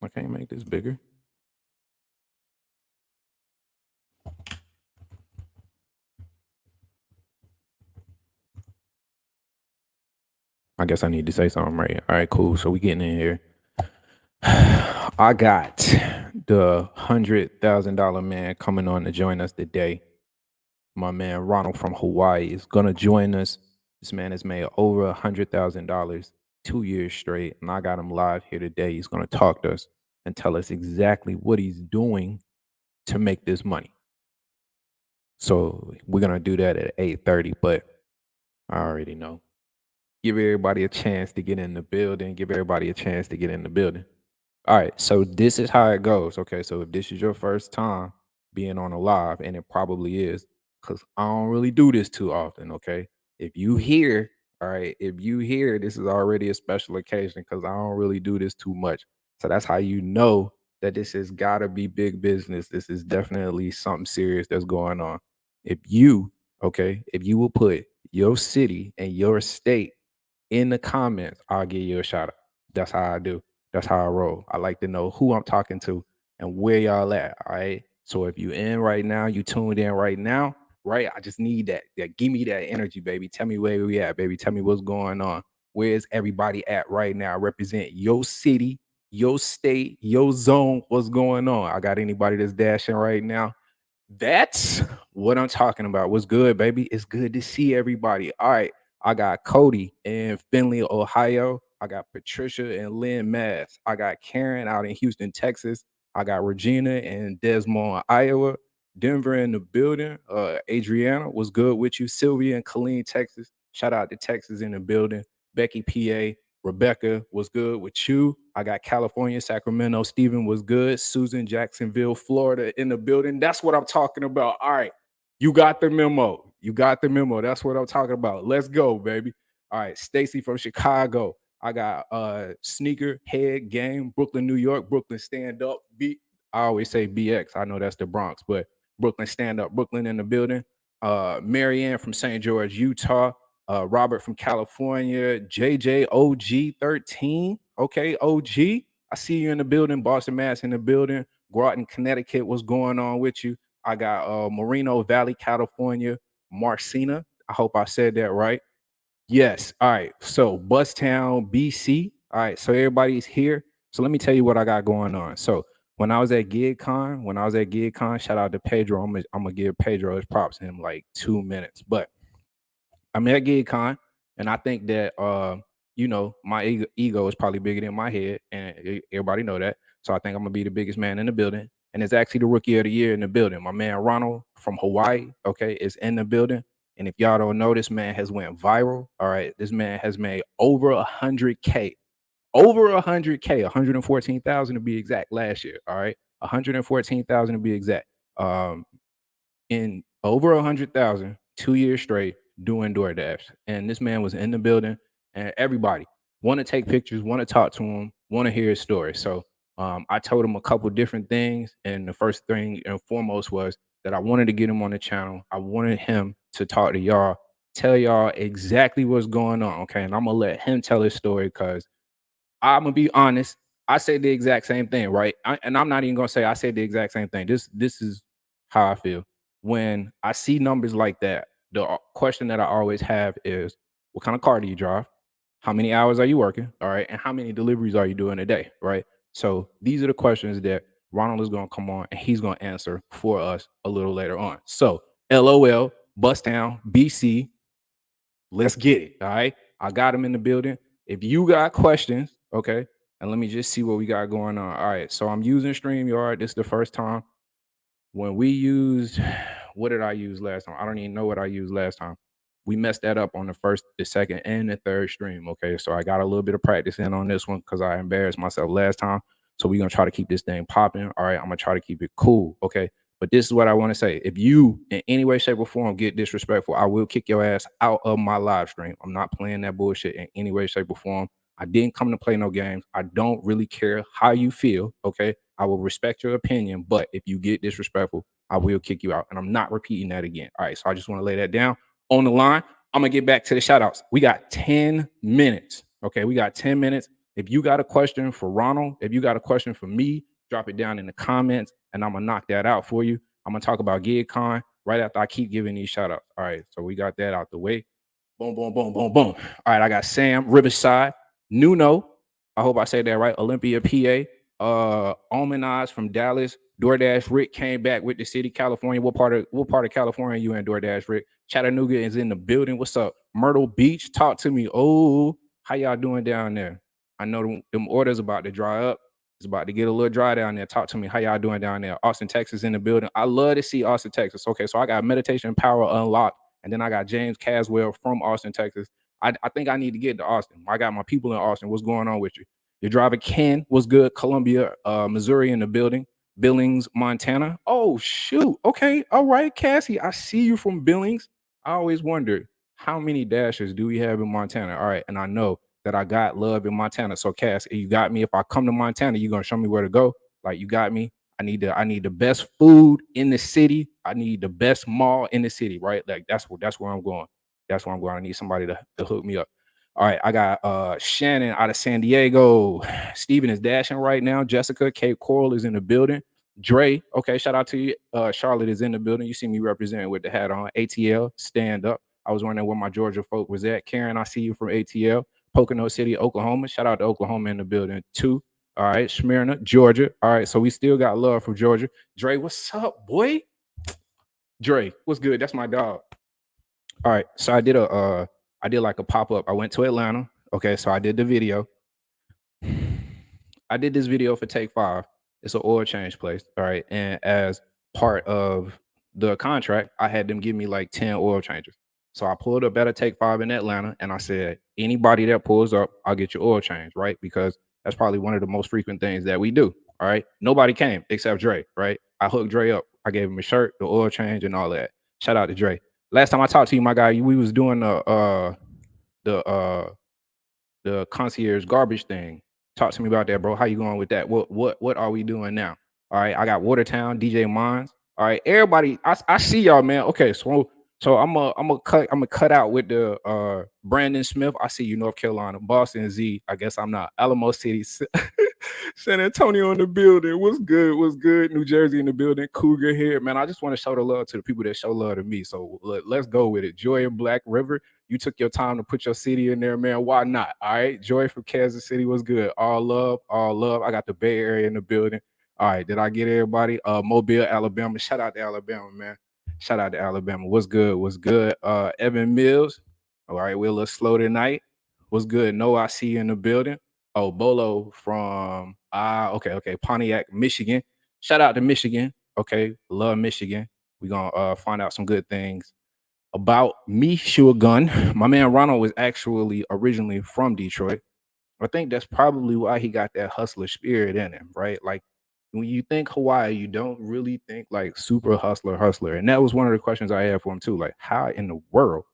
I can't make this bigger. I guess I need to say something, right? All right, cool. So we getting in here. I got the $100,000 man coming on to join us today. My man Ronald from Hawaii is gonna join us. This man has made over $100,000 2 years straight, and I got him live here today. He's gonna talk to us and tell us exactly what he's doing to make this money. So we're gonna do that at 8:30, but I already know. Give everybody a chance to get in the building. Give everybody a chance to get in the building. All right, so this is how it goes. Okay, so if this is your first time being on a live, and it probably is, because I don't really do this too often. Okay, if you hear, all right, if you hear, this is already a special occasion because I don't really do this too much. So that's how you know that this has got to be big business. This is definitely something serious that's going on. If you, okay, if you will put your city and your state in the comments, I'll give you a shout out. That's how I do. That's how I roll. I like to know who I'm talking to and where y'all at. All right. So if you in right now, you tuned in right now, right? I just need that. Yeah, give me that energy, baby. Tell me where we at, baby. Tell me what's going on. Where is everybody at right now? Represent your city, your state, your zone. What's going on? I got anybody that's dashing right now? That's what I'm talking about. What's good, baby? It's good to see everybody. All right. I got Cody in Findlay, Ohio. I got Patricia in Lynn, Mass. I got Karen out in Houston, Texas. I got Regina in Des Moines, Iowa. Denver in the building. Adriana was good with you. Sylvia in Killeen, Texas. Shout out to Texas in the building. Becky, PA. Rebecca was good with you. I got California, Sacramento. Stephen was good. Susan, Jacksonville, Florida in the building. That's what I'm talking about. All right. You got the memo. You got the memo. That's what I'm talking about. Let's go, baby. All right. Stacy from Chicago. I got Sneaker Head Game, Brooklyn, New York, Brooklyn Stand Up. I always say BX. I know that's the Bronx, but Brooklyn Stand Up, Brooklyn in the building. Marianne from St. George, Utah. Robert from California, JJ OG 13. Okay, OG. I see you in the building. Boston, Mass in the building. Groton, Connecticut. What's going on with you? I got Moreno Valley, California. Marcina. I hope I said that right. Yes. All right. So Bustown, BC. All right. So everybody's here. So let me tell you what I got going on. So when I was at GigCon, shout out to Pedro. I'm gonna give Pedro his props in like 2 minutes. But I'm at GigCon, and I think that my ego is probably bigger than my head, and everybody know that. So I think I'm gonna be the biggest man in the building, and it's actually the rookie of the year in the building. My man Ronald from Hawaii, okay, is in the building. And if y'all don't know, this man has went viral. All right, this man has made over 100K, over 100K, 114,000 to be exact last year. All right, 114,000 to be exact. In over 100,000, 2 years straight doing Doordash. And this man was in the building, and everybody want to take pictures, want to talk to him, want to hear his story. So I told him a couple different things, and the first thing and foremost was that I wanted to get him on the channel. I wanted him to talk to y'all, tell y'all exactly what's going on. Okay, and I'm gonna let him tell his story because I'm gonna be honest. I said the exact same thing, right? And I'm not even gonna say I said the exact same thing. This is how I feel when I see numbers like that. The question that I always have is, what kind of car do you drive? How many hours are you working? All right, and how many deliveries are you doing a day? Right. So these are the questions that Ronald is gonna come on and he's gonna answer for us a little later on. So, LOL, Bustown, BC, let's get it. All right. I got him in the building. If you got questions, okay, and let me just see what we got going on. All right. So I'm using StreamYard. This is the first time. When we used, what did I use last time? I don't even know what I used last time. We messed that up on the first, the second, and the third stream. Okay. So I got a little bit of practice in on this one because I embarrassed myself last time. So we're going to try to keep this thing popping. All right. I'm going to try to keep it cool. Okay. But this is what I want to say. If you in any way, shape, or form get disrespectful, I will kick your ass out of my live stream. I'm not playing that bullshit in any way, shape, or form. I didn't come to play no games. I don't really care how you feel. Okay. I will respect your opinion. But if you get disrespectful, I will kick you out. And I'm not repeating that again. All right. So I just want to lay that down on the line. I'm going to get back to the shout outs. We got 10 minutes. Okay. We got 10 minutes. If you got a question for Ronald, if you got a question for me, drop it down in the comments and I'm gonna knock that out for you. I'm gonna talk about GigCon right after I keep giving these shout outs. All right, so we got that out the way. Boom, boom, boom, boom, boom. All right, I got Sam, Riverside, Nuno. I hope I said that right. Olympia, PA. Almanaz from Dallas. Doordash Rick came back with the city, California. What part of California you in, Doordash Rick? Chattanooga is in the building. What's up? Myrtle Beach, talk to me. Oh, how y'all doing down there? I know them orders about to dry up. It's about to get a little dry down there. Talk to me. How y'all doing down there? Austin, Texas in the building. I love to see Austin, Texas. Okay, so I got Meditation Power Unlocked. And then I got James Caswell from Austin, Texas. I think I need to get to Austin. I got my people in Austin. What's going on with you? Your driver Ken was good. Columbia, Missouri in the building. Billings, Montana. Oh shoot. Okay. All right, Cassie. I see you from Billings. I always wondered how many dashers do we have in Montana? All right, and I know that I got love in Montana. So Cassie, you got me. If I come to Montana, you're gonna show me where to go. Like you got me. I need the best food in the city. I need the best mall in the city, right? Like that's where I'm going. That's where I'm going. I need somebody to hook me up. All right, I got Shannon out of San Diego. Steven is dashing right now. Jessica, Kate Coral is in the building. Dre, okay, shout out to you. Charlotte is in the building. You see me representing with the hat on. ATL, stand up. I was wondering where my Georgia folk was at. Karen, I see you from ATL. Pocono City, Oklahoma. Shout out to Oklahoma in the building too. All right, Smyrna, Georgia. All right, so we still got love from Georgia. Dre, what's up, boy? Dre, what's good? That's my dog. All right, so I did like a pop-up. I went to Atlanta. Okay, so I did the video. I did this video for Take 5. It's an oil change place. All right, and as part of the contract, I had them give me like 10 oil changes. So I pulled up at a Take 5 in Atlanta, and I said, anybody that pulls up, I'll get your oil change, right? Because that's probably one of the most frequent things that we do. All right. Nobody came except Dre, right? I hooked Dre up. I gave him a shirt, the oil change, and all that. Shout out to Dre. Last time I talked to you, my guy, we was doing the concierge garbage thing. Talk to me about that, bro. How you going with that? What are we doing now? All right, I got Watertown, DJ Mines. All right, everybody, I see y'all, man. Okay, so I'm gonna cut out with the Brandon Smith. I see you, North Carolina, Boston Z. I guess I'm not. Alamo City, San Antonio in the building. What's good? What's good? New Jersey in the building. Cougar here, man. I just want to show the love to the people that show love to me. So let's go with it. Joy in Black River. You took your time to put your city in there, man. Why not? All right. Joy from Kansas City was good. All love, all love. I got the Bay Area in the building. All right. Did I get everybody? Mobile, Alabama. Shout out to Alabama, man. Shout out to Alabama. What's good? What's good? Evan Mills. All right. We're a little slow tonight. What's good? No, I see you in the building. Oh, Bolo from okay, Pontiac, Michigan. Shout out to Michigan. Okay, love Michigan. We're gonna find out some good things about me, Sure Gun. My man Ronald was actually originally from Detroit. I think that's probably why he got that hustler spirit in him, right? Like when you think Hawaii, you don't really think like super hustler. And that was one of the questions I had for him too. Like, how in the world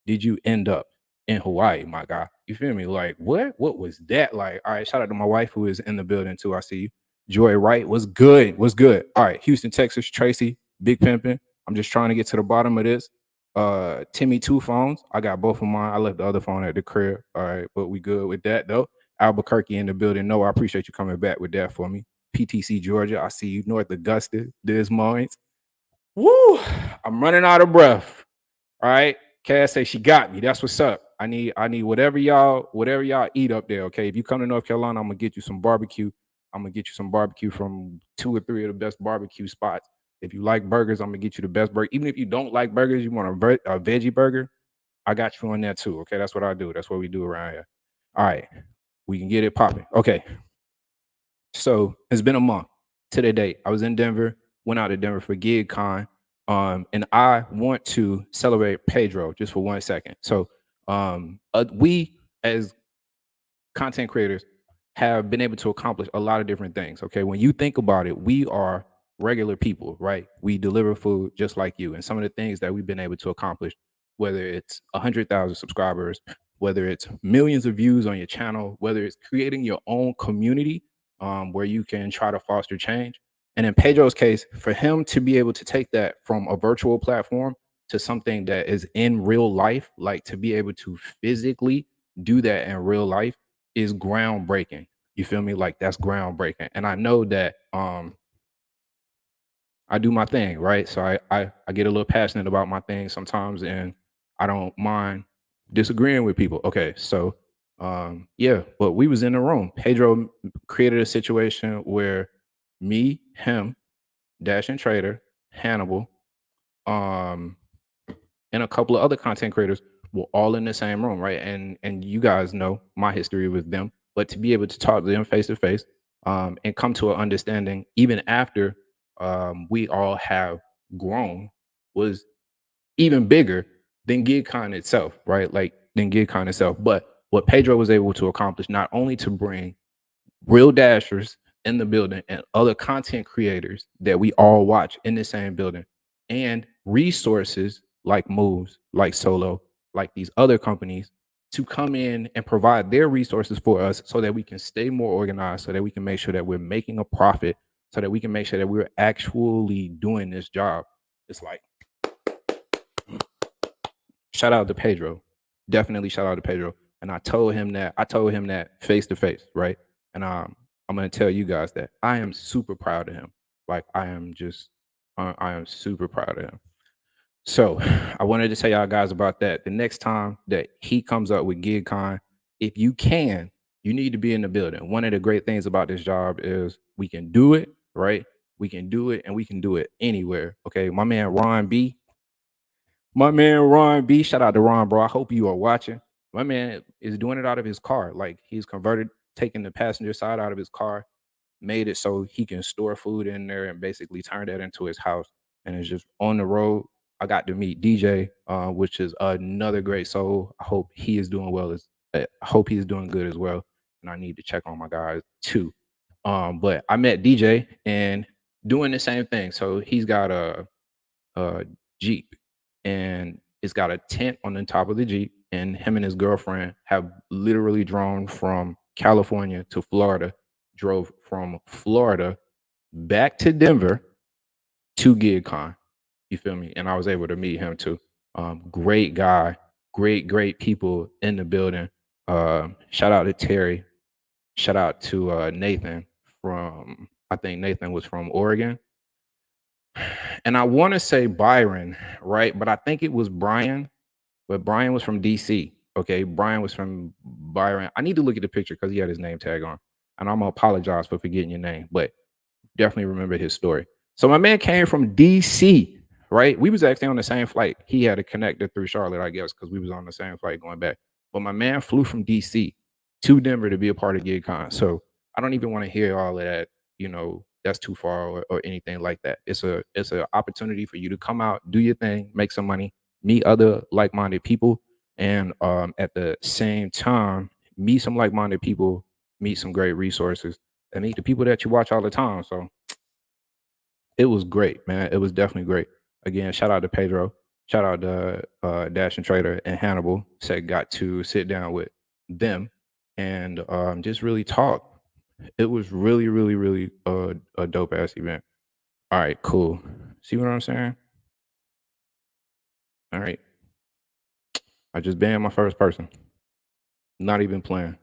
did you end up in Hawaii, my guy? You feel me? Like, what? What was that like? All right, shout out to my wife who is in the building too. I see you. Joy Wright was good. Was good. All right, Houston, Texas, Tracy, Big Pimpin'. I'm just trying to get to the bottom of this. Timmy, 2 phones. I got both of mine. I left the other phone at the crib. All right, but we good with that though. Albuquerque in the building. No, I appreciate you coming back with that for me. PTC, Georgia. I see you. North Augusta, Des Moines. Woo! I'm running out of breath. All right. Cass say she got me. That's what's up. I need whatever y'all eat up there. Okay. If you come to North Carolina, I'm gonna get you some barbecue. I'm gonna get you some barbecue from 2 or 3 of the best barbecue spots. If you like burgers, I'm gonna get you the best burger. Even if you don't like burgers, you want a veggie burger, I got you on that too. Okay, that's what I do. That's what we do around here. All right, we can get it popping. Okay, so it's been a month to the date. I was in Denver, went out to Denver for GigCon, and I want to celebrate Pedro just for 1 second. So, we as content creators have been able to accomplish a lot of different things. Okay, when you think about it, we are regular people, right? We deliver food just like you, and some of the things that we've been able to accomplish, whether it's 100,000 subscribers, whether it's millions of views on your channel, whether it's creating your own community where you can try to foster change. And in Pedro's case, for him to be able to take that from a virtual platform to something that is in real life, like to be able to physically do that in real life, is groundbreaking. You feel me? Like that's groundbreaking. And I know that I do my thing, right? So I get a little passionate about my thing sometimes, and I don't mind disagreeing with people. Okay, so yeah, but we was in the room. Pedro created a situation where me, him, Dash and Trader, Hannibal, um, and a couple of other content creators were all in the same room, right? And you guys know my history with them, but to be able to talk to them face to face, and come to an understanding, even after we all have grown, was even bigger than GigCon itself, right? Like than GigCon itself. But what Pedro was able to accomplish, not only to bring real dashers in the building and other content creators that we all watch in the same building, and resources like Moves, like Solo, like these other companies, to come in and provide their resources for us so that we can stay more organized, so that we can make sure that we're making a profit, so that we can make sure that we're actually doing this job. It's like, shout out to Pedro. Definitely shout out to Pedro. And I told him that face to face, right? And I'm gonna tell you guys that I am super proud of him. Like I am super proud of him. So I wanted to tell y'all guys about that. The next time that he comes up with GigCon, if you can, you need to be in the building. One of the great things about this job is we can do it, right? We can do it, and we can do it anywhere. Okay. My man Ron B, shout out to Ron, bro. I hope you are watching. My man is doing it out of his car. Like he's converted, taking the passenger side out of his car, made it so he can store food in there and basically turn that into his house. And it's just on the road. I got to meet DJ, which is another great soul. I hope he is doing well. I hope he's doing good as well. And I need to check on my guys too. But I met DJ and doing the same thing. So he's got a Jeep, and it's got a tent on the top of the Jeep. And him and his girlfriend have literally drove from California to Florida, drove from Florida back to Denver to GigCon. You feel me? And I was able to meet him too. Great guy, great people in the building. Shout out to Terry. Shout out to Nathan from, I think Nathan was from Oregon. And I want to say Byron, right? But I think it was Brian, but Brian was from DC. Okay. Brian was from Byron. I need to look at the picture because he had his name tag on. And I'm gonna apologize for forgetting your name, but definitely remember his story. So my man came from DC, right? We was actually on the same flight. He had a connector through Charlotte, I guess, because we was on the same flight going back. But my man flew from DC to Denver to be a part of GigCon. So I don't even want to hear all of that, that's too far or anything like that. It's a opportunity for you to come out, do your thing, make some money, meet other like-minded people, and at the same time, meet some like-minded people, meet some great resources, and meet the people that you watch all the time. So it was great, man. It was definitely great. Again, shout out to Pedro. Shout out to Dash and Trader and Hannibal. Said got to sit down with them and just really talk. It was really a dope ass event. All right, cool. See what I'm saying? All right. I just banned my first person. Not even playing.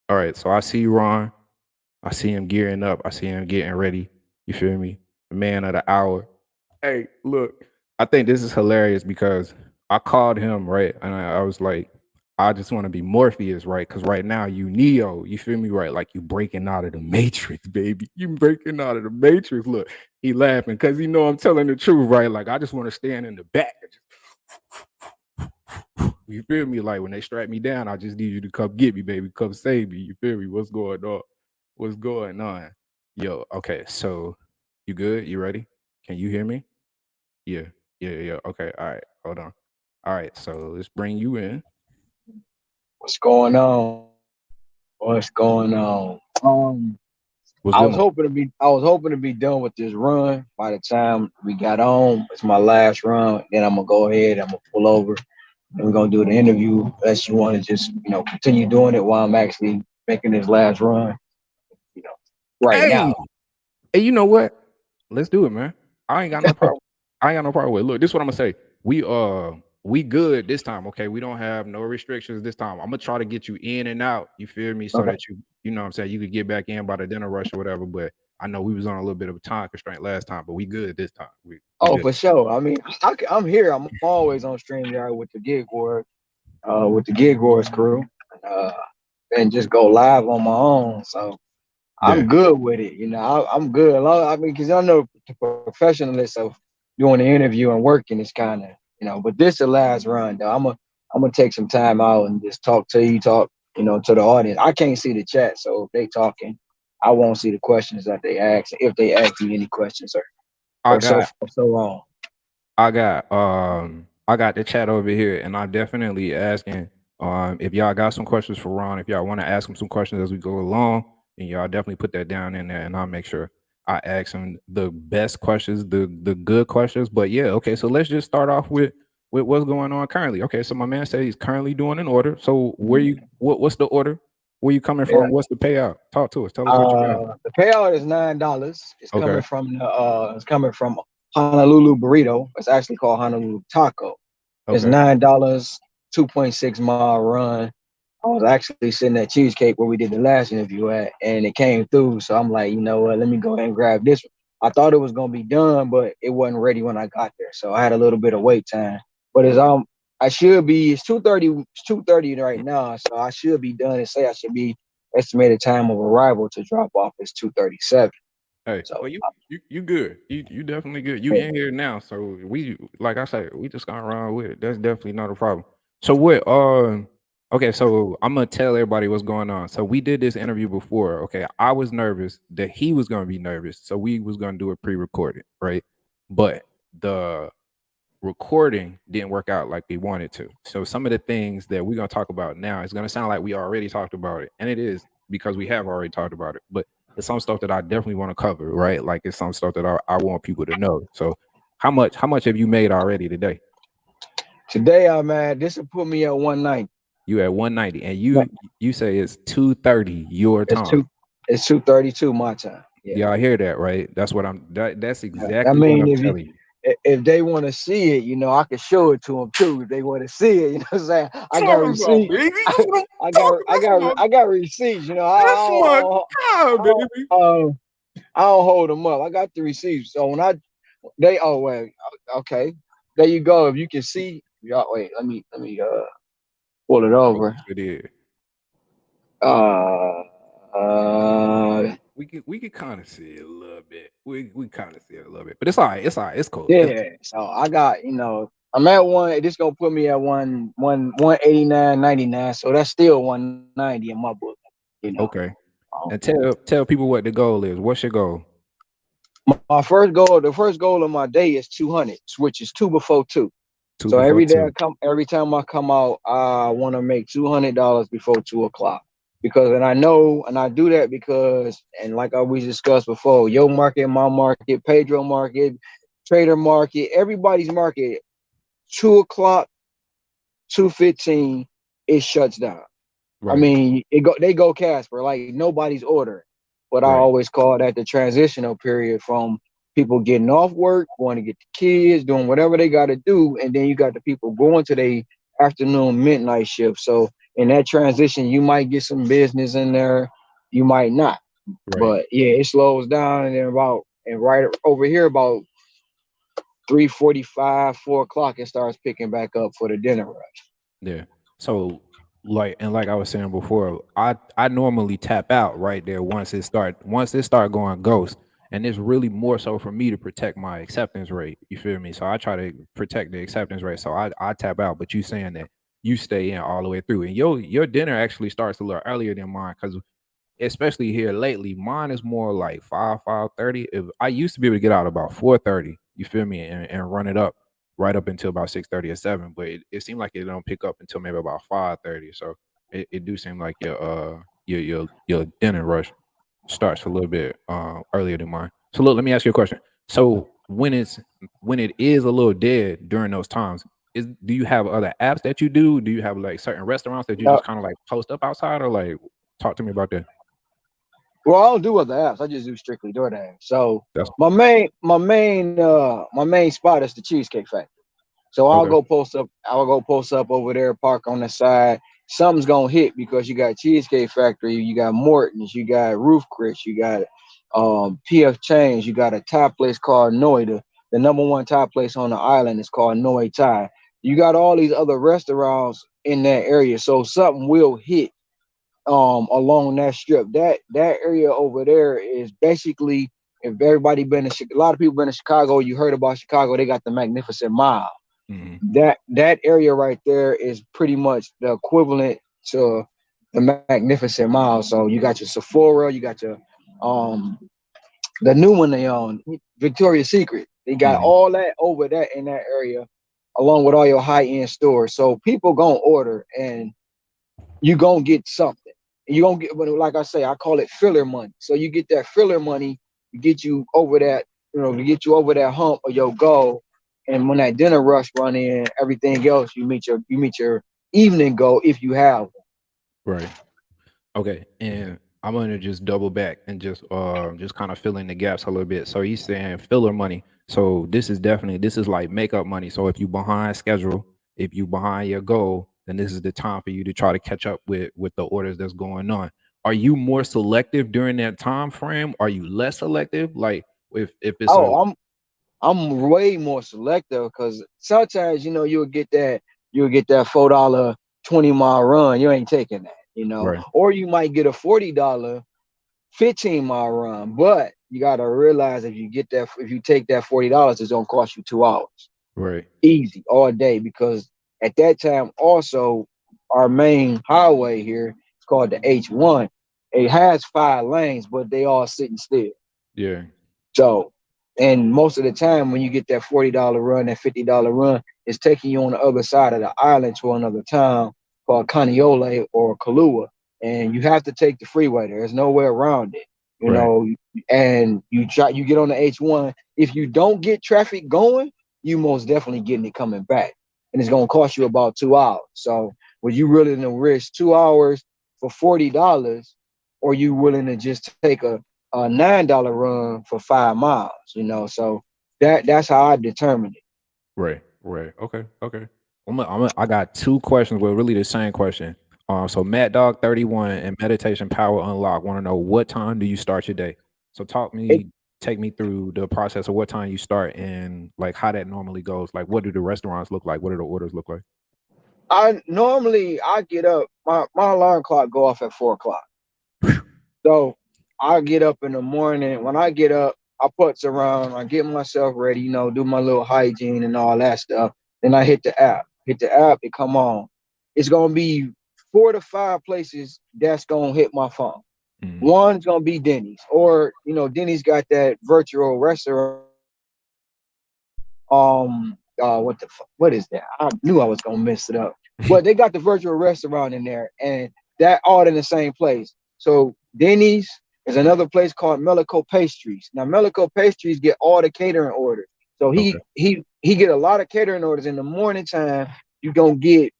All right, so I see Ron. I see him gearing up. I see him getting ready. You feel me? The man of the hour. Hey, look, I think this is hilarious because I called him, right? And I was like, I just want to be Morpheus, right? Because right now you Neo, you feel me, right? Like you breaking out of the Matrix, baby. You breaking out of the Matrix. Look, he laughing because he know I'm telling the truth, right? Like I just want to stand in the back. You feel me? Like when they strap me down, I just need you to come get me, baby. Come save me. You feel me? What's going on? What's going on? Yo, okay, so you good? You ready? Can you hear me? Yeah, yeah. Okay, all right. Hold on. All right, so let's bring you in. What's going on? What's going on? What's good, man? I was hoping to be done with this run by the time we got home. It's my last run. Then I'm gonna go ahead. I'm gonna pull over and we're gonna do the interview. Unless you want to just continue doing it while I'm actually making this last run. You know, right Hey, now. hey, you know what? Let's do it, man. I ain't got no problem. I ain't got no problem with it. Look, this is what I'm gonna say. We we good this time. Okay, we don't have no restrictions this time. I'm gonna try to get you in and out. You feel me? So Okay. that you know what I'm saying, you could get back in by the dinner rush or whatever. But I know we was on a little bit of a time constraint last time, but we good this time. We Oh, good. for sure. I mean, I'm here. I'm always on StreamYard with the Gig Wars crew, uh, and just go live on my own. So Yeah. I'm good with it. I'm good. I mean, because I know the professionalism of doing the interview and working is kind of, but this the last run though. I'm gonna take some time out and just talk, to the audience. I can't see the chat, so if they talking, I won't see the questions that they ask if they ask me any questions I or so got far so on. I got the chat over here, and I'm definitely asking if y'all got some questions for Ron. If y'all want to ask him some questions as we go along, and y'all definitely put that down in there, and I'll make sure I ask him the best questions, the good questions. But yeah, okay, so let's just start off with what's going on currently. Okay, so my man said he's currently doing an order. So what's the order? Where you coming Yeah. from? What's the payout? Talk to us. Tell us what you got. The payout is $9. Okay. It's coming from Honolulu Burrito. It's actually called Honolulu Taco. It's Okay. $9, 2.6 mile run. I was actually sitting at Cheesecake where we did the last interview at, and it came through. So I'm like, you know what? Let me go ahead and grab this one. I thought it was gonna be done, but it wasn't ready when I got there. So I had a little bit of wait time. But I should be. It's 2:30. It's 2:30 right now, so I should be done. And say I should be estimated time of arrival to drop off is 2:37. Hey, So well, you good. You definitely good. You in here now, so we like I said, we just gonna run with it. That's definitely not a problem. So what? Okay, so I'm gonna tell everybody what's going on. So we did this interview before. Okay, I was nervous that he was gonna be nervous, so we was gonna do it pre-recorded, right? But the recording didn't work out like we wanted to. So some of the things that we're gonna talk about now is gonna sound like we already talked about it, and it is because we have already talked about it. But it's some stuff that I definitely want to cover, right? Like it's some stuff that I want people to know. So how much have you made already today? today I'm at this will put me at 190. You at 190, and you say it's 2:30 your It's time. two. It's 2:32 my time. Yeah. Y'all hear that, right? That's what that's I exactly what mean, I'm telling you. if they want to see it, I can show it to them too. If they want to see it, what I'm saying. I got Talking about, receipt. baby. That's what I'm talking. I got receipts. That's my God, I don't, baby. I don't hold them up. I got the receipts. So when they wait, okay, there you go. If you can see, y'all wait. Let me pull it over. It is. Uh, We could kind of see it a little bit. We kind of see it a little bit, but it's all right. It's all right. It's cool. yeah. So I got I'm at one. This gonna put me at 189.99. So that's still 190 in my book. You know. Okay. Um, And tell people what the goal is. What's your goal? my first goal, the first goal of my day is 200, which is two before two. Two So before two. every time I come out, I want to make $200 before 2 o'clock. Because, and I know, and I do that because, and like we discussed before, your market, my market, Pedro market, trader market, everybody's market, 2 o'clock, 2:15, it shuts down. I Right. mean, they go Casper, like nobody's ordering. But I Right. always call that the transitional period from people getting off work, going to get the kids, doing whatever they got to do, and then you got the people going to their afternoon midnight shift. So in that transition, you might get some business in there, you might not. Right. But yeah, it slows down, and then right over here about 3:45, 4 o'clock, it starts picking back up for the dinner rush. Yeah. So like I was saying before, I normally tap out right there once it start going ghost. And it's really more so for me to protect my acceptance rate. You feel me? So I try to protect the acceptance rate. So I tap out, but you saying that you stay in all the way through. And your dinner actually starts a little earlier than mine because especially here lately, mine is more like 5:30. If I used to be able to get out about 4:30, you feel me, and run it up right up until about 6:30 or 7. But it seemed like it don't pick up until maybe about 5:30. So it do seem like your dinner rush starts a little bit earlier than mine. So look, let me ask you a question. So when it is a little dead during those times, do you have other apps that you do? Do you have like certain restaurants that you Now, just kind of like post up outside, or like talk to me about that? well, I don't do other apps. I just do strictly DoorDash. So That's my main spot is the Cheesecake Factory. So I'll Okay. go post up. I'll go post up over there, park on the side. Something's gonna hit because you got Cheesecake Factory, you got Morton's, you got Roof Chris, you got PF Change, you got a Thai place called Noi. The number one Thai place on the island is called Noi Thai. You got all these other restaurants in that area, so something will hit along that strip. That area over there is basically, if everybody been to a lot of people been to Chicago, you heard about Chicago, they got the Magnificent Mile. Mm-hmm. That area right there is pretty much the equivalent to the Magnificent Mile. So you got your Sephora, you got your um the new one they own, Victoria's Secret. They got Mm-hmm. all that over that in that area, along with all your high end stores. So people gonna order, and you gonna get something. You gonna get, but like I say, I call it filler money. So you get that filler money to get you over that, to get you over that hump of your goal. And when that dinner rush run in, everything else you meet your evening goal if you have one. Right. Okay. And I'm gonna just double back and just kind of fill in the gaps a little bit. So he's saying filler money. So this is like makeup money. So if you behind schedule, if you behind your goal, then this is the time for you to try to catch up with the orders that's going on. Are you more selective during that time frame? Are you less selective? Like if it's a Oh, I'm way more selective because sometimes you'll get that $4 20-mile run. You ain't taking that, right, or you might get a $40 15-mile run. But you gotta realize if you take that $40, it's gonna cost you 2 hours. right, Easy all day because at that time also our main highway here is called the H1. It has 5 lanes, but they all sitting still. yeah, So, and most of the time when you get that $40 run, that $50 run, it's taking you on the other side of the island to another town called Conneaut or Kahlua, and you have to take the freeway. There's no way around it, you right, know. And you get on the H1. If you don't get traffic going, you most definitely getting it coming back, and it's gonna cost you about 2 hours. So, were you willing to risk 2 hours for $40, or you willing to just take a $9 run for 5 miles, So that's how I determine it. right, right. Okay, okay. I got two questions, well, really the same question. So Mad Dog 31 and Meditation Power Unlock want to know what time do you start your day? So It take me through the process of what time you start and like how that normally goes. Like, what do the restaurants look like? What do the orders look like? I get up, my alarm clock go off at 4 o'clock. So I get up in the morning. When I get up, I putz around, I get myself ready, do my little hygiene and all that stuff. Then I hit the app. Hit the app, it come on. It's gonna be 4 to 5 places that's gonna hit my phone. Mm, One's gonna be Denny's, or Denny's got that virtual restaurant. What is that? I knew I was gonna mess it up, but they got the virtual restaurant in there, and that all in the same place. So Denny's is another place called Melico Pastries. Now Melico Pastries get all the catering orders, so okay. he get a lot of catering orders in the morning time. You gonna get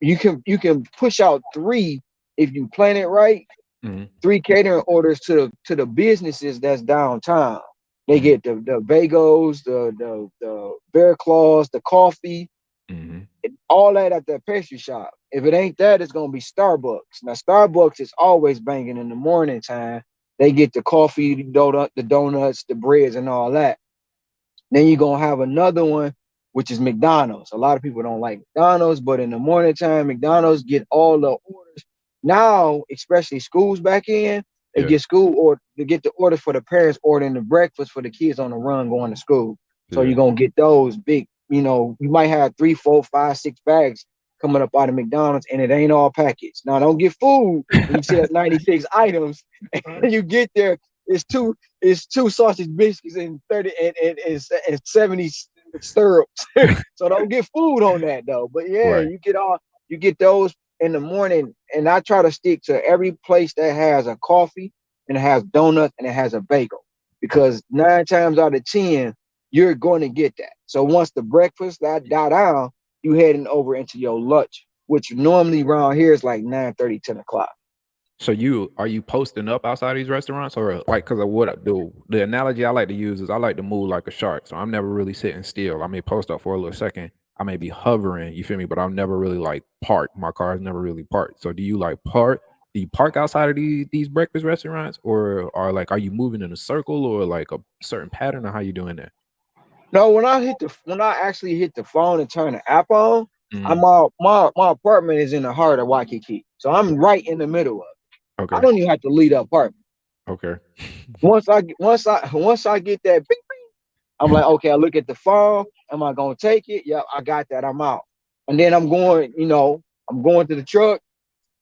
you can push out three if you plan it right, Mm, three catering orders to the businesses that's downtown. They mm, get the bagels, the bear claws, the coffee, mm, all that at that pastry shop. If it ain't that, it's gonna be Starbucks. Now Starbucks is always banging in the morning time. They get the coffee, the donuts, the breads, and all that. Then you're gonna have another one, which is McDonald's. A lot of people don't like McDonald's, but in the morning time, McDonald's get all the orders. Now, especially schools back in, they yeah, get they get the orders for the parents ordering the breakfast for the kids on the run going to school. So yeah, you're gonna get those big, you might have 3, 4, 5, 6 bags coming up out of McDonald's, and it ain't all packaged. Now don't get food when you see that 96 items and you get there, it's two sausage biscuits and 30 and 70 syrups. So don't get food on that though. But yeah, right. you get those in the morning, and I try to stick to every place that has a coffee and it has donuts and it has a bagel, because 9 times out of 10 you're going to get that. So once the breakfast that die down, you heading over into your lunch, which normally around here is like 9:30, 10 o'clock. So are you posting up outside these restaurants or like because of what I do? The analogy I like to use is I like to move like a shark. So I'm never really sitting still. I may post up for a little second I may be hovering, you feel me, but I'm never really like parked. My car's never really parked. So do you like park? Do you park outside of these breakfast restaurants, or are you moving in a circle or like a certain pattern, or how you doing that? No, when I actually hit the phone and turn the app on, I'm Mm, my apartment is in the heart of Waikiki, so I'm right in the middle of it. I okay. don't even have to leave the apartment. Okay. Once I get that, beep, I'm like, okay, I look at the phone. Am I gonna take it? Yep, I got that. I'm out. And then I'm going to the truck,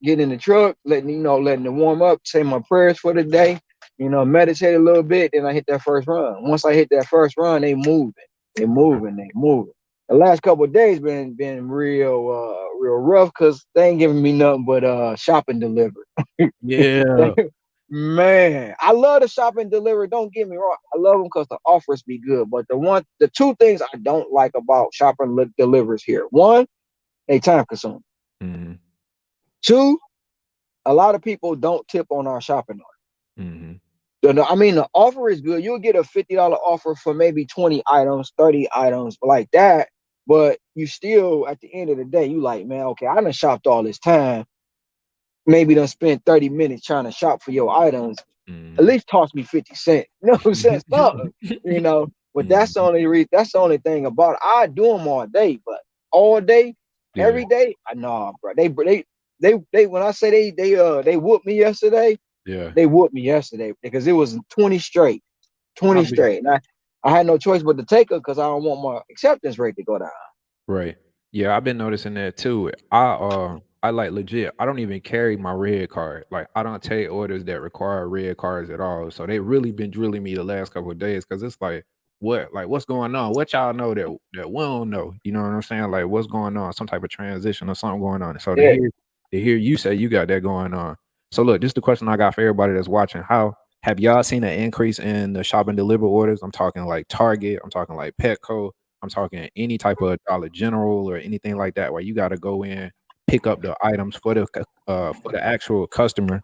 get in the truck, letting it warm up, say my prayers for the day, meditate a little bit, then I hit that first run. Once I hit that first run, they moving. They Okay. moving, they moving. The last couple of days been real rough because they ain't giving me nothing but shopping delivered. Yeah. Man, I love the shopping delivery. Don't get me wrong. I love them because the offers be good. But the two things I don't like about shopping delivers here. One, they time consuming. Mm-hmm. Two, a lot of people don't tip on our shopping. Mm-hmm. I mean, the offer is good. You'll get a $50 offer for maybe 20 items, 30 items like that. But you still, at the end of the day, you like, man, okay, I done shopped all this time. Maybe done spend 30 minutes trying to shop for your items. At Mm-hmm. least toss me 50 cents. You know what I'm saying? Something. But that's the Mhm. only thing about it. I do them all day, but all day, Yeah. every day, nah, bro. They when I say they whooped me yesterday, Yeah. they whooped me yesterday because it was 20 straight, I 20 be straight. And I had no choice but to take her because I don't want my acceptance rate to go down. right. Yeah, I've been noticing that too. I like legit. I don't even carry my red card. Like I don't take orders that require red cards at all. So they really been drilling me the last couple of days because it's like what's going on? What y'all know that we don't know? You know what I'm saying? Like what's going on? Some type of transition or something going on. So Yeah. to hear you say you got that going on. So look, this is the question I got for everybody that's watching. How have y'all seen an increase in the shop and deliver orders? I'm talking like Target. I'm talking like Petco. I'm talking any type of Dollar General or anything like that, where you got to go in, pick up the items for the actual customer,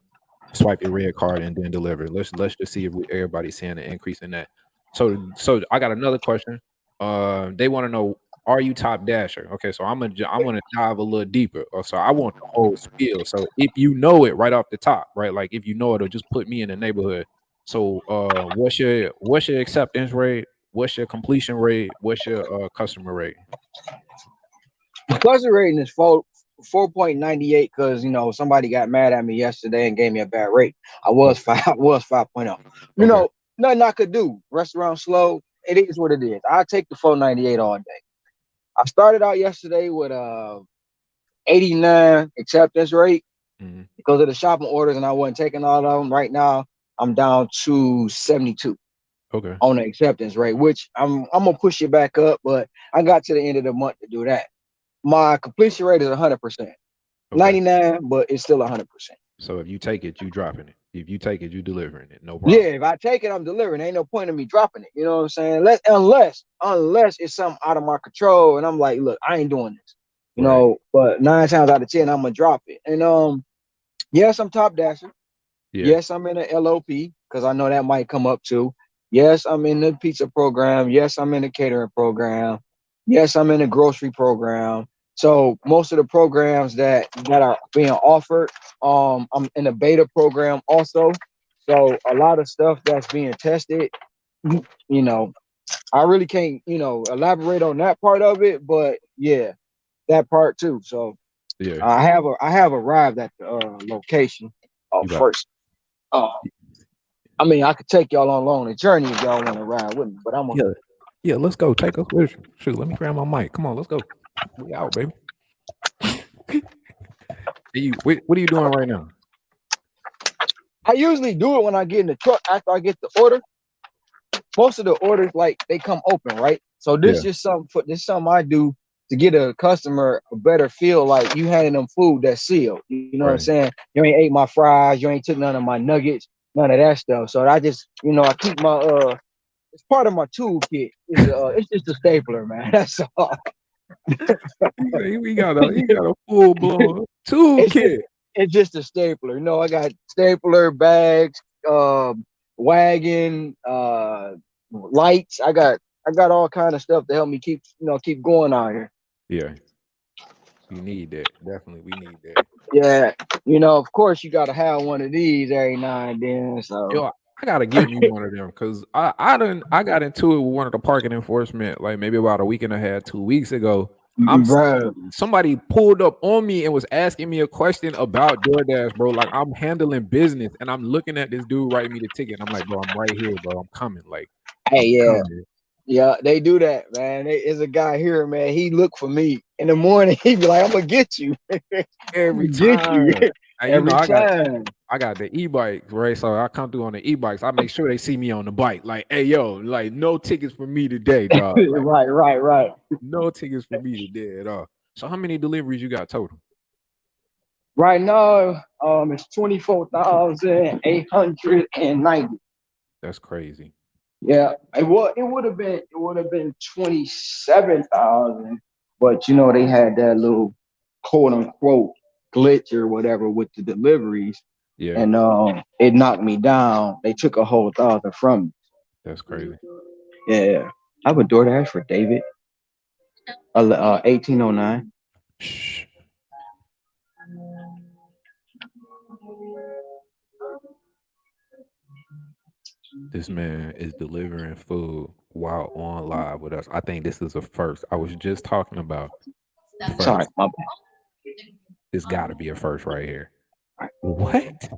swipe your red card, and then deliver. Let's just see if everybody's seeing an increase in that. So I got another question. They want to know, are you top dasher? Okay, so I'm gonna dive a little deeper. So I want the whole spiel. So if you know it right off the top, right? Like if you know it'll just put me in the neighborhood. So what's your acceptance rate? What's your completion rate? What's your customer rate? My cluster rating is 4.98 because somebody got mad at me yesterday and gave me a bad rate. I Oh, was five I was 5.0. You okay, know, nothing I could do. Restaurant slow. It is what it is. I take the 498 all day. I started out yesterday with 89 acceptance rate mhm, because of the shopping orders and I wasn't taking all of them. Right now, I'm down to 72 okay, on the acceptance rate, which I'm gonna push it back up, but I got to the end of the month to do that. My completion rate is 100%. okay. 99, but it's still 100%. So if you take it, you dropping it. If you take it, you delivering it. No Yeah, problem. if I take it, I'm delivering. Ain't no point in me dropping it. You know what I'm saying? Unless it's something out of my control, and I'm like, look, I ain't doing this. Right. But 9 times out of 10, I'm gonna drop it. And yes, I'm top dasher. Yeah. Yes, I'm in the LOP because I know that might come up too. Yes, I'm in the pizza program. Yes, I'm in the catering program. Yes, I'm in the grocery program. So most of the programs that are being offered, I'm in the beta program also. So a lot of stuff that's being tested, you know, I really can't, elaborate on that part of it, but yeah, that part too. So Yeah. I have arrived at the location You got. first. Uh, I mean, I could take y'all on a journey if y'all want to ride with me, but Yeah. Yeah. Let's go. Take us with you. Shoot. Let me grab my mic. Come on. Let's go. We out, baby. What are you doing right now? I usually do it when I get in the truck after I get the order. Most of the orders like they come open, right? So Yeah. this is something I do to get a customer a better feel like you handing them food that's sealed. You know what I'm Right. saying? You ain't ate my fries, you ain't took none of my nuggets, none of that stuff. So I just, I keep my it's part of my toolkit. It's just a stapler, man. That's all. We got a full blown it's just toolkit. it's just a stapler. I got stapler bags, wagon, lights. I got all kind of stuff to help me keep going out here. Yeah, you need that. Definitely, we need that. Yeah, of course you gotta have one of these every now and then. So, Yo, I gotta get me one of them because I got into it with one of the parking enforcement like maybe about a week and a half, 2 weeks ago. bro, Somebody pulled up on me and was asking me a question about DoorDash, bro. Like I'm handling business and I'm looking at this dude writing me the ticket. And I'm like, bro, I'm right here, bro. I'm coming. Like hey, I'm yeah, coming yeah, they do that, man. There's a guy here, man. He look for me in the morning. He be like, "I'm gonna get you, I'm every gonna get you time. And you know, every time." I got the e-bikes, right? So I come through on the e-bikes. I make sure they see me on the bike. Like, hey, yo, like no tickets for me today, dog. Like, Right, right, right. no tickets for me today at all. So how many deliveries you got total? Right now, it's 24,890. That's crazy. Yeah, it would have been 27,000, but they had that little quote unquote glitch or whatever with the deliveries, Yeah, and it knocked me down. They took a whole thousand from that's crazy. me. Yeah, I have a DoorDash for David, 1809. Shh. This man is delivering food while on live with us. I think this is a first. I was just talking about Sorry, first. my This got to be a first right here. bad. What?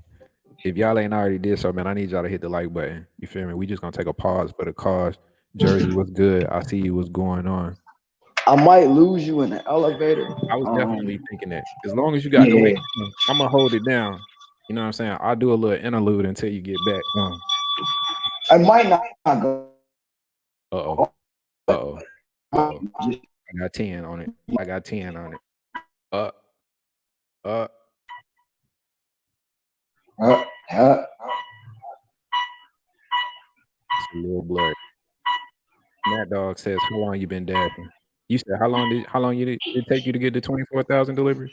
If y'all ain't already did so, man, I need y'all to hit the like button. You feel me? We just gonna take a pause for the cause. Jersey was good. I see you. What's going on? I might lose you in the elevator. I was definitely thinking that. As long as you got the Yeah, link, I'm gonna hold it down. You know what I'm saying? I'll do a little interlude until you get back. I might not go. Uh oh. Uh oh. Uh oh. Just I got 10 on it. I got 10 on it. Uh. Uh. uh, uh, It's a little blurry. Matt Dog says, "How long you been dashing?" You said, how long did it take you to get to 24,000 deliveries?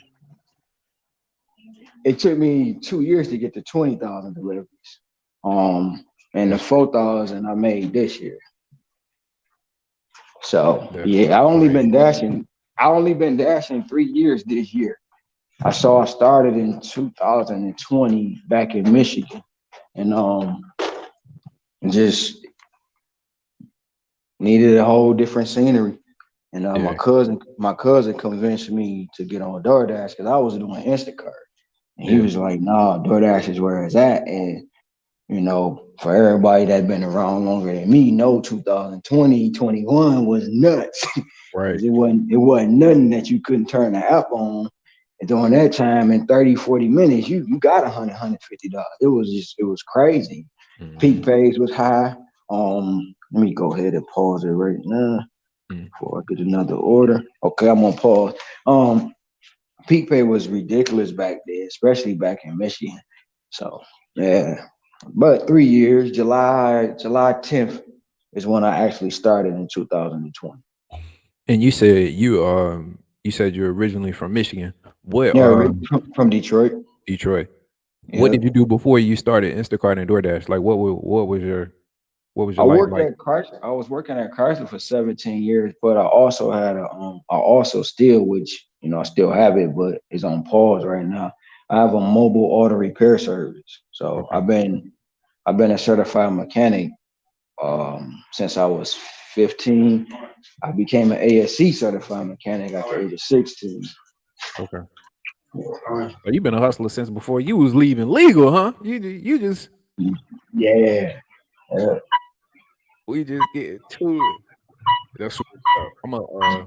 it took me 2 years to get to 20,000 deliveries. And the That's 4,000 I made this year. So that's yeah, crazy. I only been dashing 3 years this year. I started in 2020 back in Michigan, and just needed a whole different scenery. And my Yeah, cousin convinced me to get on DoorDash because I was doing Instacart, and he yeah, was like, "Nah, DoorDash is where it's at." And for everybody that been around longer than me, know 2020, 21 was nuts. right. Because it wasn't nothing that you couldn't turn the app on. And during that time, in 30, 40 minutes, you got $150. It was crazy. Hmm. Peak pays was high. Let me go ahead and pause it right now Mm. before I get another order. Okay, I'm on pause. Um, Peak pay was ridiculous back then, especially back in Michigan. So yeah. But 3 years, July 10th is when I actually started in 2020. And you said you're originally from Michigan. What Yeah, from Detroit. Detroit? What Yeah. did you do before you started Instacart and DoorDash? Like what was I your life worked like? at Chrysler. I was working at Chrysler for 17 years, but I also I also still, which I still have it, but it's on pause right now. I have a mobile auto repair service. So Okay. I've been a certified mechanic since I was 15. I became an ASC certified mechanic at the age of 16. Okay. So you've been a hustler since before you was leaving legal, huh? You just Yeah. Yeah. we just get to it. That's what's up. I'm gonna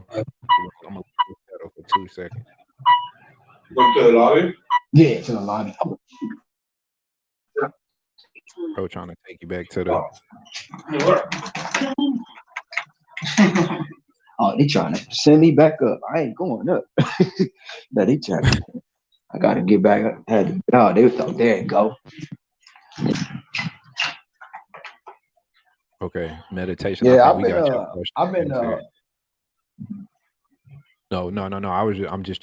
settle for 2 seconds. Go to the lobby? Yeah, to the lobby. Bro, trying to take you back to the Oh, they trying to send me back up. I ain't going up. No, they trying to. I got to get back up. I had to get out. They thought, there you go. okay meditation. I Yeah, think we got your question I've been answered. No. I'm just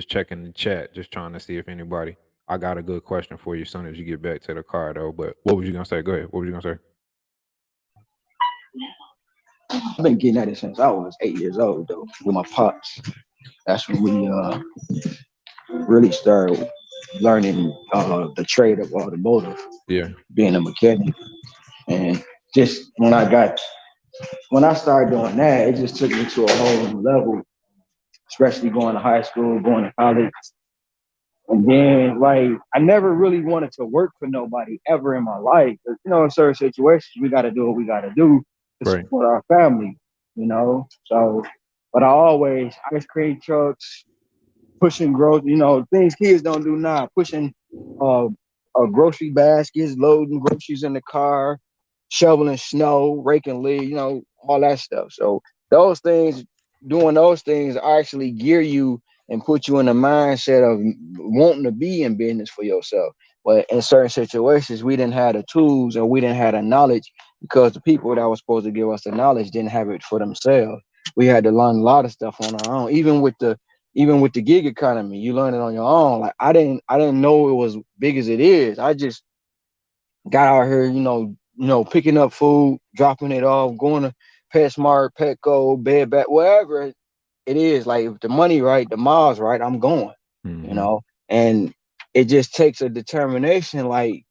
checking the chat, just trying to see if anybody. I got a good question for you as soon as you get back to the car, though. But what was you gonna say? Go ahead. What was you gonna say? I've been getting at it since I was 8 years old though, with my pops. That's when we really started learning the trade of automotive, Yeah. being a mechanic. And just when I started doing that, it just took me to a whole new level, especially going to high school, going to college. And then, like, I never really wanted to work for nobody ever in my life. But, in certain situations, we got to do what we got to do to Right. support our family. So, but I always ice cream trucks, pushing growth, things kids don't do now, pushing uh, grocery baskets, loading groceries in the car, shoveling snow, raking leaves, all that stuff. So those things, doing those things actually gear you and put you in the mindset of wanting to be in business for yourself. But in certain situations, we didn't have the tools or we didn't have the knowledge because the people that were supposed to give us the knowledge didn't have it for themselves. We had to learn a lot of stuff on our own, even with the gig economy. You learn it on your own. Like I didn't know it was big as it is. I just got out here, picking up food, dropping it off, going to PetSmart, Petco, Bed Bath, wherever it is. Like if the money right, the miles right, I'm going. You Mm-hmm. know, and it just takes a determination. Like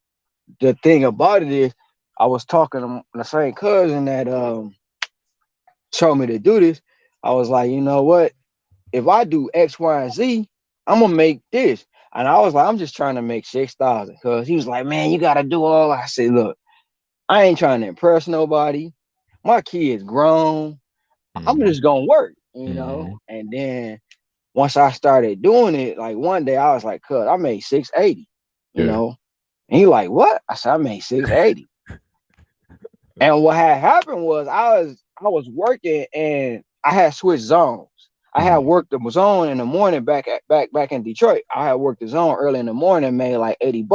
the thing about it is, I was talking to the same cousin that showed me to do this. I was like, you know what? If I do X, Y, and Z, I'm gonna make this. And I was like, I'm just trying to make 6,000. Cause he was like, man, you gotta do all. I said, look, I ain't trying to impress nobody. My kid's grown. I'm Mm-hmm. just gonna work, Mm-hmm. And then once I started doing it, like one day I was like, cuz I made 680, you Yeah. know. And he like, what? I said, I made 680. And what had happened was I was working and I had switched zones. I had Mm-hmm. worked the zone in the morning back in Detroit. I had worked the zone early in the morning, made like $80.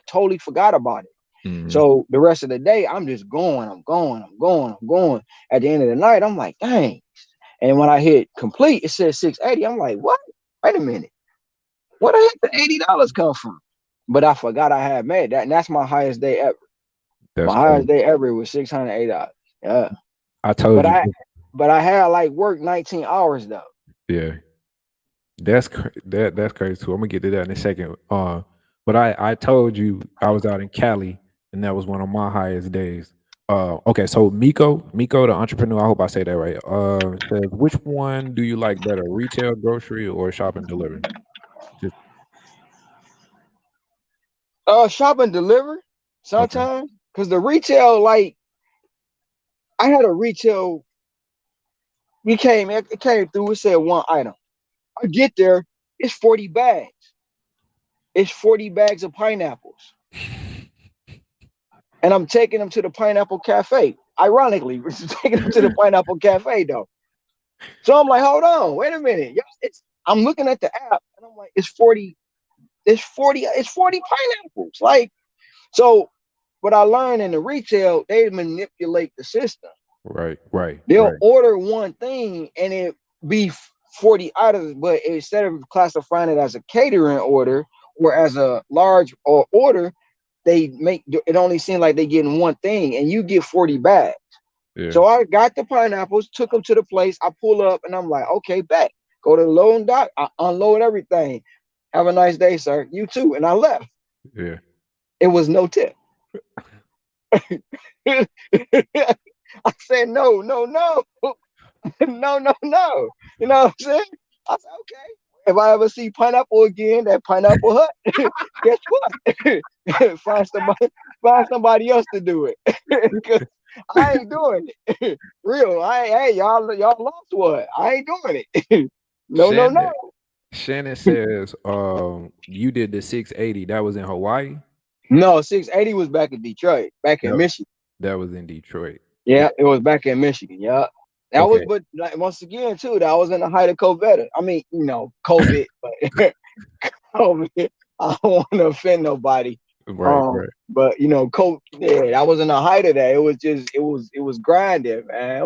Totally forgot about it. Mm-hmm. So the rest of the day, I'm just going, I'm going, I'm going, I'm going. At the end of the night, I'm like, dang. And when I hit complete, it says 680. I'm like, what? Wait a minute. Where the heck the $80 come from? But I forgot I had made that. And that's my highest day ever. That's My highest crazy. day ever was $608. Yeah. I told But you. I but I had like worked 19 hours though. Yeah. That's crazy too. I'm gonna get to that in a second. But I told you I was out in Cali, and that was one of my highest days. Okay, so Miko, the entrepreneur. I hope I say that right. Says, which one do you like better, retail, grocery, or shop and deliver? Just Shop and deliver okay. sometimes. Cause the retail, like I had a retail, it came through, it said one item. I get there, it's 40 bags. It's 40 bags of pineapples. And I'm taking them to the Pineapple Cafe. Ironically, taking them to the Pineapple Cafe though. So I'm like, hold on, wait a minute. I'm looking at the app and I'm like, it's 40 pineapples. Like, so what I learned in the retail, they manipulate the system. Right, right, They'll right. order one thing and it be 40 items, but instead of classifying it as a catering order or as a large or order, they make it only seem like they getting one thing and you get 40 bags. Yeah, So I got the pineapples, took them to the place. I pull up and I'm like, okay, back. Go to the loading dock. I unload everything. Have a nice day, sir. You too. And I left. yeah. It was no tip. I said, no, no, no, no, no, no. You know what I'm saying? I said, okay. If I ever see pineapple again, that pineapple hut, guess what? find somebody else to do it. Cause I ain't doing it. Real. Hey, y'all lost what? I ain't doing it. No, no, no. Shannon, Shannon says, you did the 680. That was in Hawaii. No, 680 was back in Detroit, back in That Michigan. that was in Detroit. Yeah, Got it was back in Michigan. Yeah. That was, okay. but like, once again, too, that was in the height of COVID. I mean, COVID, but COVID, I don't want to offend nobody. Right, right. But COVID, yeah, that was in the height of that. It was just, it was grinding, man.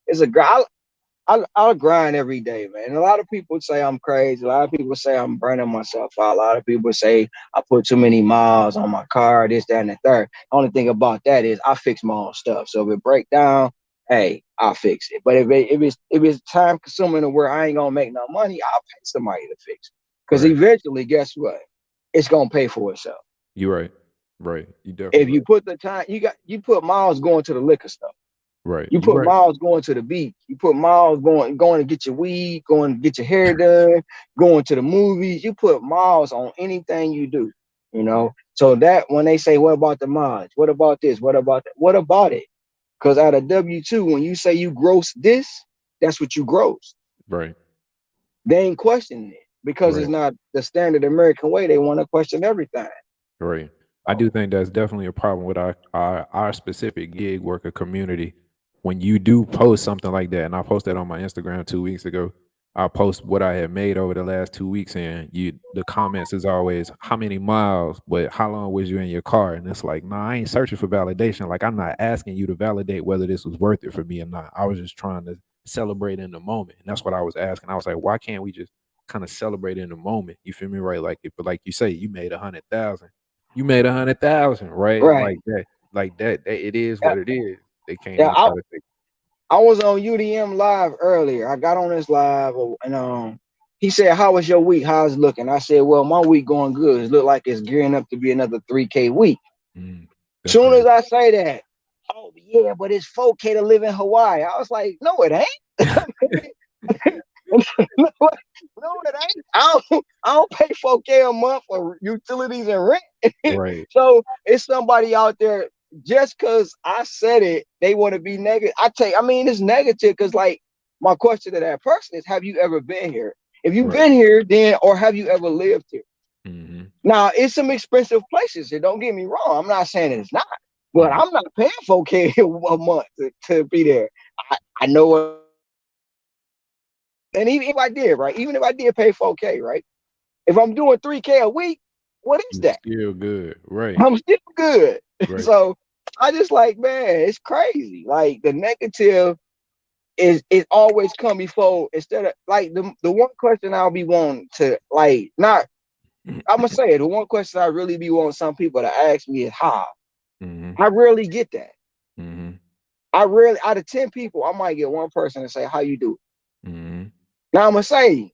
It's a grind. I'll grind every day, man. And a lot of people say I'm crazy. A lot of people say I'm burning myself out. A lot of people say I put too many miles on my car, this, that, and the third. The only thing about that is I fix my own stuff. So if it break down, hey, I'll fix it. But if it's time consuming to where I ain't gonna make no money, I'll pay somebody to fix it. Because Right. eventually, guess what? It's gonna pay for itself. You're right. Right. You definitely If right. you put the time, you put miles going to the liquor store. Right. You You put right. miles going to the beach. You put miles going to get your weed, going to get your hair done, going to the movies. You put miles on anything you do, you know. So that when they say, "What about the miles? What about this? What about that? What about it?" Because out of W-2, when you say you gross this, that's what you gross. Right. They ain't questioning it because it's Right. not the standard American way. They want to question everything. Right. I do think that's definitely a problem with our specific gig worker community. When you do post something like that, and I posted on my Instagram 2 weeks ago, I post what I had made over the last 2 weeks, and the comments is always how many miles, but how long was you in your car? And it's like, nah, I ain't searching for validation. Like I'm not asking you to validate whether this was worth it for me or not. I was just trying to celebrate in the moment. And that's what I was asking. I was like, why can't we just kind of celebrate in the moment? You feel me? Right. Like if like you say, you made 100,000. You made 100,000, right? Right. Like that. It is Yeah. what it is. They can't Yeah. even try to take. I was on UDM live earlier. I got on this live and he said, "How was your week? How's it looking?" I said, "Well, my week going good. It look like it's gearing up to be another 3K week." Mm, that's Soon as crazy. I say that, oh yeah, but it's 4K to live in Hawaii. I was like, no, it ain't. no, it ain't. I don't pay 4K a month for utilities and rent. Right, So it's somebody out there just because I said it, they want to be negative. I mean, it's negative because like my question to that person is, have you ever been here? If you've right. been here, then or have you ever lived here? Hmm. Now it's some expensive places. Here, don't get me wrong. I'm not saying it's not, but Hmm. I'm not paying 4K a month to be there. I know what. And even if I did, right? Even if I did pay 4K, right? If I'm doing 3K a week, what is You that? still good. Right, I'm still good. right, So I just like, man, it's crazy. Like the negative is always come before instead of like the one question I'll be wanting to like not I'm gonna say it. The one question I really be wanting some people to ask me is how. hmm, I rarely get that. hmm, I rarely out of 10 people, I might get one person to say, "How you do?" hmm. Now I'm gonna say,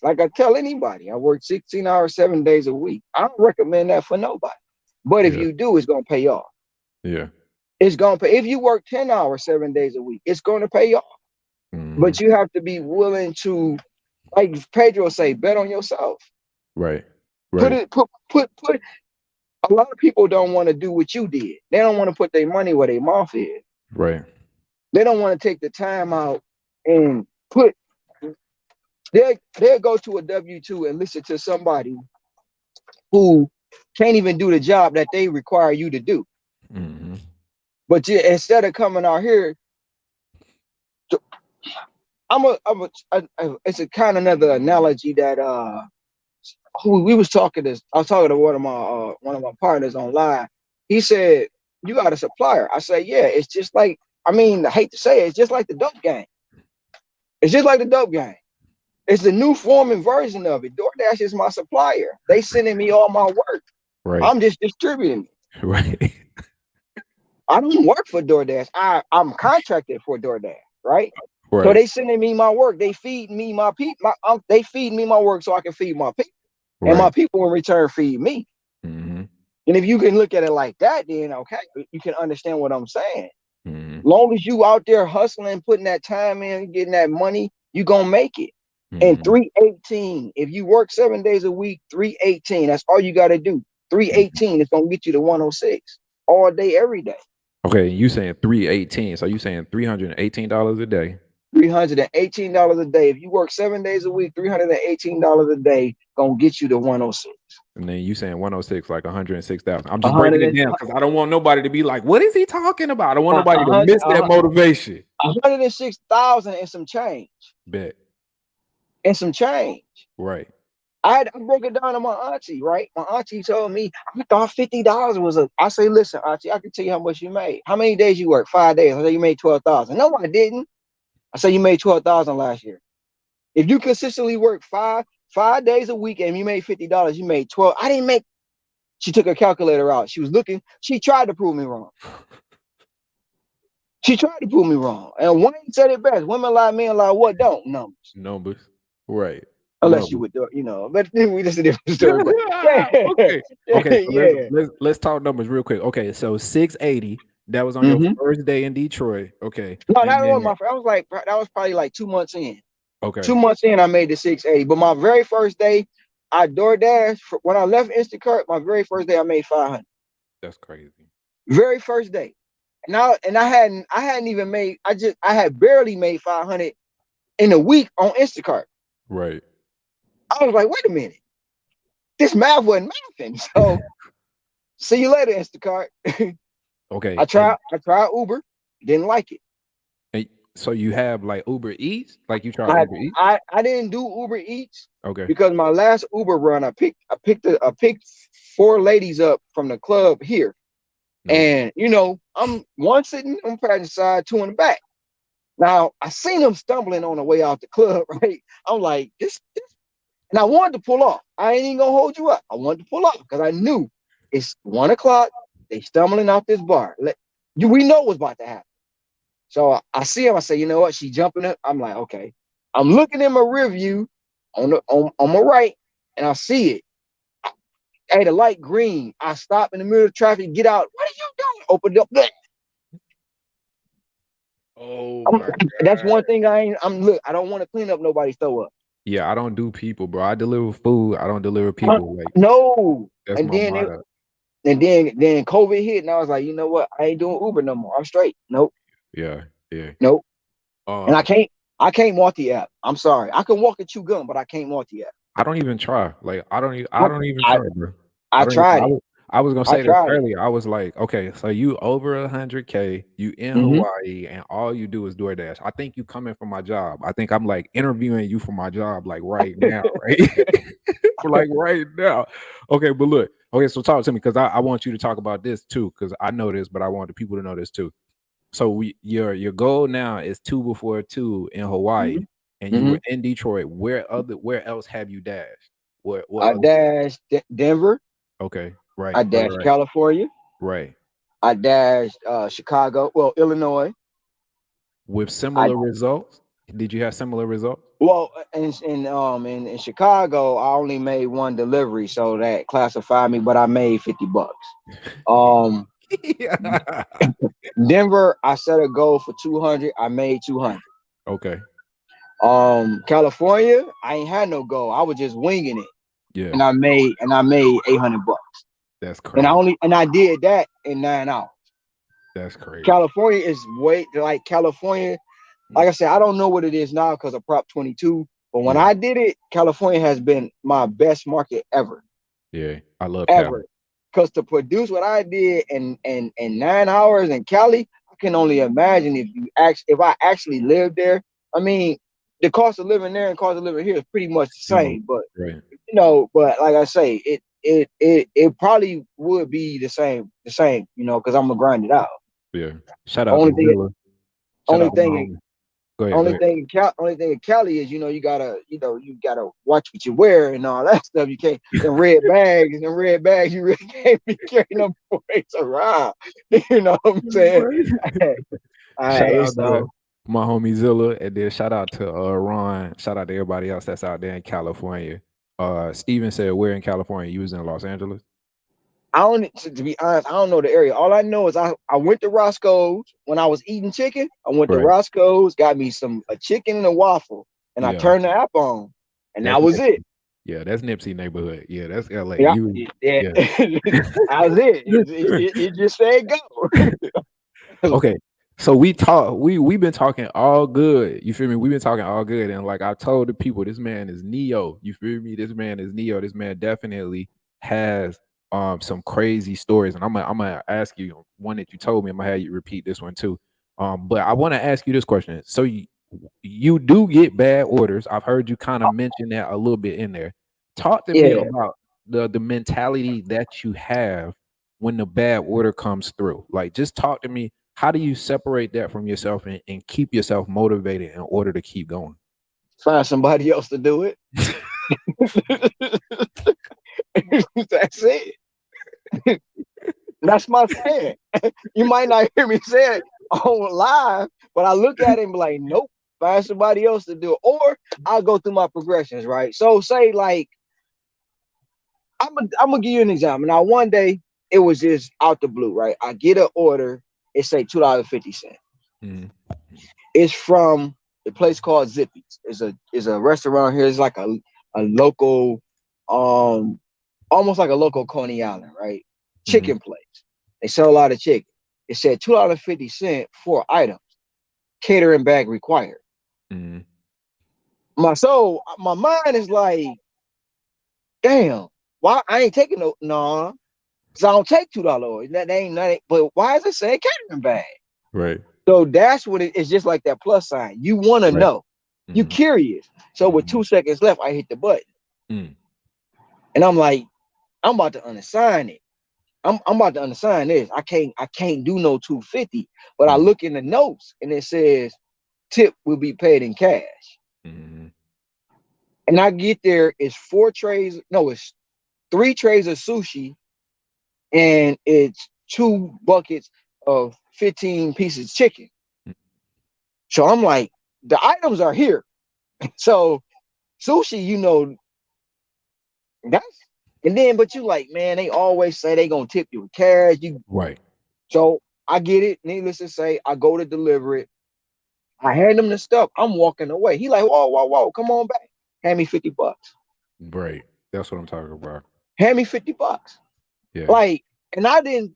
like I tell anybody, I work 16 hours, 7 days a week. I don't recommend that for nobody. But if Yeah, you do, it's gonna pay off. yeah. It's gonna pay. If you work 10 hours, 7 days a week, it's gonna pay off. Hmm. But you have to be willing to, like Pedro say, bet on yourself. Right, Put right, it, put. A lot of people don't want to do what you did. They don't want to put their money where their mouth is. right. They don't want to take the time out and put. They'll go to a W-2 and listen to somebody who can't even do the job that they require you to do. Hmm. But you, instead of coming out here, it's a kind of another analogy that who we was talking to. I was talking to one of my partners online. He said, "You got a supplier." I said, "Yeah." It's just like I mean, I hate to say it, it's just like the dope game. It's just like the dope game. It's the new form and version of it. DoorDash is my supplier. They sending me all my work. Right, I'm just distributing it. right, I don't work for DoorDash. I'm contracted for DoorDash, right? So right, they sending me my work. They feed me my people. They feed me my work so I can feed my people, and my right. people in return feed me. Hmm. And if you can look at it like that, then okay, you can understand what I'm saying. Hmm. Long as you out there hustling, putting that time in, getting that money, you gonna make it. And Hmm. 318, if you work 7 days a week, 318, that's all you gotta do. 318 is gonna get you to 106 all day, every day. Okay, you saying 318. So you saying $318 a day. $318 a day. If you work 7 days a week, $318 a day, gonna get you to 106. And then you saying 106, like 106,000. I'm A just breaking hundred it and down because I don't want nobody to be like, what is he talking about? I don't want a nobody to hundred miss that motivation. 106,000 and some change. Bet. And some change. Right. I broke it down to my auntie, right? My auntie told me I thought $50 was a. I say, listen, auntie, I can tell you how much you made. How many days you work? 5 days. I say you made 12,000. No, I didn't. I say you made 12,000 last year. If you consistently work five days a week and you made $50, you made 12. I didn't make. She took her calculator out. She was looking. She tried to prove me wrong. She tried to prove me wrong. And Wayne said it best: women lie, men lie. What don't? Numbers. Numbers. Right. Unless you Numbers. would, but we just a different story. But yeah, Okay. Okay. So let's yeah. let's let's talk numbers real quick. Okay. So 680. That was on your Mm-hmm. first day in Detroit. Okay. No, And that was then my. I was like, that was probably like 2 months in. okay. 2 months in, I made the 680. But my very first day, I Doordash. When I left Instacart, my very first day, I made 500. That's crazy. Very first day. And I hadn't even made. I had barely made 500 in a week on Instacart. Right. I was like, wait a minute, this math wasn't mathing. So see you later, Instacart. Okay. I tried Uber, didn't like it. And so you have like Uber Eats? Like you try I Uber Eats? I didn't do Uber Eats Okay. because my last Uber run, I picked 4 ladies up from the club here, No. and I'm one sitting on the passenger side, 2 in the back. Now I seen them stumbling on the way out the club, right? I'm like, this, and I wanted to pull off. I ain't even gonna hold you up. I wanted to pull off because I knew it's 1 o'clock. They stumbling out this bar. We know what's about to happen. So I see him. I say, you know what? She jumping up. I'm like, okay. I'm looking in my rear view on my right, and I see it. Hey, the light green. I stop in the middle of traffic. Get out. What are you doing? Open up. Oh my That's God. one thing I ain't. Look. I don't want to clean up nobody's throw up. Yeah, I don't do people, bro. I deliver food. I don't deliver people. Like No. that's And my then motto. then COVID hit, and I was like, you know what? I ain't doing Uber no more. I'm straight. Nope. Yeah, yeah. Nope. And I Um, can't. I can't multi app. I'm sorry. I can walk and chew gum, but I can't multi app. I don't even try. Like I I don't even I try, bro. I I don't even tried it. I was gonna I say this tried it. earlier. I was like, okay, so you over 100K, you in Mm-hmm. Hawaii, and all you do is DoorDash. I think you coming for my job. I think I'm like interviewing you for my job, like right now, right? Like right now. Okay, but look, okay, so talk to me because I want you to talk about this too, because I know this, but I want the people to know this too. So your goal now is 2 before 2 in Hawaii, and you Mm-hmm. were in Detroit. Where else have you dashed? What I other dashed Denver. okay, I right, right, dashed right, California. right. I dashed Chicago. Well, Illinois. With I similar results? Did you have similar results? well in Chicago, I only made one delivery, so that classified me. But I made $50. Um, Yeah. Denver, I set a goal for 200. I made 200. Okay. California, I ain't had no goal. I was just winging it, Yeah, and I made $800. that's And crazy. I did that in 9 hours. That's crazy. California is way like California. Mm, Like I said, I don't know what it is now because of Prop 22. But when yeah, I did it, California has been my best market ever, yeah. I love Cali. ever. Because to produce what I did in 9 hours in Cali, I can only imagine if I actually lived there. I mean, the cost of living there and cost of living here is pretty much the Similar. same. But Right. but like I say, it probably would be the same, because I'm gonna grind it out. Yeah. Shout out to Only thing, Zilla. Shout only out to my thing homie. Go ahead. Go Only ahead. thing, in Cali is you gotta watch what you wear and all that stuff. You can't them red bags. You really can't be carrying them boys around. You know what I'm saying? Right. All Shout right, out to so my homie Zilla, and then shout out to Ron. Shout out to everybody else that's out there in California. Steven said, "Where in California? You was in Los Angeles, I don't. To be honest, I don't know the area. All I know is I went to Roscoe's when I was eating chicken. I went to right? Roscoe's, got me a chicken and a waffle, and I Yeah, turned the app on, and that's that was it. Nipsey. Yeah, that's Nipsey neighborhood. Yeah, that's LA. Yeah, You, yeah, yeah. that was it. It just said go. Okay. So we've been talking all good. You feel me? We've been talking all good. And like I told the people, this man is Neo. You feel me? This man is Neo. This man definitely has some crazy stories. And I'm gonna ask you one that you told me. I'm gonna have you repeat this one too. But I want to ask you this question. So you do get bad orders. I've heard you kind of mention that a little bit in there. Talk to me Yeah, about the mentality that you have when the bad order comes through. Like just talk to me, how do you separate that from yourself and keep yourself motivated in order to keep going? find somebody else to do it. That's it. That's my saying. You might not hear me say it. on live, but I look at it and be like, nope, find somebody else to do it. Or I'll go through my progressions, right? So say like I'm gonna give you an example. Now one day it was just out the blue, right? I get an order, it say $2.50. Mm, It's from a place called Zippy's. It's a restaurant here. It's like a local, um, almost like a local Coney Island, right? mm, Chicken place. They sell a lot of chicken. It said $2.50 for items, catering bag required. mm. My mind is like, damn, why I ain't taking no, because I don't take $2. That ain't nothing. But why is it saying catering bag? Right. So that's what it's just like that plus sign. You want to Right. know. You Mm, curious. So with mm, 2 seconds left, I hit the button. mm, And I'm like, I'm about to unassign it. I'm about to unassign this. I can't do no 250. But I mm, look in the notes and it says tip will be paid in cash. mm. And I get there, it's it's 3 trays of sushi, and it's 2 buckets of 15 pieces chicken. So I'm like, the items are here. So sushi, that's and then but you like, man, they always say they gonna tip you with cash. Right. So I get it. Needless to say, I go to deliver it. I hand him the stuff. I'm walking away. He like, whoa, whoa, whoa, come on back. Hand me $50. Right. That's what I'm talking about. Hand me $50. Yeah. Like, and I didn't.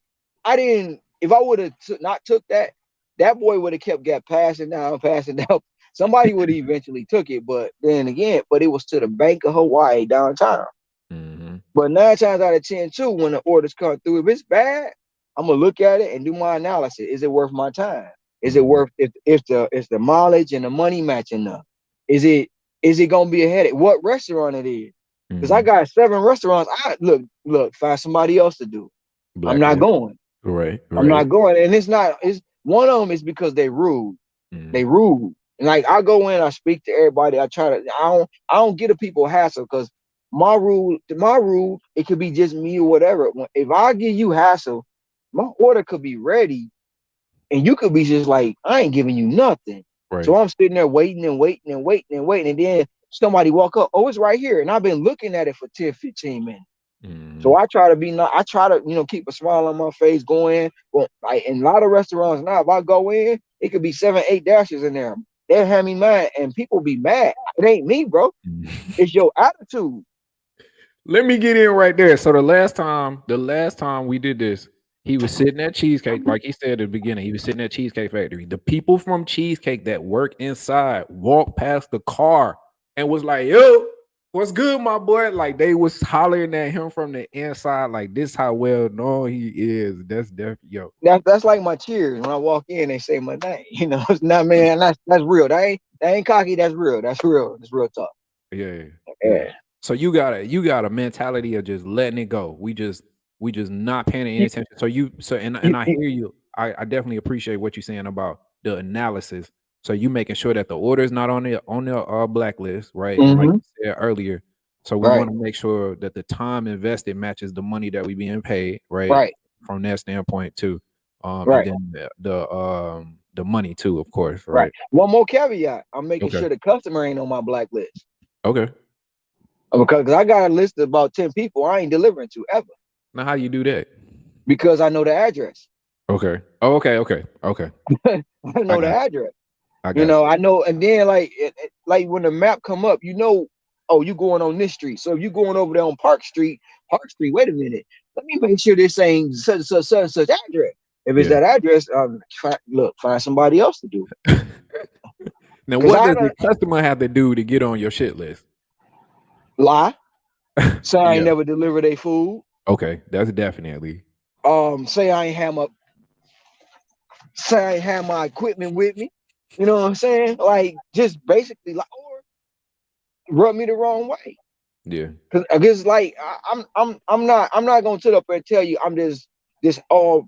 If I would have not took that, that boy would have got passing down, passing down. Somebody would have eventually took it, but then again, but it was to the Bank of Hawaii downtown. Mm-hmm. But 9 times out of 10, too, when the orders come through, if it's bad, I'm gonna look at it and do my analysis. Is it worth my time? Is it Mm-hmm. worth if the mileage and the money matching up? Is it gonna be a headache? What restaurant it is? Because I Mm-hmm. got 7 restaurants. I look, find somebody else to do. I'm not Blacklist. going. Right. I'm Right. not going. And it's one of them is because they rude. Mm-hmm. They rude. And like I go in, I speak to everybody. I don't get a people hassle because my rule, it could be just me or whatever. If I give you hassle, my order could be ready and you could be just like, I ain't giving you nothing. So Right. I'm sitting there waiting and waiting and waiting and waiting. And then somebody walk up, oh, it's right here. And I've been looking at it for 10, 15 minutes. Mm-hmm. So I try to keep a smile on my face, going. Well, like in a lot of restaurants now, if I go in, it could be 7, 8 dashes in there. They'll hand me mine, and people be mad. It ain't me, bro. It's your attitude. Let me get in right there. So the last time we did this, he was sitting at Cheesecake, like he said at the beginning. He was sitting at Cheesecake Factory. The people from Cheesecake that work inside walked past the car and was like, "Yo, what's good, my boy?" Like they was hollering at him from the inside, like this how well known he is. That's definitely yo. That's like my cheers. When I walk in, they say my name. It's not, man. That's real. That ain't cocky. That's real. That's real. That's real talk. Yeah, yeah. Yeah. So you got a mentality of just letting it go. We just not paying any You, attention. So I you, hear you. I definitely appreciate what you're saying about the analysis. So you making sure that the order is not on the blacklist, right? And like mm-hmm. you said earlier, so we Right. want to make sure that the time invested matches the money that we being paid, right? Right. From that standpoint too. And Right. then the money too, of course, Right. right? One more caveat. I'm making Okay. sure the customer ain't on my blacklist. Okay. Because I got a list of about 10 people I ain't delivering to ever Now how do you do that? because I know the address. Okay. Oh, okay, okay, okay. I I know the got address. I got you. I know, and then like when the map come up, oh, you going on this street. So if you going over there on Park Street, wait a minute. Let me make sure this ain't such address. If it's Yeah. that address, find somebody else to do. Now, Cause what I does the don't customer have to do to get on your shit list? lie, say I ain't Yeah. never delivered a food. Okay, that's definitely. Say I ain't have my equipment with me. You know what I'm saying? Like just basically like or rub me the wrong way. Yeah. Cause I guess like I'm not gonna sit up and tell you I'm this all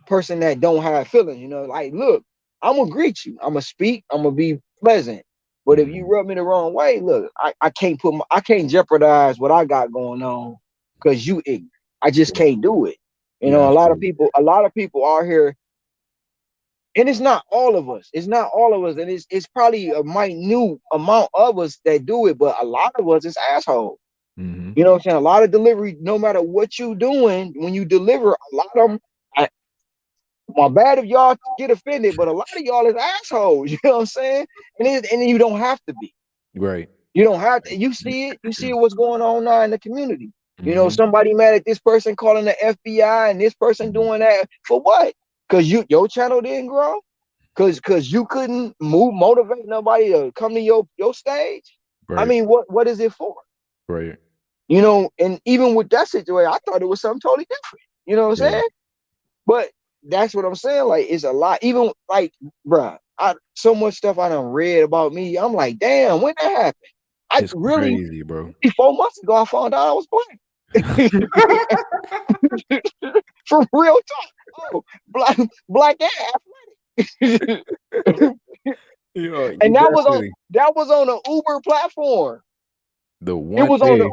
person that don't have feelings. Like look, I'm gonna greet you. I'm gonna speak. I'm gonna be pleasant. But if you Mhm. rub me the wrong way, look, I can't jeopardize what I got going on because you ignorant. I just Yeah. can't do it. Yeah, A lot of absolutely. people are here And it's not all of us. It's not all of us, and it's probably a minute amount of us that do it, but a lot of us is assholes. Mm-hmm. You know what I'm saying? A lot of delivery, no matter what you doing, when you deliver, a lot of them. My bad if y'all get offended, but a lot of y'all is assholes. You know what I'm saying? And you don't have to be. Right. You don't have to. You see it. You see what's going on now in the community. You know, Mm-hmm. somebody mad at this person calling the FBI and this person Mm-hmm. doing that for what? Because your channel didn't grow. Because you couldn't motivate nobody to come to your stage. I Right. mean, what is it for? Right. You know, and even with that situation, I thought it was something totally different. You know what I'm Yeah. saying? But that's what I'm saying. Like, it's a lot. Even like, bruh, so much stuff I done read about me. I'm like, damn, when that happened? I It's really crazy, bro. 4 months ago I found out I was black. For real talk. Oh, black and athletic. Yeah, you And definitely that was on the Uber platform. the It one was on thing.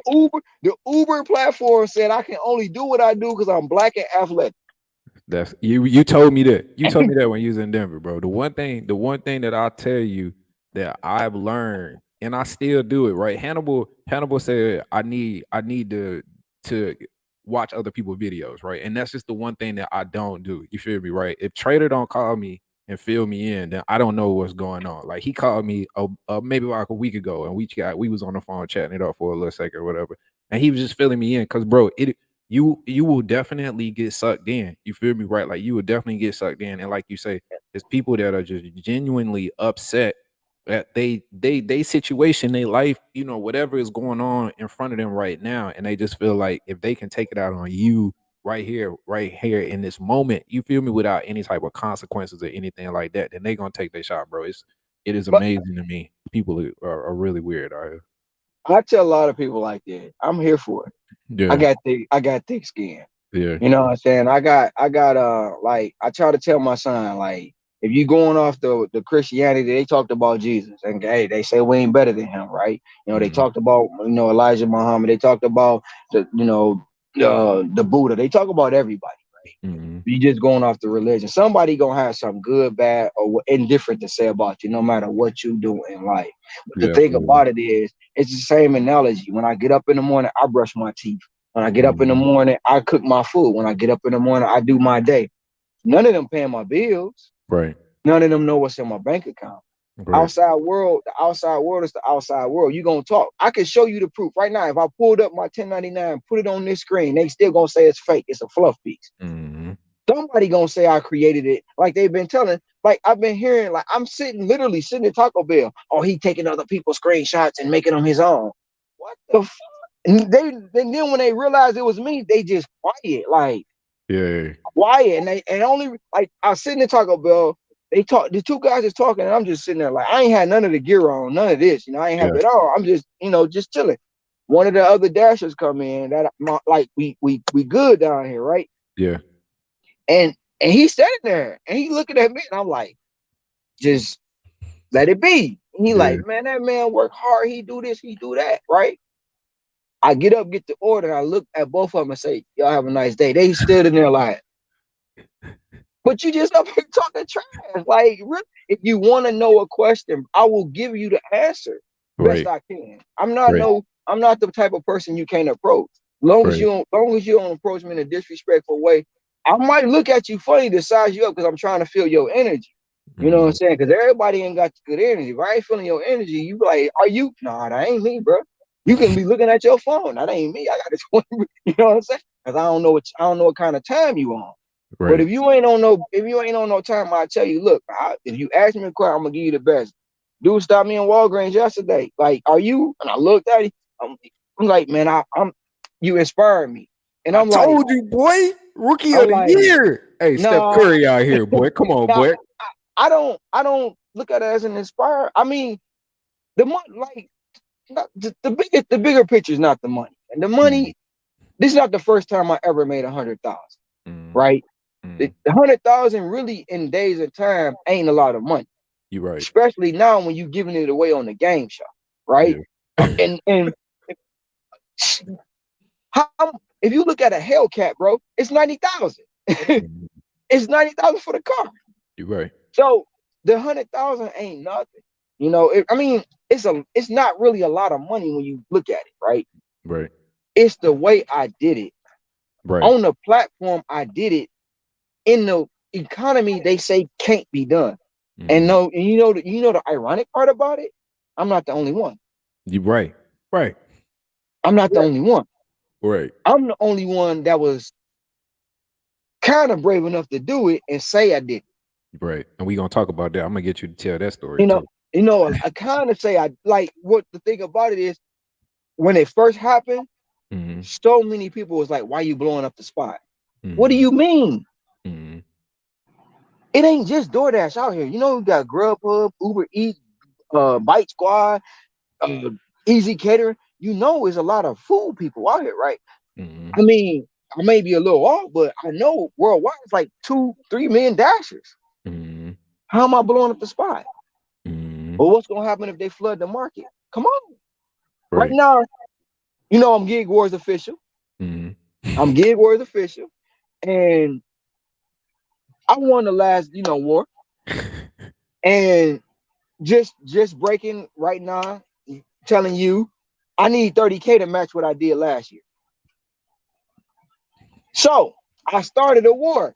the Uber platform said I can only do what I do because I'm black and athletic. That's you told me that. You told me that when you was in Denver, bro. The one thing that I'll tell you that I've learned and I still do it, right? Hannibal said I need to watch other people's videos, right? And that's just the one thing that I don't do. You feel me, right? If Trader don't call me and fill me in, then I don't know what's going on. Like he called me maybe like a week ago and we was on the phone chatting it up for a little second or whatever. And he was just filling me in because bro, you will definitely get sucked in. You feel me, right? Like you will definitely get sucked in. And like you say, there's people that are just genuinely upset that they situation, they life, you know, whatever is going on in front of them right now, and they just feel like if they can take it out on you right here in this moment, you feel me, without any type of consequences or anything like that, then they gonna take their shot, bro. It is But amazing to me. People are really weird out here. I tell a lot of people like that. I'm here for it. Yeah, I got thick skin. yeah. You know what I'm saying? I got like I try to tell my son, like, if you going off the Christianity, they talked about Jesus. And hey, they say we ain't better than him, right? You know, they Hmm. talked about, Elijah Muhammad, they talked about the Buddha, they talk about everybody. Hmm. You just going off the religion. Somebody gonna have something good, bad, or indifferent to say about you, no matter what you do in life. But the Yeah, thing absolutely. about it is, it's the same analogy. When I get up in the morning, I brush my teeth. When I get up in the Hmm. morning, I cook my food. When I get up in the morning, I do my day. None of them paying my bills. Right, None of them know what's in my bank account. right. The outside world is the outside world. You gonna talk. I can show you the proof right now. If I pulled up my 1099, put it on this screen, they still gonna say it's fake. It's a fluff piece. Hmm. Somebody gonna say I created it, like they've been telling. Like I've been hearing, like I'm literally sitting at Taco Bell. Oh, he taking other people's screenshots and making them his own. What the fuck? And then when they realized it was me, they just quiet, like Yeah, quiet, and only like I was sitting at Taco Bell. They talk. The two guys is talking, and I'm just sitting there like I ain't had none of the gear on, none of this. I ain't have yeah, it all. I'm just just chilling. One of the other dashers come in that like we good down here, right? yeah, And he's standing there and he looking at me and I'm like, just let it be. And he yeah. like, man, that man work hard. He do this, he do that, right? I get up, get the order, and I look at both of them and say, y'all have a nice day. They stood in there like, but you just up here talking trash. Like, really, if you want to know a question, I will give you the answer best Right, I can. right, I'm not the type of person you can't approach. right. Long as you don't approach me in a disrespectful way, I might look at you funny to size you up because I'm trying to feel your energy. You know what I'm Mhm. saying? Because everybody ain't got good energy. If I ain't feeling your energy, you be like, are you? Nah, that ain't me, bro. You can be looking at your phone. That ain't me. I got this one. You know what I'm saying? Because I don't know what kind of time you on. But Right. if you ain't on no time, I tell you, look, if you ask me a question, I'm gonna give you the best. Dude stopped me in Walgreens yesterday. Like, are you? And I looked at him. I'm like, man, I'm you inspired me. And I told you, boy. Rookie of I'm the like, year. Hey, Steph nah, Curry out here, boy. Come on, nah, boy. I don't look at it as an inspire. I mean, the money, like not, the bigger picture is not the money. And the Mm, money, this is not the first time I ever made 100,000, mm, right? The mm. 100,000 really in days of time ain't a lot of money, You right. especially now when you giving it away on the game show, right? Yeah. And how if you look at a Hellcat, bro, it's 90,000. Mm. It's 90,000 for the car. You right. So the 100,000 ain't nothing. I mean, it's not really a lot of money when you look at it, right? Right. It's the way I did it Right. on the platform. I did it in the economy. They say can't be done, and Mm-hmm. no, and the ironic part about it. I'm not the only one. You right. Right. I'm not the Right. only one. Right. I'm the only one that was kind of brave enough to do it and say I did. Right. And we gonna talk about that. I'm gonna get you to tell that story You know, too. I kind of say I like what the thing about it is when it first happened, Mm-hmm. so many people was like, "Why you blowing up the spot? What do Mm-hmm. you mean? Mm-hmm. It ain't just DoorDash out here. We got Grubhub, Uber Eats, Bite Squad, uh, Easy Catering. It's a lot of food people out here, right? Mm-hmm. I mean, I may be a little off, but I know worldwide it's like 2, 3 million dashers. Mm-hmm. How am I blowing up the spot? Mm-hmm. But what's gonna happen if they flood the market? Come on. Right Right. now, I'm Gig Wars official. Mm-hmm. I'm Gig Wars official. And I won the last, war. And just breaking right now, telling you, I need 30K to match what I did last year. So I started a war,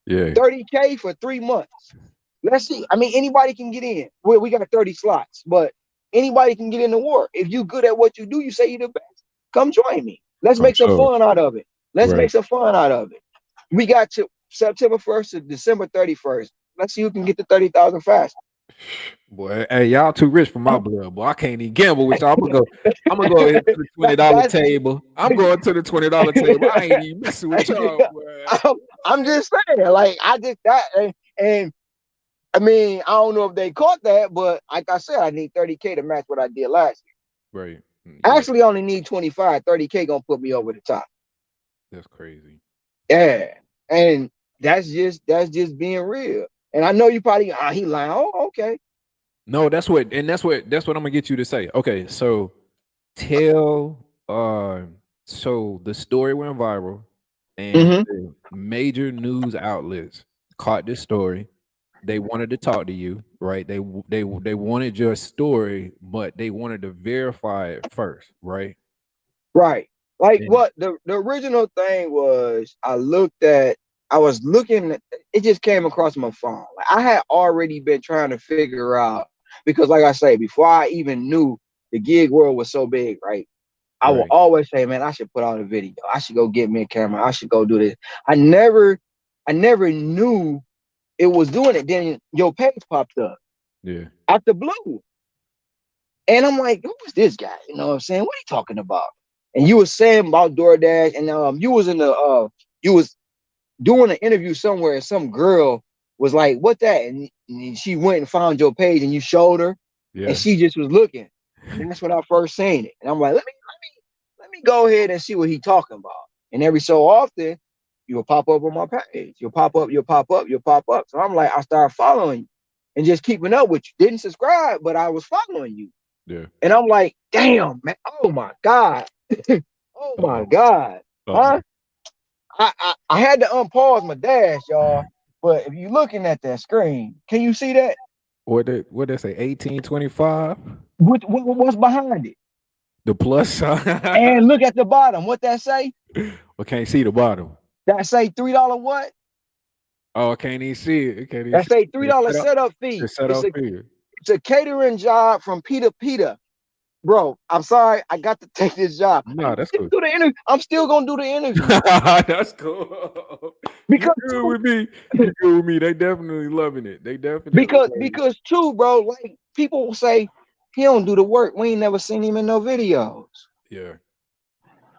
Yeah. 30K for 3 months. Let's see. I mean, anybody can get in. We got 30 slots, but anybody can get in the war. If you good at what you do, you say you're the best. Come join me. Let's I'm make some sure. fun out of it. Let's Right. make some fun out of it. We got to September 1st to December 31st. Let's see who can get to 30,000 fast. Boy, hey, y'all too rich for my blood, boy. I can't even gamble with y'all. I'm gonna go ahead to the $20 That's table. I'm going to the $20 table. I ain't even messing with y'all, boy. I'm just saying, like I did that, and I mean, I don't know if they caught that, but like I said, I need 30K to match what I did last Right. year. Yeah, Actually, I only need 25. 30K gonna put me over the top. that's crazy. Yeah, and that's just being real. And I know you probably he lying. Oh, okay. No, that's what I'm gonna get you to say. Okay, so tell so the story went viral and Mm-hmm. the major news outlets caught this story. They wanted to talk to you, right? They wanted your story, but they wanted to verify it first, right? Right. Like And what the original thing was, I was looking, it just came across my phone. Like I had already been trying to figure out because like I say, before I even knew the gig world was so big, right? I will right, always say, man, I should put out a video. I should go get me a camera. I should go do this. I never knew it was doing it. Then your page popped up yeah, out the blue. And I'm like, who is this guy? You know what I'm saying? What are you talking about? And you were saying about DoorDash, and you was doing an interview somewhere, and some girl was like, "What that?" And she went and found your page, and you showed her, and yeah, she just was looking, and that's when I first seen it. And I'm like, let me go ahead and see what he talking about. And every so often, you'll pop up on my page. You'll pop up. You'll pop up. You'll pop up. So I'm like, I started following you and just keeping up with you. Didn't subscribe, but I was following you. yeah. And I'm like, damn, man. Oh my God. Oh my Uh-oh. God. Uh-oh. Huh? I had to unpause my dash, y'all. But if you're looking at that screen, can you see that? What they say, 1825? What's behind it? The plus sign. And look at the bottom. What that say? I can't see the bottom. That say $3 what? Oh, I can't even see it. I can't even That see say it. $3 setup The fee. It's setup a here. it's a catering job from Peter Peter. Bro, I'm sorry, I got to take this job. Nah, that's Still cool. do the interview. I'm still gonna do the interview That's cool. You because good with me. You good with me. They definitely loving it. They definitely because loving it. because too, bro. Like people will say he don't do the work. We ain't never seen him in no videos. Yeah.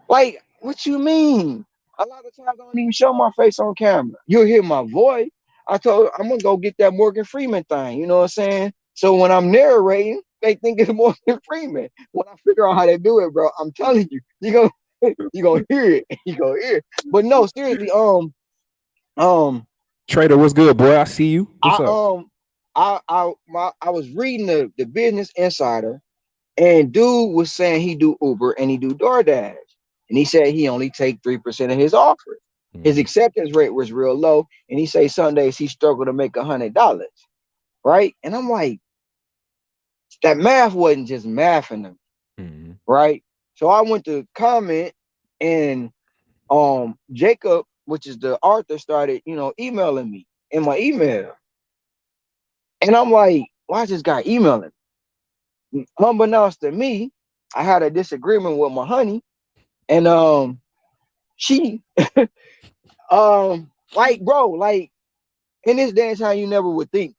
Like, what you mean? A lot of times I don't even show my face on camera. You'll hear my voice. I'm gonna go get that Morgan Freeman thing. You know what I'm saying? So when I'm narrating, they think it's Morgan Freeman. When I figure out how to do it, bro, I'm telling you, you gonna hear it. You gonna hear it. But no, seriously, um, Trader, what's good, boy? I see you. What's I up? I was reading the Business Insider, and dude was saying he do Uber and he do DoorDash, and he said he only take 3% of his offers. His Mm-hmm. acceptance rate was real low, and he say Sundays he struggled to make $100, right? And I'm like, that math wasn't just mathing him, Mm-hmm. right? So I went to comment, and Jacob, which is the author, started, emailing me in my email. And I'm like, why is this guy emailing? Unbeknownst to me, I had a disagreement with my honey, and she like, bro, like, in this day and time you never would think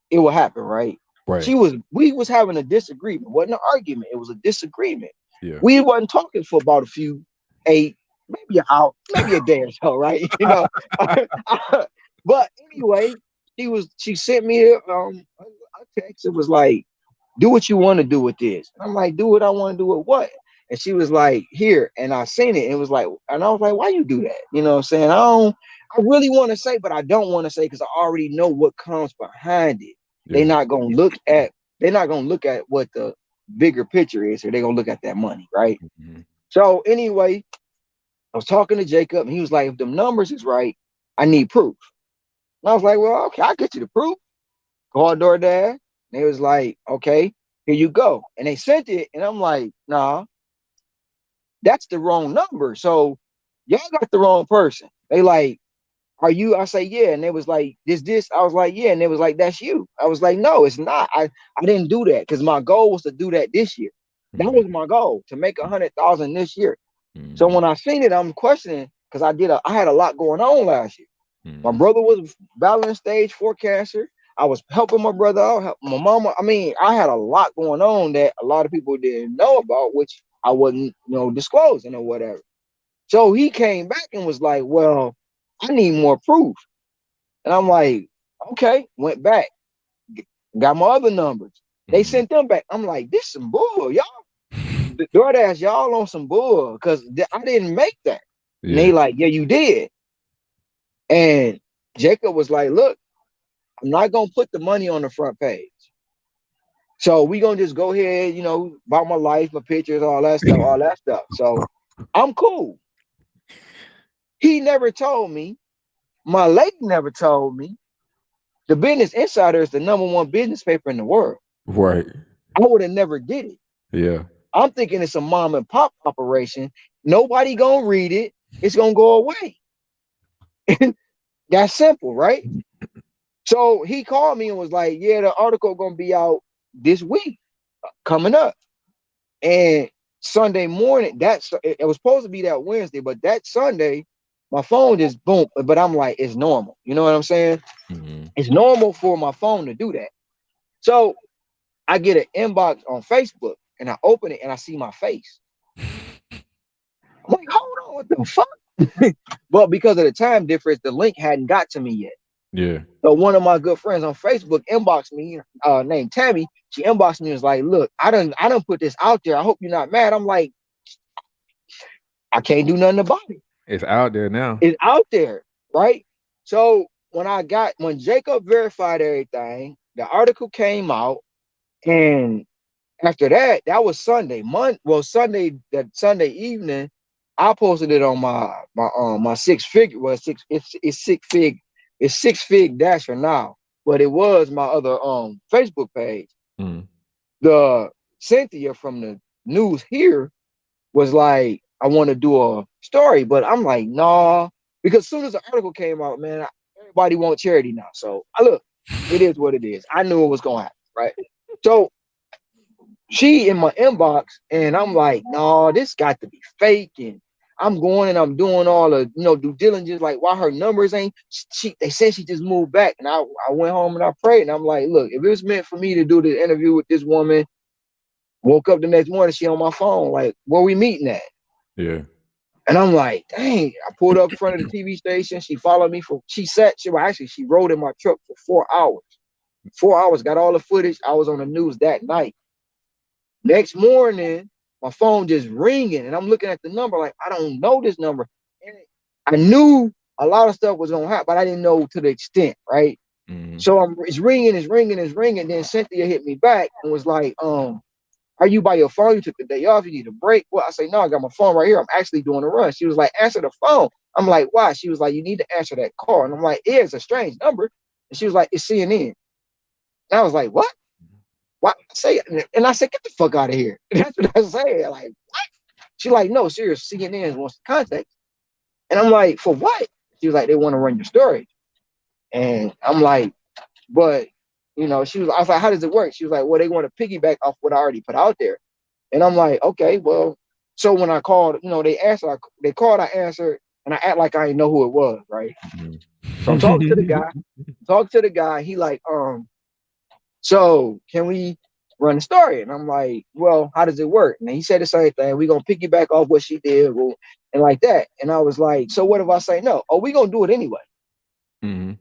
it would happen, right? Right. We was having a disagreement. It wasn't an argument, it was a disagreement. Yeah. We wasn't talking for about maybe an hour, maybe a day or so, right? But anyway, she sent me a text. It was like, do what you want to do with this. I'm like, do what I want to do with what? And she was like, here. And I seen it. And it was like, and I was like, why you do that? You know what I'm saying? I really want to say, but I don't want to say because I already know what comes behind it. They're Yeah. not gonna look at they're not gonna look at what the bigger picture is, or they're gonna look at that money, right? Mm-hmm. So anyway, I was talking to Jacob, and he was like, if the numbers is right, I need proof. And I was like, well, okay, I'll get you the proof. Call Doordash. And they was like, okay, here you go. And they sent it, and I'm like, nah, that's the wrong number. So y'all got the wrong person. They like, are you? I say, yeah. And they was like, this. I was like, yeah. And they was like, that's you. I was like, no, it's not. I didn't do that because my goal was to do that this year. That Mm-hmm. was my goal, to make 100,000 this year. So Mm-hmm. when I seen it, I'm questioning because I had a lot going on last year. My Mm-hmm. brother was battling stage 4 cancer. I was helping my brother out, my mama. I mean, I had a lot going on that a lot of people didn't know about, which I wasn't, disclosing or whatever. So he came back and was like, well, I need more proof. And I'm like, okay, went back, got my other numbers. They Mm-hmm. sent them back. I'm like, this some bull, y'all. DoorDash, y'all on some bull because I didn't make that. And they Yeah. like, yeah, you did. And Jacob was like, look, I'm not gonna put the money on the front page. So we gonna just go ahead, about my life, my pictures, all that stuff, all that stuff. So I'm cool. He never told me. My lady never told me. The Business Insider is the #1 business paper in the world. Right. I would have never did it. Yeah. I'm thinking it's a mom and pop operation. Nobody gonna read it. It's gonna go away. That's simple, right? So he called me and was like, "Yeah, the article gonna be out this week, coming up." And Sunday morning, it was supposed to be that Wednesday, but that Sunday, my phone just boom. But I'm like, it's normal. You know what I'm saying? Mm-hmm. It's normal for my phone to do that. So I get an inbox on Facebook, and I open it and I see my face. I'm like, hold on, what the fuck? But because of the time difference, the link hadn't got to me yet. Yeah. So one of my good friends on Facebook inboxed me, named Tammy. She inboxed me and was like, look, I don't put this out there. I hope you're not mad. I'm like, I can't do nothing about it. It's out there now. It's out there, right? So when Jacob verified everything, the article came out, and after that, that was Sunday. That Sunday evening, I posted it on my six figure. Well, it's six fig dash for now, but it was my other Facebook page. Mm. The Cynthia from the news here was like, I want to do a story, but I'm like, nah, because as soon as the article came out, man, everybody wants charity now. So I look, it is what it is. I knew it was gonna happen, right? So she in my inbox, and I'm like, no, this got to be fake. And I'm going and I'm doing all the due diligence, like why her numbers ain't. They said she just moved back, and I went home and I prayed, and I'm like, look, if it was meant for me to do the interview with this woman, woke up the next morning, she on my phone, like, where we meeting at? Yeah. And I'm like, dang, I pulled up in front of the TV station. She followed me she rode in my truck for 4 hours. 4 hours, got all the footage. I was on the news that night. Next morning, my phone just ringing, and I'm looking at the number like, I don't know this number. And I knew a lot of stuff was gonna happen, but I didn't know to the extent, right? Mm-hmm. So it's ringing. Then Cynthia hit me back and was like, Are you by your phone? You took the day off. You need a break. Well, I say, no, I got my phone right here. I'm actually doing a run. She was like, answer the phone. I'm like, why? She was like, you need to answer that call. And I'm like, yeah, it's a strange number. And she was like, it's CNN. And I was like, what? Why? I say, and I said, get the fuck out of here. That's what I said. Like, what? She like, no, serious. CNN wants to contact. And I'm like, for what? She was like, they want to run your story. And I'm like, but I was like, how does it work? She was like, well, they want to piggyback off what I already put out there. And I'm like, okay, well, so when I called, they answered, they called, I answered, and I act like I didn't know who it was, right? So I'm talking to the guy, he like, so can we run the story? And I'm like, well, how does it work? And he said the same thing. We're gonna piggyback off what she did, and like that. And I was like, so what if I say no? Oh, we gonna do it anyway. Mm-hmm.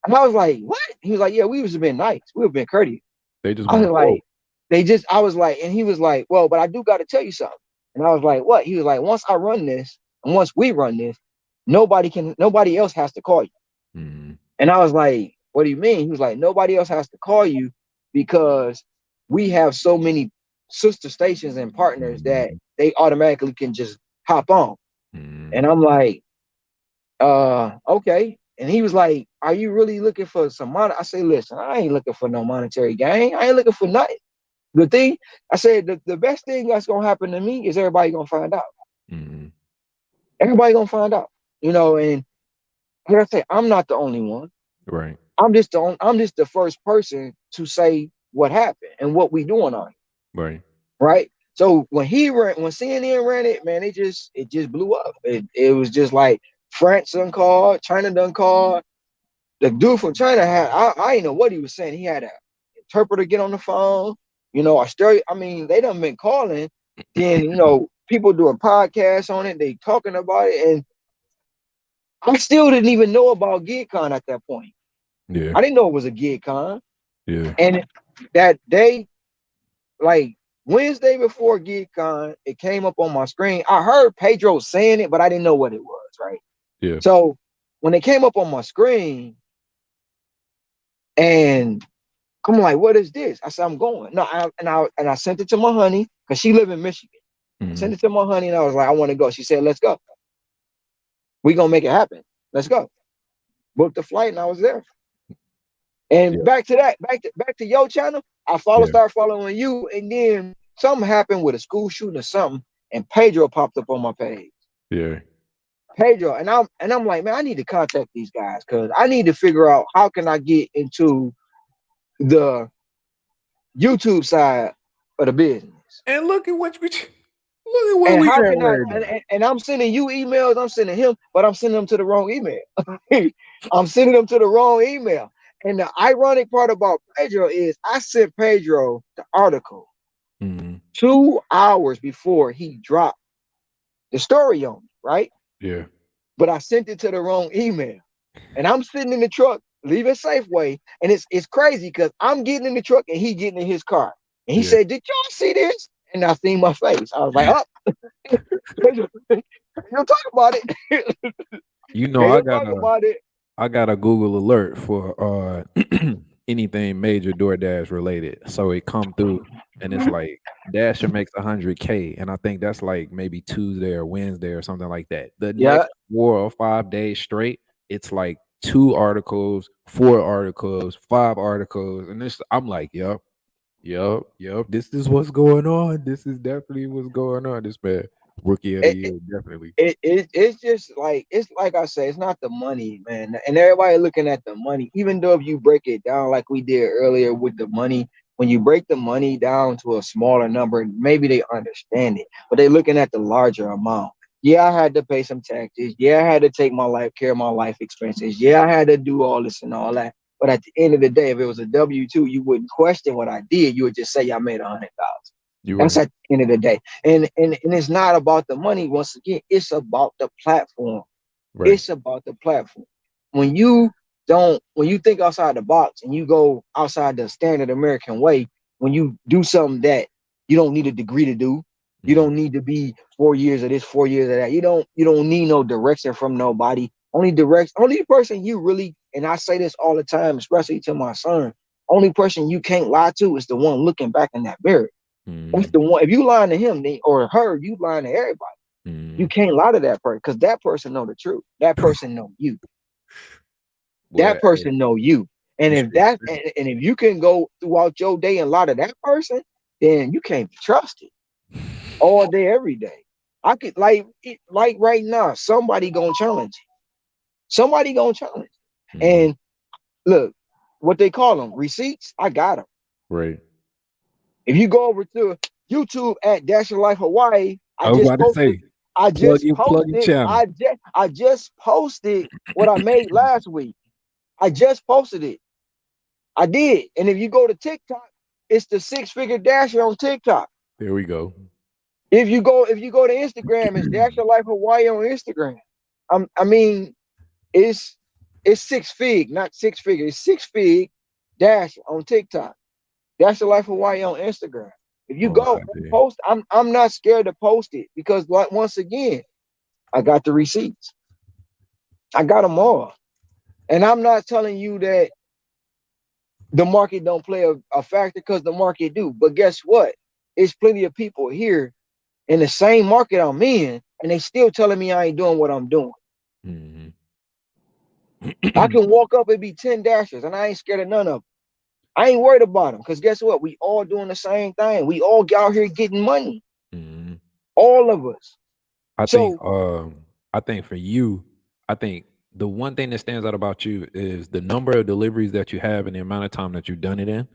And I was like, what? He was like, yeah, we was been nice. We have been courteous. They just I want was to like, quote. I was like, and he was like, well, but I do got to tell you something. And I was like, what? He was like, once I run this, and once we run this, nobody else has to call you. Mm-hmm. And I was like, what do you mean? He was like, nobody else has to call you because we have so many sister stations and partners that they automatically can just hop on. Mm-hmm. And I'm like, okay. And he was like, are you really looking for some money? I say, listen, I ain't looking for no monetary gain. I ain't looking for nothing. The thing, I said, the best thing that's going to happen to me is everybody going to find out. Mm-hmm. Everybody going to find out, and like I say, I'm not the only one. Right. I'm just the first person to say what happened and what we doing on it. Right. Right. So when CNN ran it, man, it just blew up. It was just like France done called, China done called. The dude from China I didn't know what he was saying. He had an interpreter get on the phone. Australia. I mean, they done been calling. Then people doing podcasts on it. They talking about it, and I still didn't even know about GigCon at that point. Yeah. I didn't know it was a GigCon. Yeah. And that day, like Wednesday before GigCon, it came up on my screen. I heard Pedro saying it, but I didn't know what it was. Right. Yeah. So when it came up on my screen, and I'm like, what is this? I said, I'm going. No, I sent it to my honey because she live in Michigan. I Mm-hmm. sent it to my honey and I was like, I want to go. She said, let's go. We gonna make it happen. Let's go. Booked the flight and I was there. And Yeah. back to that, back to your channel, Yeah. started following you, and then something happened with a school shooting or something, and Pedro popped up on my page. Yeah. Pedro, and I'm like, man, I need to contact these guys because I need to figure out how can I get into the YouTube side of the business. And look at where And we how at can I? right now. And I'm sending you emails. I'm sending him, but I'm sending them to the wrong email. I'm sending them to the wrong email. And the ironic part about Pedro is I sent Pedro the article Mm-hmm. 2 hours before he dropped the story on me, right? Yeah. But I sent it to the wrong email. And I'm sitting in the truck, leaving Safeway, and it's crazy because I'm getting in the truck and he getting in his car. And he Yeah. said, "Did y'all see this?" And I seen my face. I was like, "Oh, you talk about it." You know, They I don't got talk a about it. I got a Google alert for anything major DoorDash related. So it come through and it's like Dasher makes 100K. And I think that's like maybe Tuesday or Wednesday or something like that. The Yeah, next 4 or 5 days straight, it's like 2 articles, 4 articles, 5 articles. And this I'm like, yep. This is what's going on. This is definitely what's going on. This man, rookie of the it, year, definitely. it's just like it's like I say, it's not the money, man. And everybody looking at the money, even though if you break it down like we did earlier with the money, when you break the money down to a smaller number, maybe they understand it, but they're looking at the larger amount. Yeah, I had to pay some taxes. Yeah, I had to take my life care of my life expenses. Yeah, I had to do all this and all that. But at the end of the day, if it was a W-2, you wouldn't question what I did. You would just say I made $100,000. You're That's right. at the end of the day. And it's not about the money. Once again, it's about the platform. Right. It's about the platform. When when you think outside the box and you go outside the standard American way, when you do something that you don't need a degree to do, you Mhm. don't need to be 4 years of this, 4 years of that. You don't need no direction from nobody. Only person you really, and I say this all the time, especially to my son, only person you can't lie to is the one looking back in that mirror. That's Mm-hmm. the one. If you lying to him or her, you lying to everybody. You Mm-hmm. can't lie to that person because that person know the truth. That person know you. Boy, That hey, person know you. And you if straight. and if you can go throughout your day and lie to that person, then you can't be trusted all day, every day. I could like right now, somebody gonna challenge you. Somebody gonna challenge you. Mm-hmm. And look, what they call them receipts. I got them. Right. If you go over to YouTube at Dash Your Life Hawaii, I I was just about to posted. say, I just plug your posted. channel. I just posted what I made last week. I just posted it. I did. And if you go to TikTok, it's the Six Figure Dasher on TikTok. There we go. If you go to Instagram, it's Dash Your Life Hawaii on Instagram. I mean, it's it's six fig, not six figure. It's six fig dash on TikTok. Dash Your Life Hawaii on Instagram. If you Oh, go I did. post, I'm not scared to post it because like once again, I got the receipts. I got them all. And I'm not telling you that the market don't play a factor because the market do. But guess what? It's plenty of people here in the same market I'm in, and they still telling me I ain't doing what I'm doing. Mm-hmm. I can walk up and be 10 dashers, and I ain't scared of none of them. I ain't worried about them because guess what? We all doing the same thing. We all out here getting money. Mm-hmm. All of us. I think So, I think for you, I think the one thing that stands out about you is the number of deliveries that you have and the amount of time that you've done it in,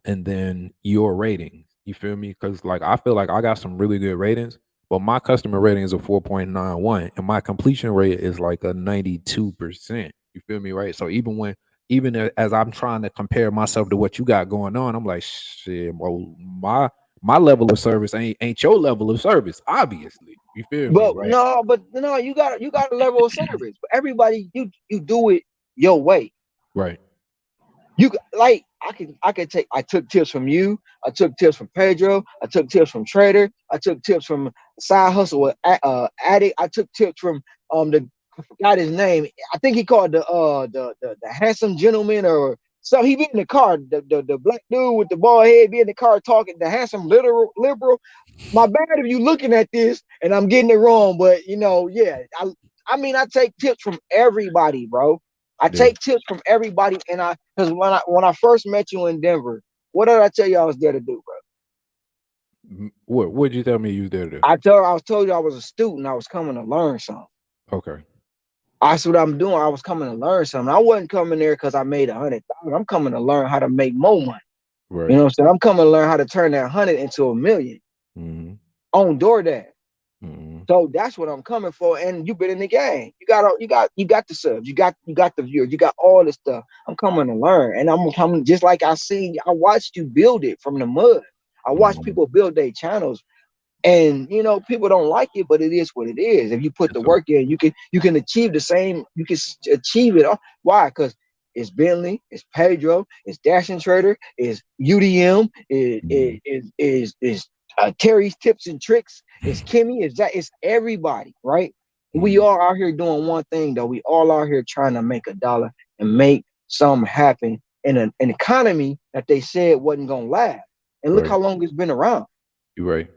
and then your ratings. You feel me? Because like I feel like I got some really good ratings, but my customer rating is a 4.91 and my completion rate is like a 92%. You feel me, right? So as I'm trying to compare myself to what you got going on, I'm like, shit, well, my level of service ain't your level of service, obviously. You feel me, right? but no, you got a level of service. But everybody, you do it your way. Right. Like I took tips from you, I took tips from Pedro, I took tips from Trader, I took tips from Side Hustle with Addict, I took tips from the I forgot his name. I think he called the handsome gentleman or so he be in the car, the black dude with the bald head be in the car talking, the handsome liberal. My bad if you looking at this and I'm getting it wrong, but yeah, I mean I take tips from everybody, bro. I Yeah. take tips from everybody, and because when I first met you in Denver, what did I tell you I was there to do, bro? What'd you tell me you was there to do? I told you I was a student. I was coming to learn something. Okay. That's what I'm doing. I was coming to learn something. I wasn't coming there because I made $100,000. I'm coming to learn how to make more money. You Right. know what I'm saying? I'm coming to learn how to turn that 100 into 1 million Mm-hmm. on Doordash. Mm-hmm. So that's what I'm coming for. And you've been in the game. You got the subs. You got the viewers. You got all this stuff. I'm coming to learn. And I'm coming just like I watched you build it from the mud. I watched Mm-hmm. people build their channels. And people don't like it, but it is what it is. If you put Yes, the sir. work in, you can achieve the same. You can achieve it. Why? Because it's Bentley, it's Pedro, it's Dash and Trader, it's UDM, Mm-hmm. is Terry's Tips and Tricks, it's Kimmy, it's everybody, right? We Mm-hmm. all out here doing one thing though. We all out here trying to make a dollar and make something happen in an economy that they said wasn't gonna last. And look Right. how long it's been around. You're right.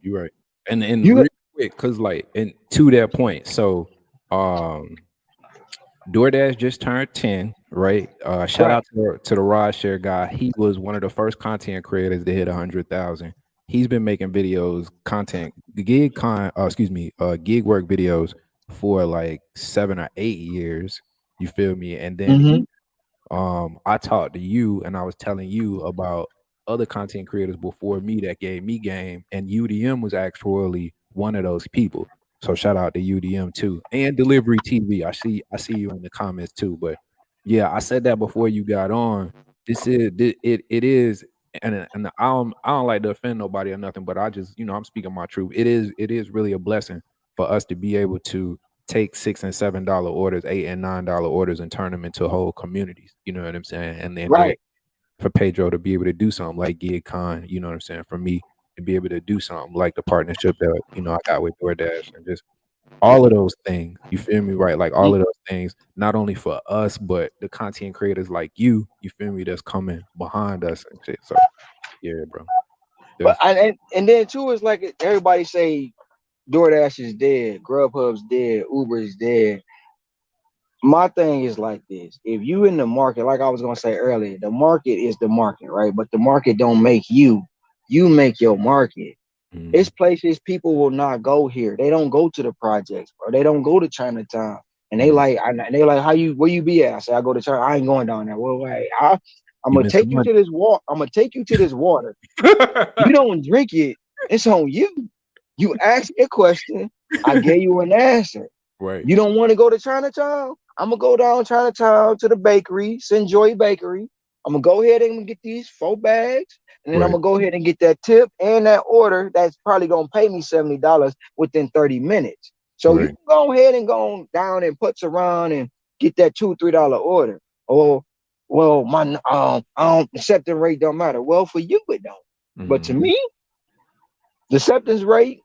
You're right. And You real quick, cause like, and to that point, so um DoorDash just turned 10, right? Shout right. out to the ride share guy. He was one of the first content creators to hit 100,000. He's been making videos, content, gig work videos for like 7 or 8 years. You feel me? And then Mm-hmm. I talked to you and I was telling you about other content creators before me that gave me game, and UDM was actually one of those people. So shout out to UDM too, and Delivery TV. I see you in the comments too. But yeah, I said that before you got on. It is, and I don't like to offend nobody or nothing, but I just I'm speaking my truth. It is really a blessing for us to be able to take $6 and $7 orders, $8 and $9 orders, and turn them into whole communities. You know what I'm saying? And then Right. for Pedro to be able to do something like GigCon, you know what I'm saying? For me to be able to do something like the partnership that I got with DoorDash, and just all of those things. You feel me? Right? Like all of those things, not only for us, but the content creators like you. You feel me? That's coming behind us and shit. So yeah, bro. But Definitely. and then too, it's like everybody say DoorDash is dead, Grubhub's dead, Uber is dead. My thing is like this: if you in the market, like I was gonna say earlier, the market is the market, right? But the market don't make you; you make your market. It's Mm, places people will not go here. They don't go to the projects, or they don't go to Chinatown. And mm. they like, how you where you be at? I say I go to China. I ain't going down there. Well, wait, I'm You gonna missing take you money. to this water. I'm gonna take you to this water. You don't drink it. It's on you. You ask me a question. I gave you an answer. Right, You don't want to go to Chinatown? I'm gonna go down Chinatown to the bakery, Joy Bakery. I'm gonna go ahead and get these 4 bags, and then I'm right, gonna go ahead and get that tip and that order. That's probably gonna pay me $70 within 30 minutes. So you right. can go ahead and go down and putz around and get that $2-3 order. Or well, my acceptance rate don't matter. Well, for you it don't. But to Mm-hmm. me, the acceptance rate,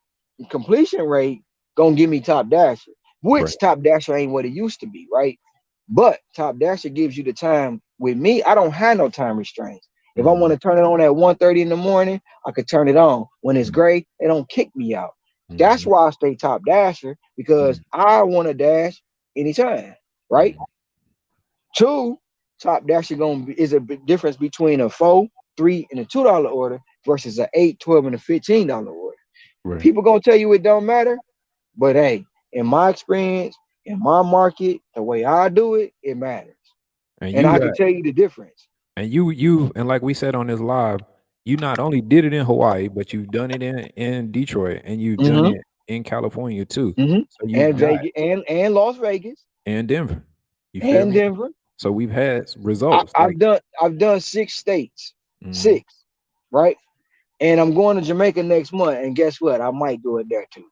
completion rate, gonna give me Top Dasher, Right. which Top Dasher ain't what it used to be, right? But Top Dasher gives you the time. With me, I don't have no time restraints. If I want Mm-hmm. to turn it on at 1:30 in the morning, I could turn it on. When it's gray, they don't kick me out. That's Mm-hmm. why I stay Top Dasher, because I want to dash anytime, right? Mm-hmm. Two, Top Dasher is a big difference between a 4, 3, and a $2 order versus a 8, 12, and a $15 order. Right. People gonna tell you it don't matter, but hey, in my experience, in my market, the way I do it, it matters, And and you I got can tell you the difference. and you and like we said on this live, you not only did it in Hawaii, but you've done it in Detroit and you've done Mm-hmm. it in California too. Mm-hmm. So you've And got Vegas and Las Vegas and Denver. You feel and me? Denver. So we've had results. Like I've done 6 states, mhm. 6, right? And I'm going to Jamaica next month, and guess what? I might do it there too.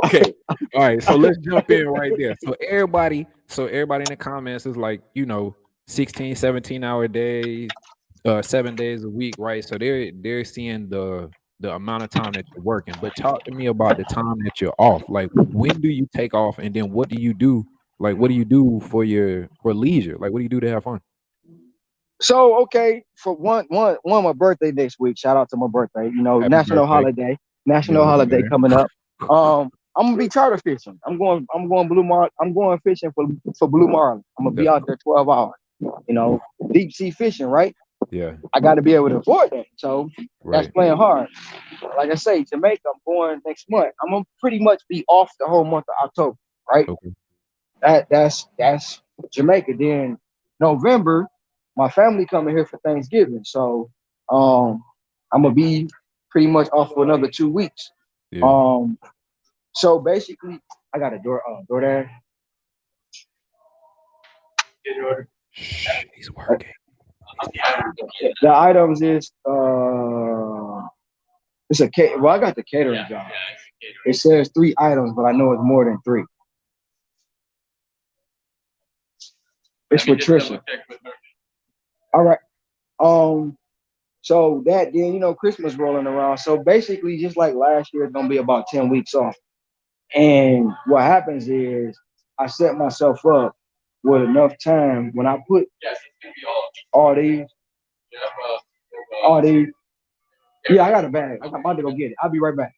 Okay. All right. So let's jump in right there. So everybody in the comments is like, 16, 17 hour days, 7 days a week, right? So they're seeing the amount of time that you're working. But talk to me about the time that you're off. Like when do you take off and then what do you do? Like what do you do for leisure? Like what do you do to have fun? So okay, for one my birthday next week. Shout out to my birthday. Happy birthday. National Yes, holiday sir. coming up. I'm gonna be charter fishing. I'm going fishing for blue marlin. I'm gonna be That's out there 12 hours. Deep sea fishing, right? yeah, I got to be able to afford that. So that's right. playing hard. Like I say, Jamaica, I'm going next month. I'm gonna pretty much be off the whole month of October, right? Okay. That's Jamaica. Then November, my family coming here for Thanksgiving, so um, I'm gonna be pretty much off for another 2 weeks. Yeah. Um, so basically, I got a DoorDash. Shh, he's working. The items is it's a well, I got the catering job. It says 3 items, but I know it's more than 3. It's for Trisha. All right. Um, So that then Christmas rolling around. So basically, just like last year, it's gonna be about 10 weeks off. And what happens is I set myself up with enough time when I put all these, all these. Yeah, I got a bag. I'm about to go get it. I'll be right back.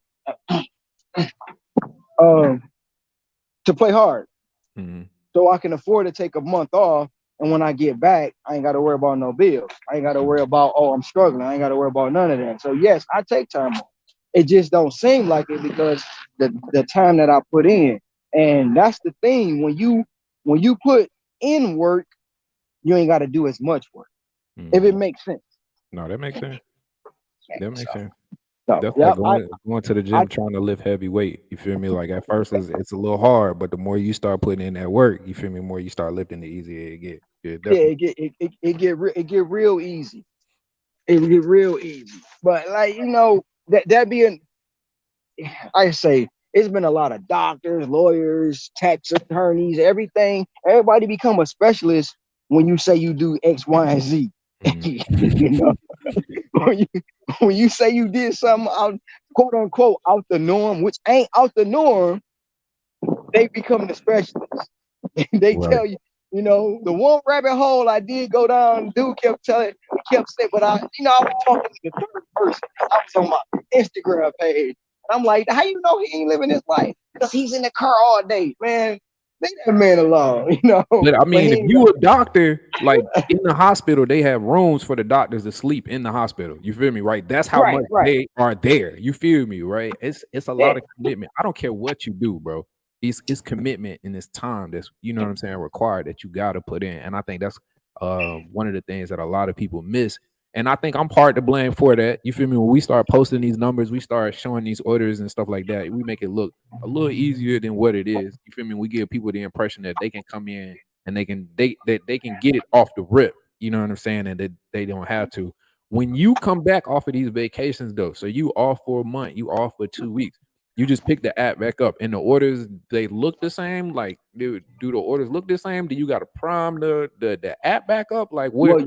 Um, to play hard, Mhm. so I can afford to take a month off. And when I get back, I ain't got to worry about no bills. I ain't got to worry Mhm. about, oh, I'm struggling. I ain't got to worry about none of that. So yes, I take time off. It just don't seem like it because the time that I put in. And that's the thing. When you put in work, you ain't got to do as much work. If it Mhm. makes sense. No, that makes sense. That makes So, sense. so That's like yeah, going to the I gym trying to lift heavy weight. You feel me? Like at first it's a little hard, but the more you start putting in that work, you feel me? The more you start lifting, the easier it get. Yeah, yeah, definitely. it get real easy. It get real easy. But like that being I say it's been a lot of doctors, lawyers, tax attorneys, everything. Everybody become a specialist when you say you do X, Y, and Z. Mhm. you know, when you, when you say you did something out, quote unquote, out the norm, which ain't out the norm, they become the specialist. they Right. tell you. You know, the one rabbit hole I did go down, dude kept saying, but I was talking to the third person. I was on my Instagram page. And I'm like, how you know he ain't living his life? Because he's in the car all day, man. Leave that man alone, you know. But I But mean, he if ain't you got, a doctor, like in the hospital, they have rooms for the doctors to sleep in the hospital. You feel me, right? That's how right, much right. they are there. You feel me, right? It's a Yeah. lot of commitment. I don't care what you do, bro. It's commitment and it's time that's what I'm saying required that you got to put in. And I think that's one of the things that a lot of people miss. And I think I'm part to blame for that. You feel me? When we start posting these numbers, we start showing these orders and stuff like that. We make it look a little easier than what it is. You feel me? We give people the impression that they can come in and they can get it off the rip. You know what I'm saying? And that they don't have to. When you come back off of these vacations, though, so you off for a month, you off for 2 weeks, you just pick the app back up, and the orders they look the same. Like, do the orders look the same? Do you got to prime the app back up? Like, what? Well,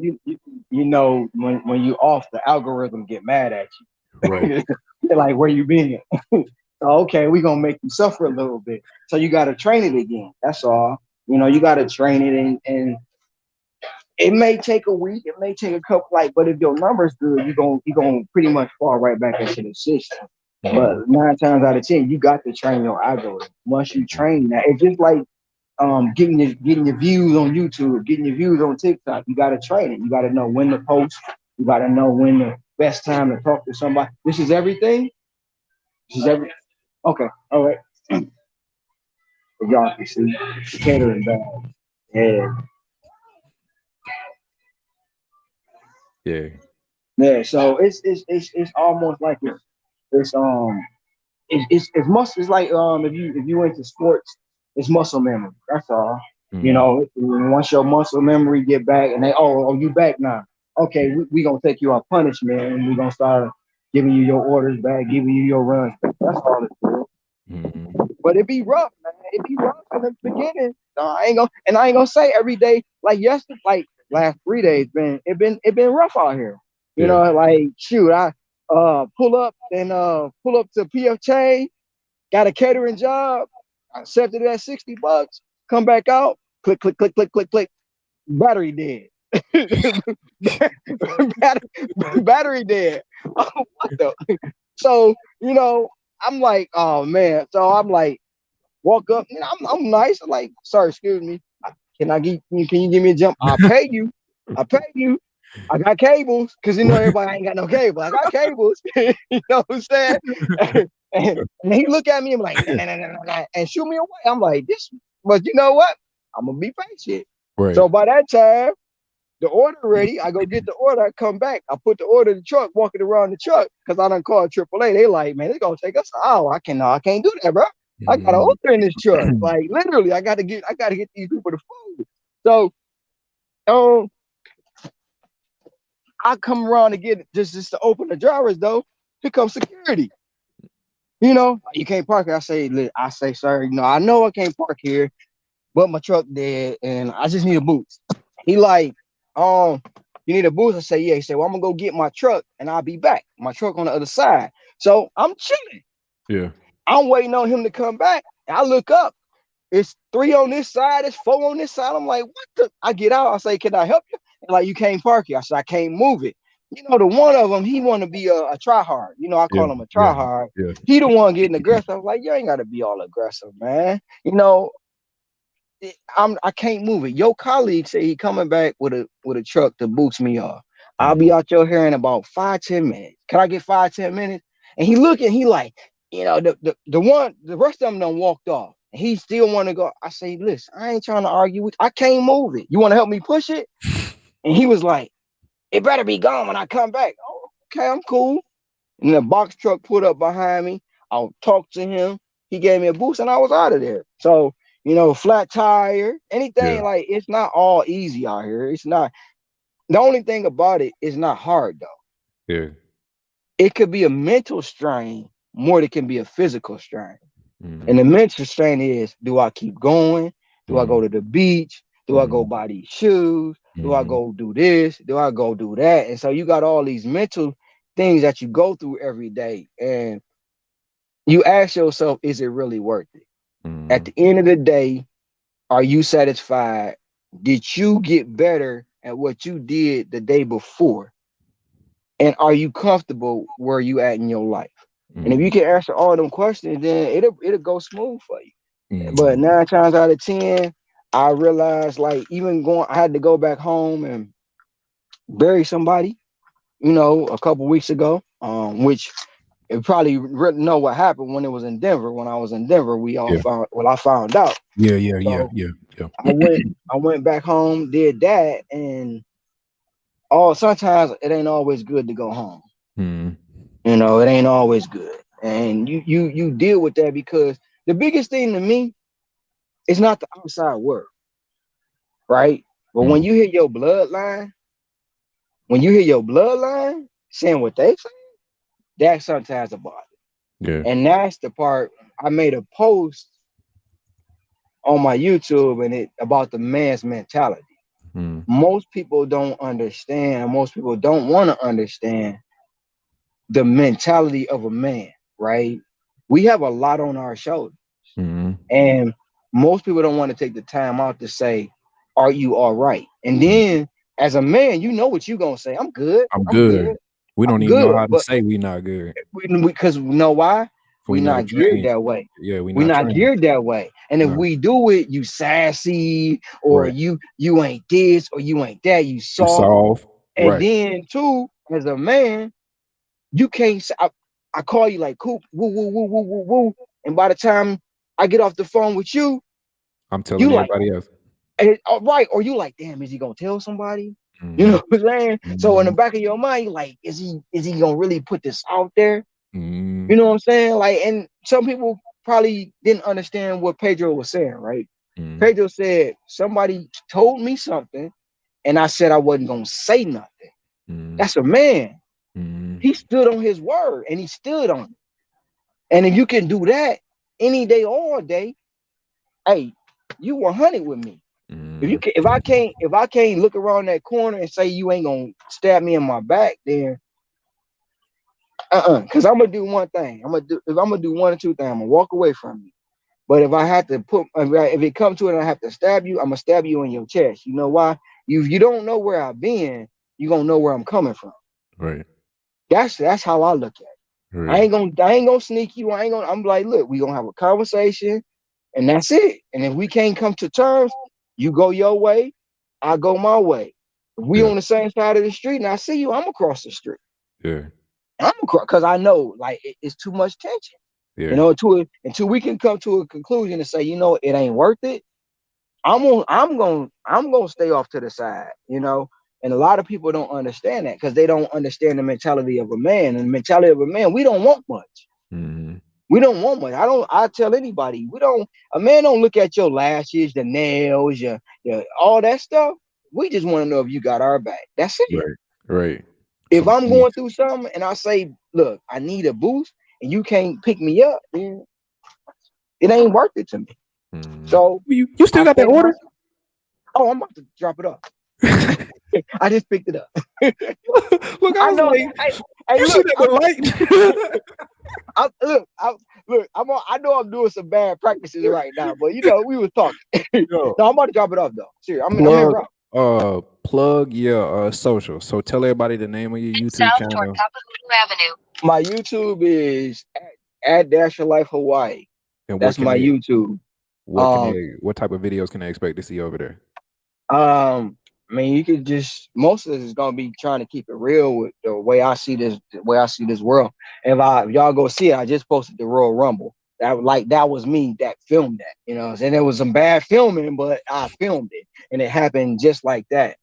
you know, when you off, the algorithm get mad at Right. you. They're like, where you been? Okay, we're gonna make you suffer a little bit. So you gotta train it again. That's all. You know, you gotta train it and it may take a week, it may take a couple but if your numbers good, you're gonna pretty much fall right back into the system. Mhm, But 9 times out of 10, you got to train your algorithm. Once you mhm, train that, it's just like getting your views on YouTube, getting your views on TikTok. You gotta train it. You gotta know when to post, you gotta know when the best time to talk to somebody. This is everything. This is everything. Okay, all right. Y'all can see the catering bag. Yeah, yeah, yeah. So it's almost like it's it's muscle. It's like if you went to sports, it's muscle memory. That's all. You mhm, know, once your muscle memory get back, and they you back now. Okay, we gonna take you on punishment, and we gonna start giving you your orders back, giving you your runs back. That's all it's doing. mhm. But it be rough, man. It be rough in the beginning. No, I ain't gonna say every day like yesterday, like last 3 days been rough out here. You Yeah. know, like shoot, I pull up to PF Chain, got a catering job, I accepted it at $60, come back out, click, click, click, click, click, click, battery dead. battery, battery dead. Oh, what the? So, I'm like, oh man. So I'm like, walk up, I'm nice. I'm like, sorry, excuse me. Can you give me a jump? I'll pay you. I'll pay you. I got cables, because everybody ain't got no cable. I got cables. You know what I'm saying? And he look at me and like, nah, nah, nah, nah, nah, and shoot me away. I'm like, this, but you know what? I'm gonna be patient. Right. So by that time, the order ready. I go get the order. I come back. I put the order in the truck, walking around the truck, because I done called AAA. They like, man, it's gonna take us an hour. I can't do that, bro. I got an Mhm. order in this truck. Like literally, I gotta get these people the food. So um, I come around to get it just to open the drawers though. Here comes security. You can't park here. I say, sir, I know I can't park here, but my truck dead and I just need a boost. He like, you need a boost? I say, yeah. He said, well, I'm gonna go get my truck and I'll be back. My truck on the other side. So I'm chilling. Yeah. I'm waiting on him to come back. I look up. It's 3 on this side, it's 4 on this side. I'm like, what the? I get out. I say, can I help you? And like, you can't park here. I said, I can't move it. The one of them, he want to be a try hard. I Yeah. call him a try Yeah. hard. Yeah. He the one getting aggressive. I was like, you ain't got to be all aggressive, man. I can't move it. Your colleague say he coming back with a truck to boost me off. I'll be Mhm. out your here in about 5-10 minutes. Can I get 5-10 minutes? And he looking, he like, the rest of them done walked off. And he still want to go. I say, listen, I ain't trying to argue with you. I can't move it. You want to help me push it? And he was like, it better be gone when I come back. Oh, okay, I'm cool. And the box truck put up behind me. I'll talk to him. He gave me a boost and I was out of there. So, flat tire, Yeah. anything, like it's not all easy out here. It's not. The only thing about it is not hard though. Yeah. It could be a mental strain more than it can be a physical strain. And the Mhm. mental strain is, do I keep going? Do I go Mhm. to the beach? Do I go Mhm. buy these shoes? Do I Mhm. go do this? Do I go do that? And so you got all these mental things that you go through every day. And you ask yourself, is it really worth it? At Mhm. the end of the day, are you satisfied did you get better at what you did the day before? And are you comfortable where you at in your life? And if you Mm, can answer all them questions, then it'll go smooth for you. But mm, 9 times out of 10, I realized like even going, I had to go back home and bury somebody, a couple weeks ago. Which you probably know what happened when it was in Denver. When I was in Denver, yeah, I found out. yeah, yeah, yeah, So yeah, yeah. I went back home, did that, and sometimes it ain't always good to go home. Mm, It ain't always good. And you deal with that because the biggest thing to me is not the outside world, right? But mm, when you hear your bloodline saying what they say, that sometimes a bother. yeah. And that's the part I made a post on my YouTube and it about the man's mentality. Mm, Most people don't understand, most people don't want to understand the mentality of a man, right? We have a lot on our shoulders. mm, And most people don't want to take the time out to say, are you all right? And mm. then as a man, you know what you're gonna say. I'm good. I'm I'm good. good. We don't I'm even know good. how to But say we not good. because you know why? We We never not geared trained. that way. Yeah, we We not not trained. geared that way. And if No. we do it, you sassy, or Right. you ain't this, or you ain't that, you You soft. soft. And Right. then too, as a man, you can't I call you like Coop, woo, woo, woo, woo, woo, woo. And by the time I get off the phone with you, I'm telling you like, everybody else. all right, or you like, damn, is he gonna tell somebody? You Mm, know what I'm saying? So in the mm, back of your mind, you like, is he gonna really put this out there? mm, You know what I'm saying? Like, and some people probably didn't understand what Pedro was saying, right? mm, Pedro said, somebody told me something, and I said I wasn't gonna say nothing. mm, That's a man. mm, He stood on his word and he stood on it. And if you can do that any day, all day, hey, you 100 with me. mm. If I can't look around that corner and say you ain't gonna stab me in my back, then because I'm gonna do one thing. If I'm gonna do one or two things, I'm gonna walk away from you. But if I have to if it comes to it and I have to stab you, I'm gonna stab you in your chest. You know why? You don't know where I've been, you gonna know where I'm coming from. Right. That's how I look at it. Right. I ain't gonna sneak you. I'm like, look, we gonna have a conversation and that's it. And if we can't come to terms, you go your way, I go my way. If we Yeah. on the same side of the street and I see you, I'm across the street. Yeah. I'm across because I know like it's too much tension. Yeah. Until we can come to a conclusion and say, it ain't worth it. I'm gonna stay off to the side. And a lot of people don't understand that because they don't understand the mentality of a man. And the mentality of a man, we don't want much. Mm, We don't want much. I tell anybody, a man don't look at your lashes, the nails, your all that stuff. We just want to know if you got our back. That's it. right. Right. If Some I'm going peace. through something and I say, look, I need a boost and you can't pick me up, then it ain't worth it to me. Mm. So You still I got say that to order? myself, oh, I'm about to drop it off. I just picked it up. Look, I I was know. like, Hey, you should look, have the light. I know I'm doing some bad practices right now, but we was talking. Yo, No, I'm about to drop it off though. Seriously, I'm in plug, route. plug your social. So tell everybody the name of your YouTube South toward channel Kapalulu Avenue. My YouTube is at Dash Your Life Hawaii. and That's my YouTube. Um, what type of videos can they expect to see over there? Um, I mean, you could just most of this is gonna be trying to keep it real with the way I see this world. If y'all go see it, I just posted the Royal Rumble. That was me that filmed that, and there was some bad filming, but I filmed it and it happened just like that.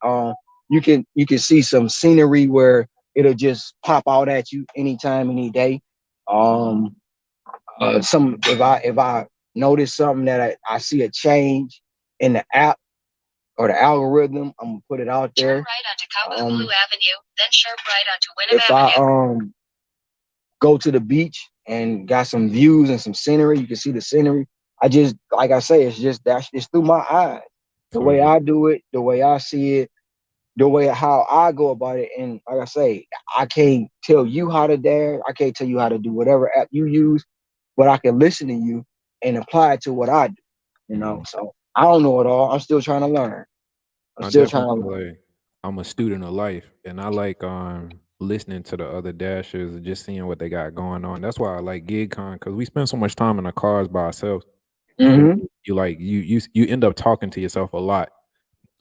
You can see some scenery where it'll just pop out at you anytime, any day. Um, some if I notice something that I see a change in the app or the algorithm, I'm gonna put it out there. Turn right onto Kawaulu Avenue, then sharp right onto Wynnum if Avenue. If I go to the beach and got some views and some scenery, you can see the scenery. I just like I say, it's through my eyes. The way So I do it, the way I see it, the way how I go about it. And like I say, I can't tell you how to dare. I can't tell you how to do whatever app you use, but I can listen to you and apply it to what I do. mm, So I don't know it all. I'm still trying to learn. I'm I still definitely trying to feel learn. like I'm a student of life, and I like listening to the other dashers and just seeing what they got going on. That's why I like GigCon, because we spend so much time in the cars by ourselves. You feel Mm-hmm. me? You like you end up talking to yourself a lot,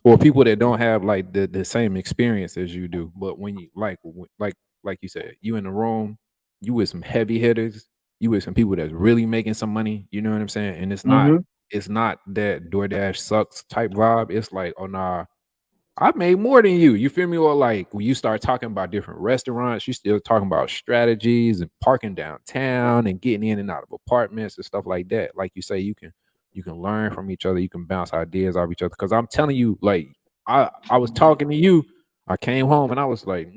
or people that don't have like the same experience as you do. But when you like you said, you in the room, you with some heavy hitters, you with some people that's really making some money. You know what I'm saying? And Mm-hmm. it's not that DoorDash sucks type vibe. It's like, oh nah, I made more than you. You feel me? Or like when you start talking about different restaurants, you still talking about strategies and parking downtown and getting in and out of apartments and stuff like that. Like you say, you can learn from each other. You can bounce ideas off each other. Because I'm telling you, like I was talking to you. I came home and I was like,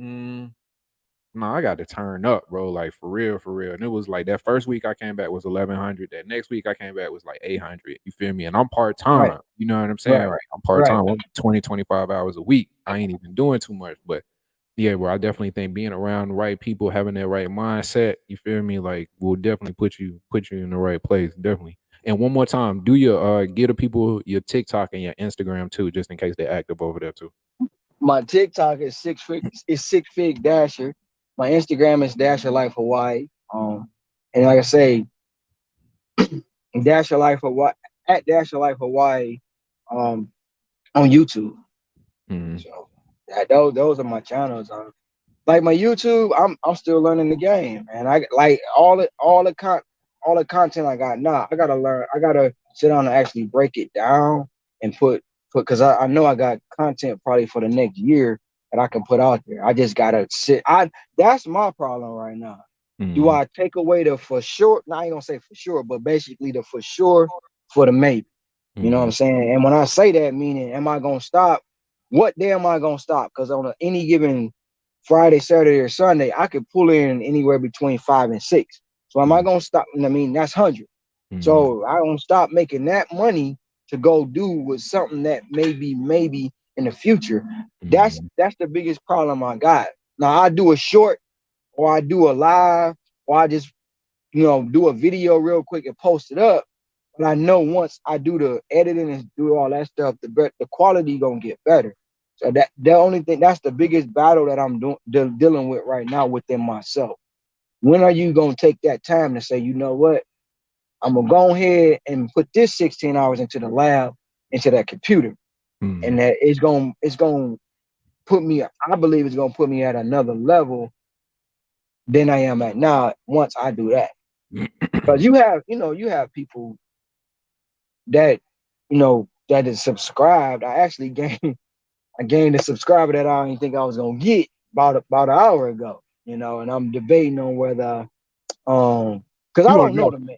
no, I got to turn up, bro. Like for real, for real. And it was like that first week I came back was 1,100. That next week I came back was like 800. You feel me? And I'm part Right. time. You know what I'm saying? Right. Like I'm part Right. time. I'm 20, 25 hours a week. I ain't even doing too much. But yeah, bro, I definitely think being around the right people, having that right mindset, you feel me? Like will definitely put you in the right place. Definitely. And one more time, do your get the people your TikTok and your Instagram too, just in case they're active over there too. My TikTok is six fig dasher. My Instagram is Dasher Life Hawaii. And like I say, Dasher Life Hawaii at Dasher Life Hawaii, um, on YouTube. Mhm. So those are my channels. Like my YouTube, I'm still learning the game, and I like all the content I got now. I gotta learn. I gotta sit down and actually break it down and put because I know I got content probably for the next year that I can put out there. I just gotta sit. I That's my problem right now. Do Mhm. I take away the for sure? No, I ain't gonna say for sure, but basically the for sure for the maybe. You know what I'm Mhm. saying? And when I say that, meaning, am I gonna stop? What day am I gonna stop? Because on any given Friday, Saturday, or Sunday, I could pull in anywhere between 5 and 6. So am I Mhm. gonna stop? I mean, that's 100. Mhm. So I don't stop making that money to go do with something that maybe in the future. Mhm. That's the biggest problem I got. Now I do a short, or I do a live, or I just do a video real quick and post it up. But I know once I do the editing and do all that stuff, the quality gonna get better. So that the only thing that's the biggest battle that I'm dealing with right now within myself. When are you gonna take that time to say, you know what, I'm gonna go ahead and put this 16 hours into the lab, into that computer, and Mhm. that it's gonna put me. I believe it's gonna put me at another level than I am at now. Once I do that, because you have people that that is subscribed. I gained a subscriber that I didn't think I was gonna get about an hour ago. And I'm debating on whether because You I want don't to know drop? the man,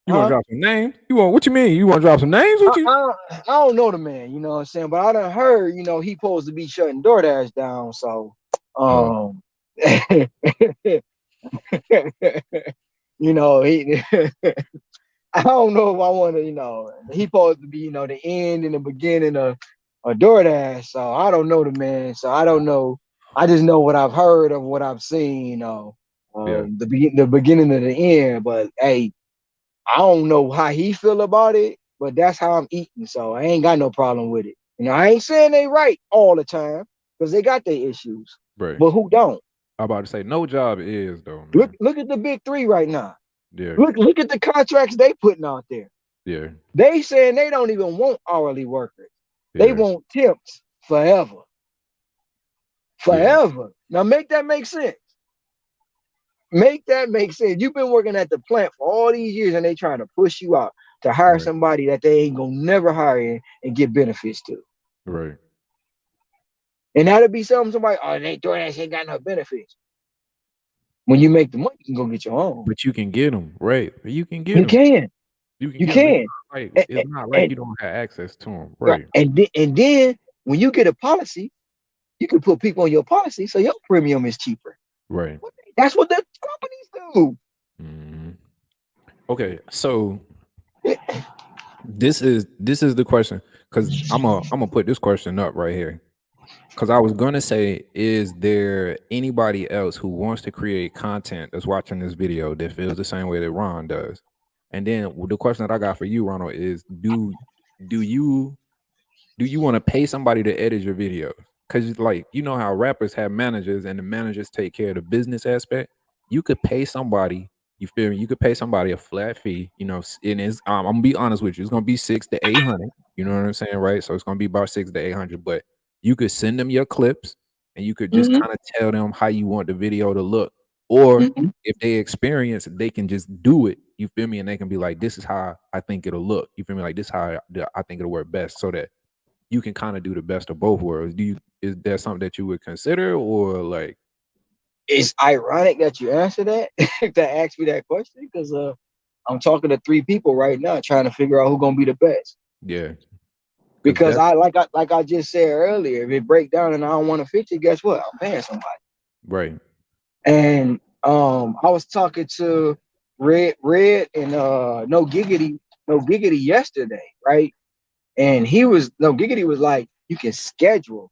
You want to huh? drop some names? You want what you mean? You want to drop some names? What I, you? I, I don't know the man, you know what I'm saying, but I done heard he supposed to be shutting Doordash down, so Oh, um he I don't know if I want to, he supposed to be, the end and the beginning of DoorDash. So I don't know the man. So I don't know. I just know what I've heard of what I've seen, yeah, the beginning of the end. But hey, I don't know how he feel about it, but that's how I'm eating. So I ain't got no problem with it. I ain't saying they right all the time because they got their issues, right. but who don't? I'm about to say no job is though, Look, man. look at the big three right now. Yeah, Look at the contracts they putting out there. yeah, They saying they don't even want hourly workers. They yeah, want temps forever. yeah. Forever. Now make that make sense. Make that make sense. You've been working at the plant for all these years and they trying to push you out to hire Right, somebody that they ain't gonna never hire and get benefits to. right. And that'll be somebody, oh, they DoorDash ain't got no benefits. When you make the money, you can go get your own. But you can get them, right? You can get You them. can. You can You get them. can. And, It's not like and, you don't have access to them, right? and then when you get a policy, you can put people on your policy so your premium is cheaper. Right. That's what the companies Mhm. Okay, so do. this is the question because I'm gonna put this question up right here. Because I was gonna say, is there anybody else who wants to create content that's watching this video that feels the same way that Ron does? And then the question that I got for you, Ronald, is do you do you want to pay somebody to edit your videos? Because like you know how rappers have managers and the managers take care of the business aspect. You could pay somebody. You feel me? You could pay somebody a flat fee. You know, and it's I'm gonna be honest with you. It's gonna be 600 to 800. You know what I'm saying, right? So it's gonna be about 600 to 800. But you could send them your clips, and you could just Mm-hmm. kind of tell them how you want the video to look. Or Mm-hmm. if they experience, they can just do it. You feel me? And they can be like, "This is how I think it'll look." You feel me? Like this is how I think it'll work best, so that you can kind of do the best of both worlds. Is that something that you would consider, or like? It's ironic that you answer that to ask me that question because I'm talking to 3 people right now trying to figure out who's gonna be the best. Yeah, because Because that's I just said earlier, if it break down and I don't want to fix it, guess what? I'm paying somebody. right. And I was talking to Red and No Giggity yesterday, right? And No Giggity was like, you can schedule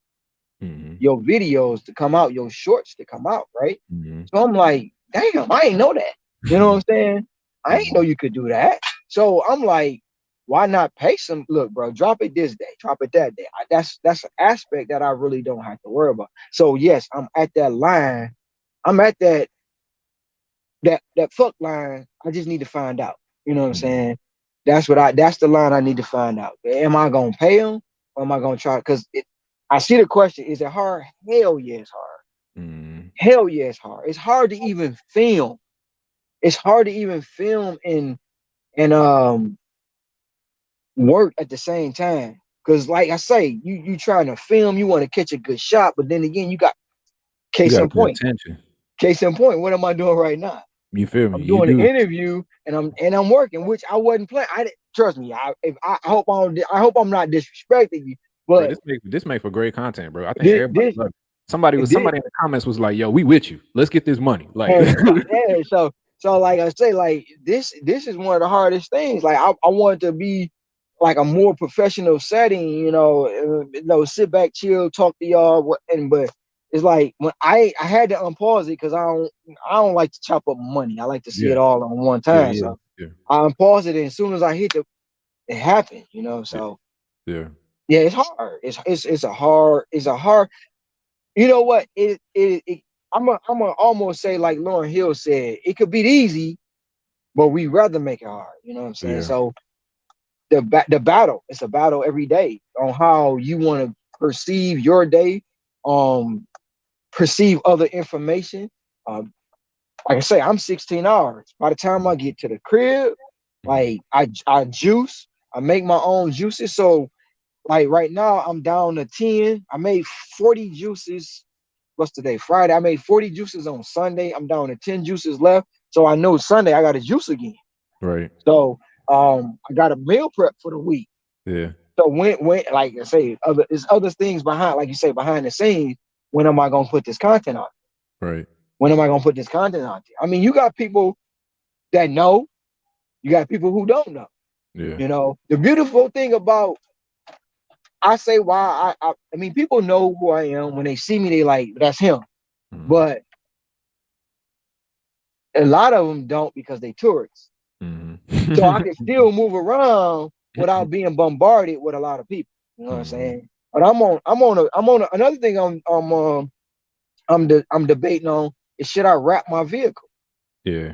Mm-hmm. your videos to come out, your shorts to come out, right? Mm-hmm. So I'm like, damn, I ain't know that. You know what I'm saying? I ain't know Mm-hmm. you could do that. So I'm like, why not pay some? Look, bro, drop it this day, drop it that day. That's an aspect that I really don't have to worry about. So yes, I'm at that line. I'm at that fuck line. I just need to find out. You know what I'm Mm-hmm. saying? That's the line I need to find out. Am I gonna pay him or am I gonna try? Because I see the question. Is it hard? Hell yeah, it's hard. Mm-hmm. Hell yeah, it's hard. It's hard to even film. It's hard to even film and work at the same time. Cause like I say, you trying to film, you want to catch a good shot, but then again, you got You case got to in pay point. attention. Case in point, what am I doing right now? You feel me? I'm You doing an do, interview and I'm working, which I wasn't planning. I didn't trust me. I hope I'm not disrespecting you, bro. but This make for great content, bro. I think this everybody this love it. this Somebody in the comments was like, "Yo, we with you. Let's get this money." Like, yeah. So like I say, like this is one of the hardest things. Like I want it to be like a more professional setting, sit back, chill, talk to y'all, but it's like when I had to unpause it because I don't like to chop up money. I like to see it yeah, all on one yeah, time. yeah, So yeah, I unpaused it, and as soon as I hit it happened. yeah, So yeah. yeah, it's hard. It's a hard. You know what? I'm gonna almost say like Lauren Hill said, it could be easy, but we rather make it hard. You know what I'm saying? Yeah. So the battle, it's a battle every day on how you want to perceive your day, um, perceive other information. Um, like I say, I'm 16 hours. By the time I get to the crib, Mhm. like I juice, I make my own juices. So like right now, I'm down to 10. I made 40 juices. What's today? Friday. I made 40 juices on Sunday. I'm down to 10 juices left. So I know Sunday I got to juice again. Right. So I got a meal prep for the week. Yeah. So when like I say, there's other things behind, like you say, behind the scenes. When am I gonna put this content on? Right. When am I gonna put this content on? I mean, you got people that know, you got people who don't know. Yeah. The beautiful thing about I say why I mean people know who I am when they see me, they like that's him. Mhm. But a lot of them don't because they tourists. Mhm. So I can still move around without being bombarded with a lot of people. You know what I'm Mhm. saying? But another thing I'm debating on is should I wrap my vehicle? Yeah.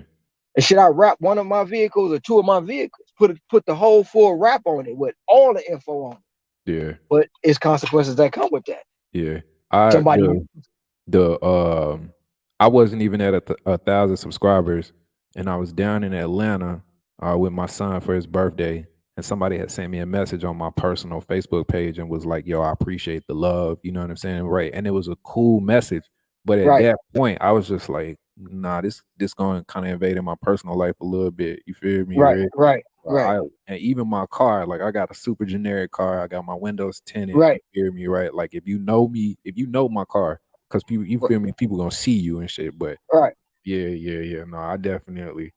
And should I wrap one of my vehicles or two of my vehicles? Put the whole full wrap on it with all the info on it. Yeah. But it's consequences that come with that. Yeah. I Somebody the I wasn't even at 1,000 subscribers, and I was down in Atlanta with my son for his birthday, and somebody had sent me a message on my personal Facebook page and was like, "Yo, I appreciate the love." You know what I'm saying, right? And it was a cool message, but at right, that point, I was just like, "Nah, this going to kind of invade in my personal life a little bit." You feel me, right, Red? right, right, I and even my car, like I got a super generic car. I got my windows tinted. You right, feel me, right? Like if you know me, if you know my car, because people, you feel me, people gonna see you and shit. But right. yeah, yeah, yeah. No, I definitely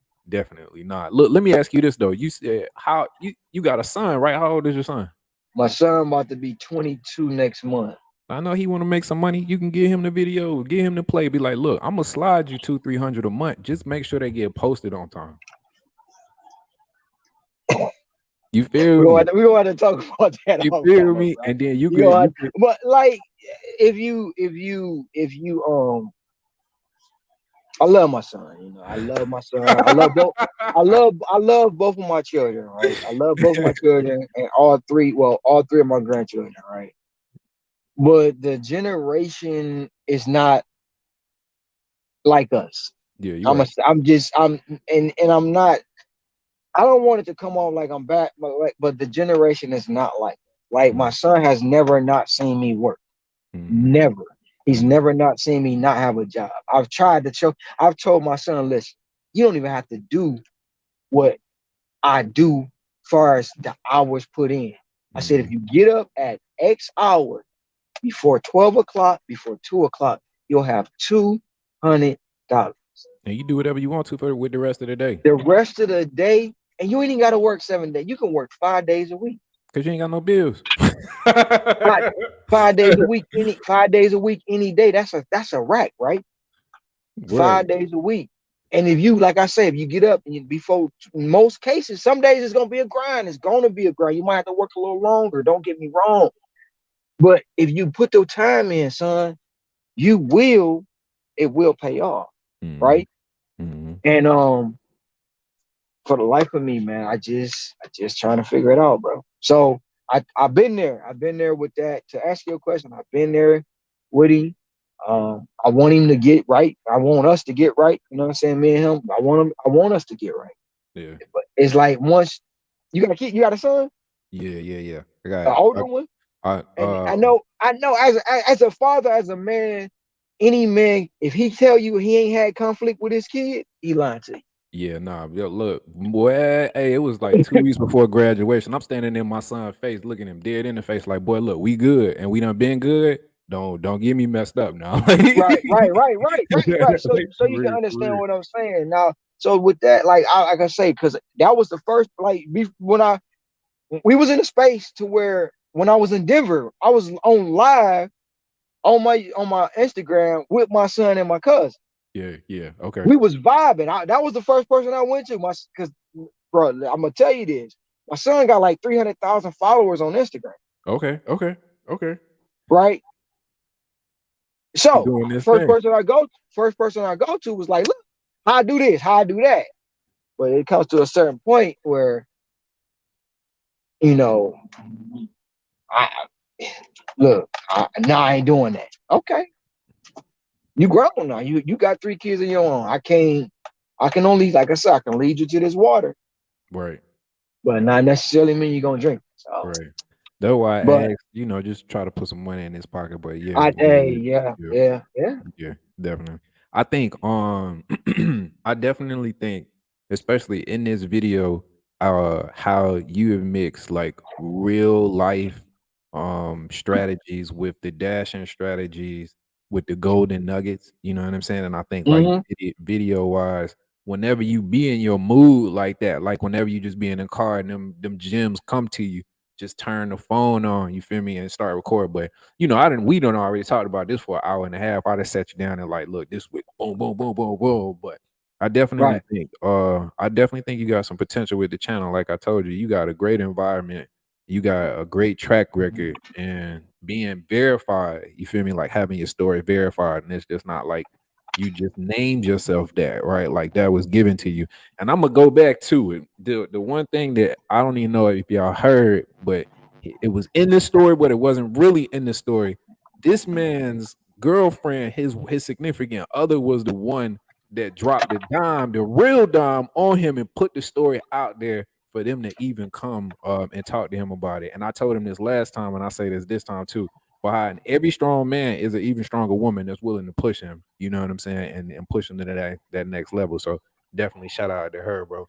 not. Look, let me ask you this though. You said how you got a son, right? How old is your son? My son about to be 22 next month. I know he want to make some money. You can give him the video, get him to play. Be like, look, I'm gonna slide you 200-300 a month. Just make sure they get posted on time. You feel me? We gonna have to talk about that You off feel camera, me? bro. And then you You could gonna have, you could but like if you I love my son, you know, I love my son. I love both of my children, right? I love both of my children and all three of my grandchildren, right? But the generation is not like us. yeah, you're right. And I'm not. I don't want it to come off like I'm back, but the generation is not like my Mm, son has never not seen me work. mm, Never. He's mm, never not seen me not have a job. I've tried to show. I've told my son, listen, you don't even have to do what I do far as the hours put in. I said, if mm. you get up at X hour before 12 o'clock, before 2 o'clock, you'll have $200. And you do whatever you want to for with the rest of the day. The rest of the day, and you ain't even got to work 7 days. You can work 5 days a week. Cause you ain't got no bills. 5 5 days a week, 5 days a week, any day. That's a rack, right? Word. 5 days a week. And if you, like I say, if you get up and you before in most cases, some days it's gonna be a grind. It's gonna be a grind. You might have to work a little longer. Don't get me wrong. But if you put the time in, son, you will, it will pay off. Mm, Right. mm. And for the life of me, man, I just trying to figure it out, bro. So I've been there. I've been there with that. To ask you a question, I've been there with him. I want him to get right. I want us to get right. You know what I'm saying? Me and him. I want us to get right. Yeah. But it's like once you got a kid, you got a son, Yeah, yeah, yeah. an older one, I and I know as a father, as a man, any man, if he tell you he ain't had conflict with his kid, he lying to you. yeah, nah, yo, look, boy, hey, it was like 2 weeks before graduation. I'm standing in my son's face, looking him dead in the face, like, boy, look, we good, and we done been good. Don't get me messed up now. Right. So Like, you can for understand real. what I'm saying now. So with that, like I say, because that was the first when we was in a space to where when I was in Denver, I was on live on my Instagram with my son and my cousin. Yeah, yeah, okay, We was vibing. That was the first person I went to. Because bro, I'm gonna tell you this. My son got like 300,000 followers on Instagram, okay, okay, okay. right? He So doing this thing. first person I go to was like, look, how I do this, how I do that. But it comes to a certain point where you know, I look, now I ain't doing that. Okay, you grown now. You got 3 kids of your own. I can only, like I said, I can lead you to this water, Right, but not necessarily mean you're gonna drink. So, right. That's why I but asked, just try to put some money in his pocket. But yeah, hey, yeah, yeah, yeah. yeah, yeah. Yeah, definitely. I think I definitely think, especially in this video, how you have mixed like real life strategies with the dashing strategies with the golden nuggets. You know what I'm saying? And I think like Mm-hmm. video wise, whenever you be in your mood like that, like whenever you just be in a car and them gems come to you, just turn the phone on, you feel me, and start recording. But we don't already talked about this for an hour and a half. I just sat you down and like, look, this week, boom, boom, boom, boom, boom. But Right. I definitely think you got some potential with the channel. Like I told you, you got a great environment, you got a great track record, and being verified, you feel me, like having your story verified, and it's just not like you just named yourself that, right? Like that was given to you. And I'm gonna go back to it. The one thing that I don't even know if y'all heard, but it was in the story, but it wasn't really in the story. This man's girlfriend, his significant other, was the one that dropped the dime, the real dime, on him and put the story out there for them to even come and talk to him about it. And I told him this last time, and I say this time too. Behind every strong man is an even stronger woman that's willing to push him. You know what I'm saying, and push him to that next level. So definitely shout out to her, bro.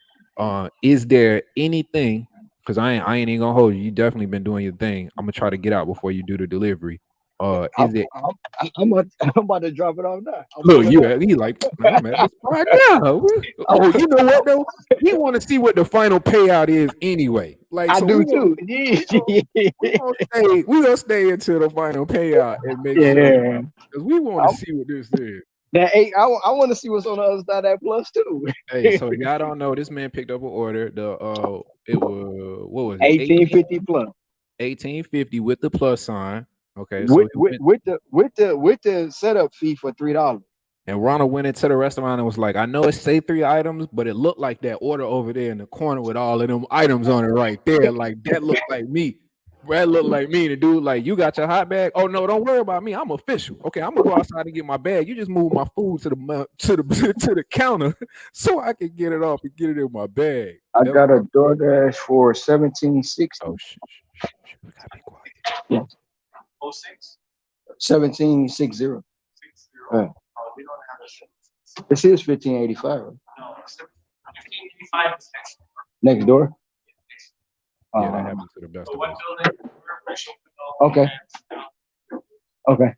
Is there anything? Because I ain't even gonna hold you. You definitely been doing your thing. I'm gonna try to get out before you do the delivery. I'm, Is it I'm, I'm about to drop it off now. I'm look, pulling you up. he like, man, I'm at the spot now. Oh, you know what though? We want to see what the final payout is anyway. Like, I so do too. we gonna stay until the final payout and make sure Yeah. because we want to see what this is. That eight, I want to see what's on the other side of that plus too. Hey, so y'all don't know, this man picked up an order. It was what was was it 1850 plus 1850 with the plus sign. Okay, so with he with went, with the with the with the setup fee for $3. and Ronald went into the restaurant and was like, I know it say 3 items, but it looked like that order over there in the corner with all of them items on it right there. Like that looked like me. That looked like me. The dude, like, you got your hot bag? Oh no, don't worry about me. I'm official. Okay, I'm gonna go outside and get my bag. You just move my food to the to the counter so I can get it off and get it in my bag. I That was got a DoorDash for 1760. oh we gotta be quiet. Yeah. 1760. Yeah. This is 1585. Right? Next door. Yeah, that happens to the best of us. Okay. Okay.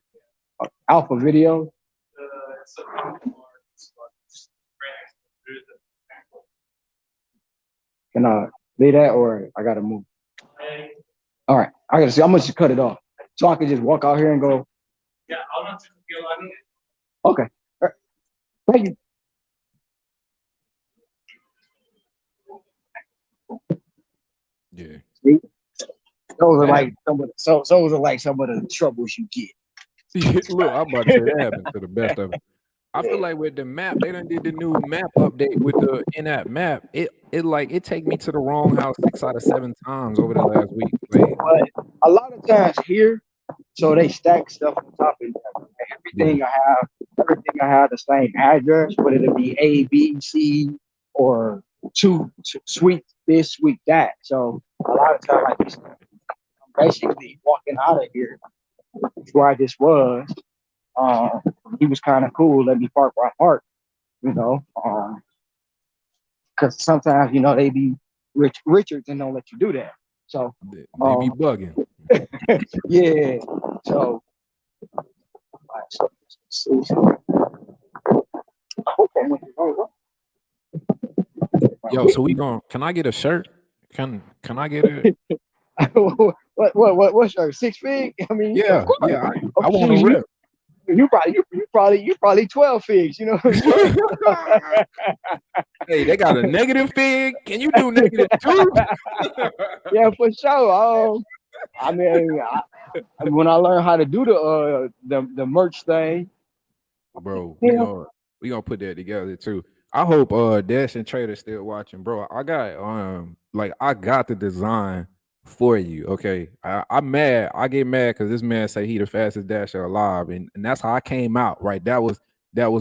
Alpha Video. Can I leave that or I gotta move? All right. I gotta see. I'm gonna just cut it off. So I can just walk out here and go. Yeah, I'll not okay. All right. Thank you. Yeah. See? Those are like some of the, those are like some of the troubles you get. Look, I'm about to say that happened to the best of it. I feel like with the map, they done did the new map update with the in-app map. It take me to the wrong house 6 out of 7 times over the last week. Like, but a lot of times here, so they stack stuff on top of each other. Everything I have the same address, but it'll be A, B, C, or two sweet this, sweet that. So a lot of times, like I'm basically walking out of here where I just was. He was kind of cool. Let me park where I park, you know. Because sometimes they be Richards and don't let you do that. So they be bugging. yeah. So Yo, so can I get a shirt? Can I get it? what shirt? 6 Fig? I mean, Yeah, I want to rip. You probably 12 figs, you know what I'm saying? Hey, they got a negative fig. Can you do -2? Yeah, for sure. I mean, when I learned how to do the merch thing, bro, we gonna put that together too. I hope Dash and Trader still watching, bro. I got the design for you. Okay, I'm mad. I get mad because this man say he the fastest dasher alive, and that's how I came out. Right, that was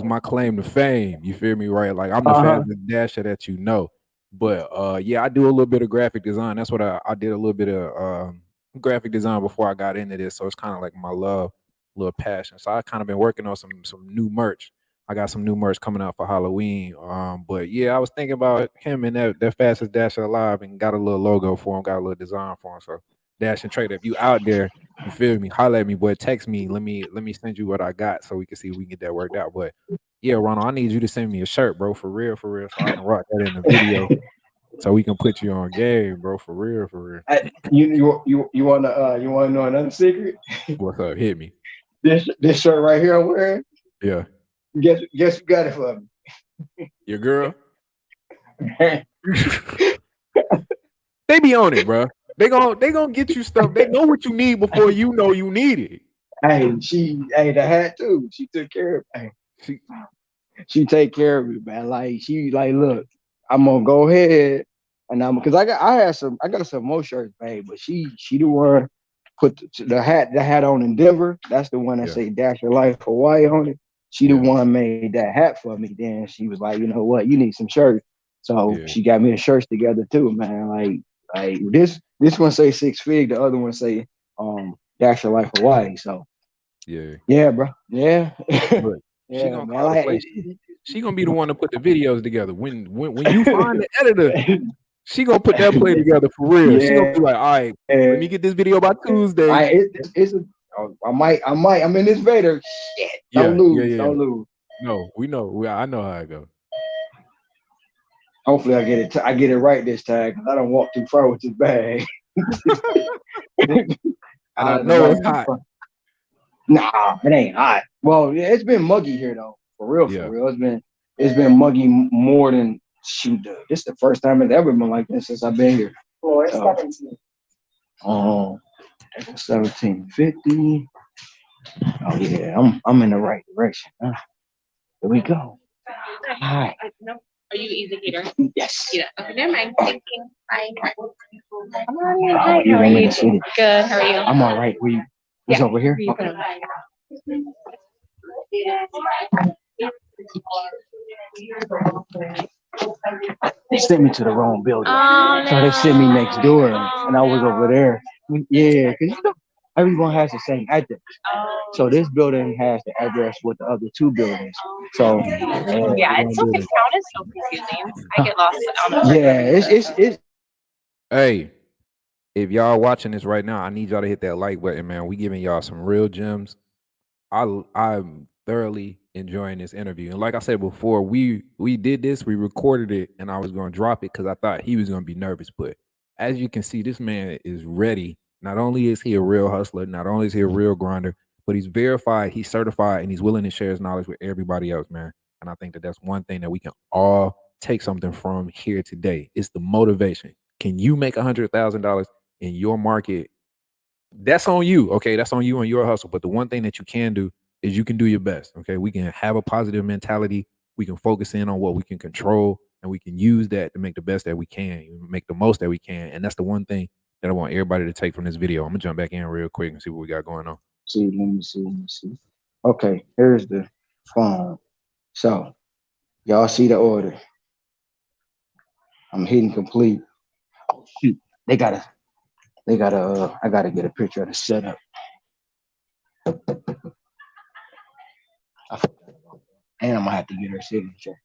my claim to fame. You feel me? Right, like I'm the fastest dasher that you know. But yeah, I do a little bit of graphic design. That's what I did a little bit of graphic design before I got into this. So it's kind of like my love, little passion. So I kind of been working on some new merch. I got some new merch coming out for Halloween. But yeah, I was thinking about him and that fastest dasher alive, and got a little logo for him, got a little design for him. So Dash and Trader, if you out there, you feel me, holler at me, boy. Text me. Let me send you what I got so we can see if we can get that worked out. But yeah, Ronald, I need you to send me a shirt, bro, for real, so I can rock that in the video. So we can put you on game, bro, for real, for real. You wanna know another secret? What's up? Hit me. This shirt right here I'm wearing. Yeah. Guess who got it for me? Your girl. They be on it, bro. They gonna get you stuff. They know what you need before you know you need it. Hey, the hat too. She took care of me. She take care of me, man. Like she look, I'm gonna go ahead and because I got some more shirts, babe, but she the one put the hat on in Denver. That's the one that say Dash Your Life Hawaii on it. She the one made that hat for me. Then she was like, you know what, you need some shirts. So she got me the shirts together too, man. Like this one say 6 Fig, the other one say Dash Your Life Hawaii. So yeah, bro. Yeah. She gonna call the place. She gonna be the one to put the videos together. When you find the editor, she gonna put that play together for real. She gonna be like, all right, let me get this video by Tuesday. I'm in this Vader. Shit. Don't lose. No, we know. I know how it goes. Hopefully I get it right this time, because I don't walk too far with this bag. And I know it's hot. Nah, it ain't hot. Well, yeah, it's been muggy here though. For real. It's been muggy more than shoot. This is the first time it's ever been like this since I've been here. Floor 17. 1750. Oh yeah, I'm in the right direction. Here we go. Hi. No. Are you easy eater? Yes. Yeah. Okay, never mind. Thank you. Bye. Hi, you want me to see it? Good. How are you? I'm all right. Who's over here? Okay. They sent me to the wrong building. Oh, So they sent me next door, and I was over there. Yeah, because everyone has the same address. So this building has the address with the other two buildings. So yeah, it's so town is so confusing. I get lost on the it's Hey, if y'all watching this right now, I need y'all to hit that like button, man. We giving y'all some real gems. I'm thoroughly enjoying this interview. And like I said before, we did this, we recorded it, and I was gonna drop it because I thought he was gonna be nervous. But as you can see, this man is ready. Not only is he a real hustler, not only is he a real grinder, but he's verified, he's certified, and he's willing to share his knowledge with everybody else, man. And I think that that's one thing that we can all take something from here today. It's the motivation. Can you make $100,000 in your market? That's on you. Okay. That's on you and your hustle. But the one thing that you can do is you can do your best. Okay. We can have a positive mentality. We can focus in on what we can control and we can use that to make the best that we can, make the most that we can. And that's the one thing that I want everybody to take from this video. I'm gonna jump back in real quick and see what we got going on. let me see. Okay, here's the phone. So y'all see the order. I'm hitting complete. Oh shoot. I gotta get a picture of the setup. And I'm gonna have to get her signature.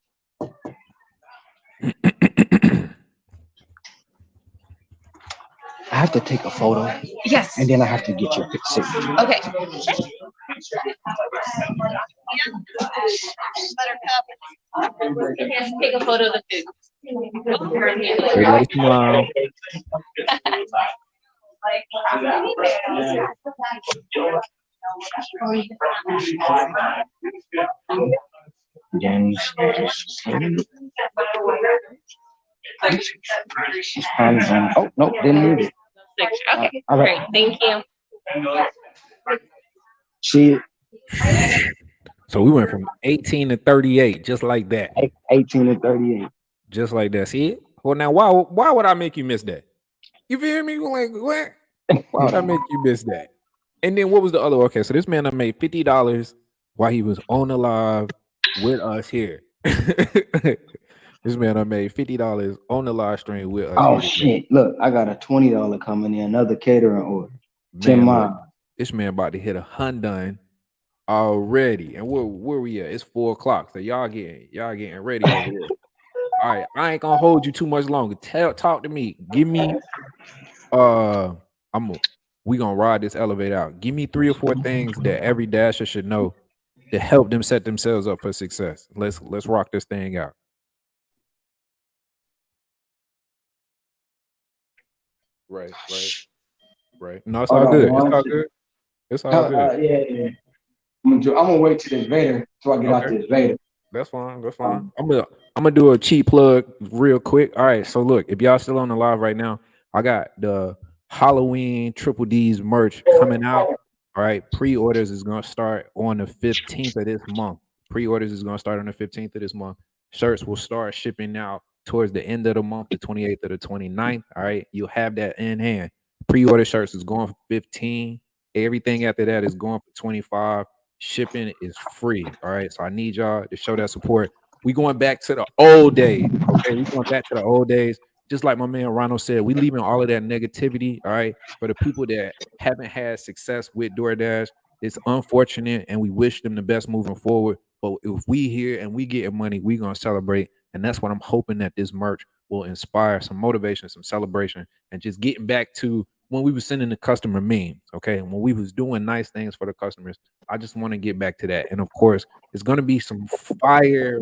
I have to take a photo. Yes. And then I have to get your signature. Okay. Take a photo of the food. Everybody smile. Then oh no, didn't need it. Okay, all right. Great. Thank you. See, So we went from 18 to 38, just like that. 18 to 38. Just like that. See it? Well, now why would I make you miss that? You feel me? Like what? Why would I make you miss that? And then what was the other? Okay, so this man I made $50 while he was on the live with us here. This man I made $50 on the live stream with us. Oh shit! Look, I got a $20 coming in, another catering order. Man, 10 miles. This man about to hit $100 already. And where we at? It's 4:00. So y'all getting ready over here. All right, I ain't gonna hold you too much longer. Talk to me. Give me we gonna ride this elevator out. Give me 3 or 4 things that every dasher should know to help them set themselves up for success. Let's rock this thing out. Right. No, it's all good. It's all good. It's all good. Yeah. I'm gonna wait till this Vader so I get out this Vader. That's fine. I'm gonna do a cheap plug real quick. All right. So look, if y'all still on the live right now, I got the Halloween Triple D's merch coming out. All right. Pre-orders is gonna start on the 15th of this month. Pre-orders is gonna start on the 15th of this month. Shirts will start shipping out towards the end of the month, the 28th or the 29th. All right. You'll have that in hand. Pre-order shirts is going for 15. Everything after that is going for 25. Shipping is free. All right. So I need y'all to show that support. We going back to the old days. Okay. We going back to the old days. Just like my man Ronald said, we leaving all of that negativity. All right. For the people that haven't had success with Doordash, it's unfortunate and we wish them the best moving forward. But if we here and we getting money, we gonna celebrate. And that's what I'm hoping that this merch will inspire some motivation, some celebration, and just getting back to when we were sending the customer memes, okay, and when we was doing nice things for the customers. I just want to get back to that. And of course, it's going to be some fire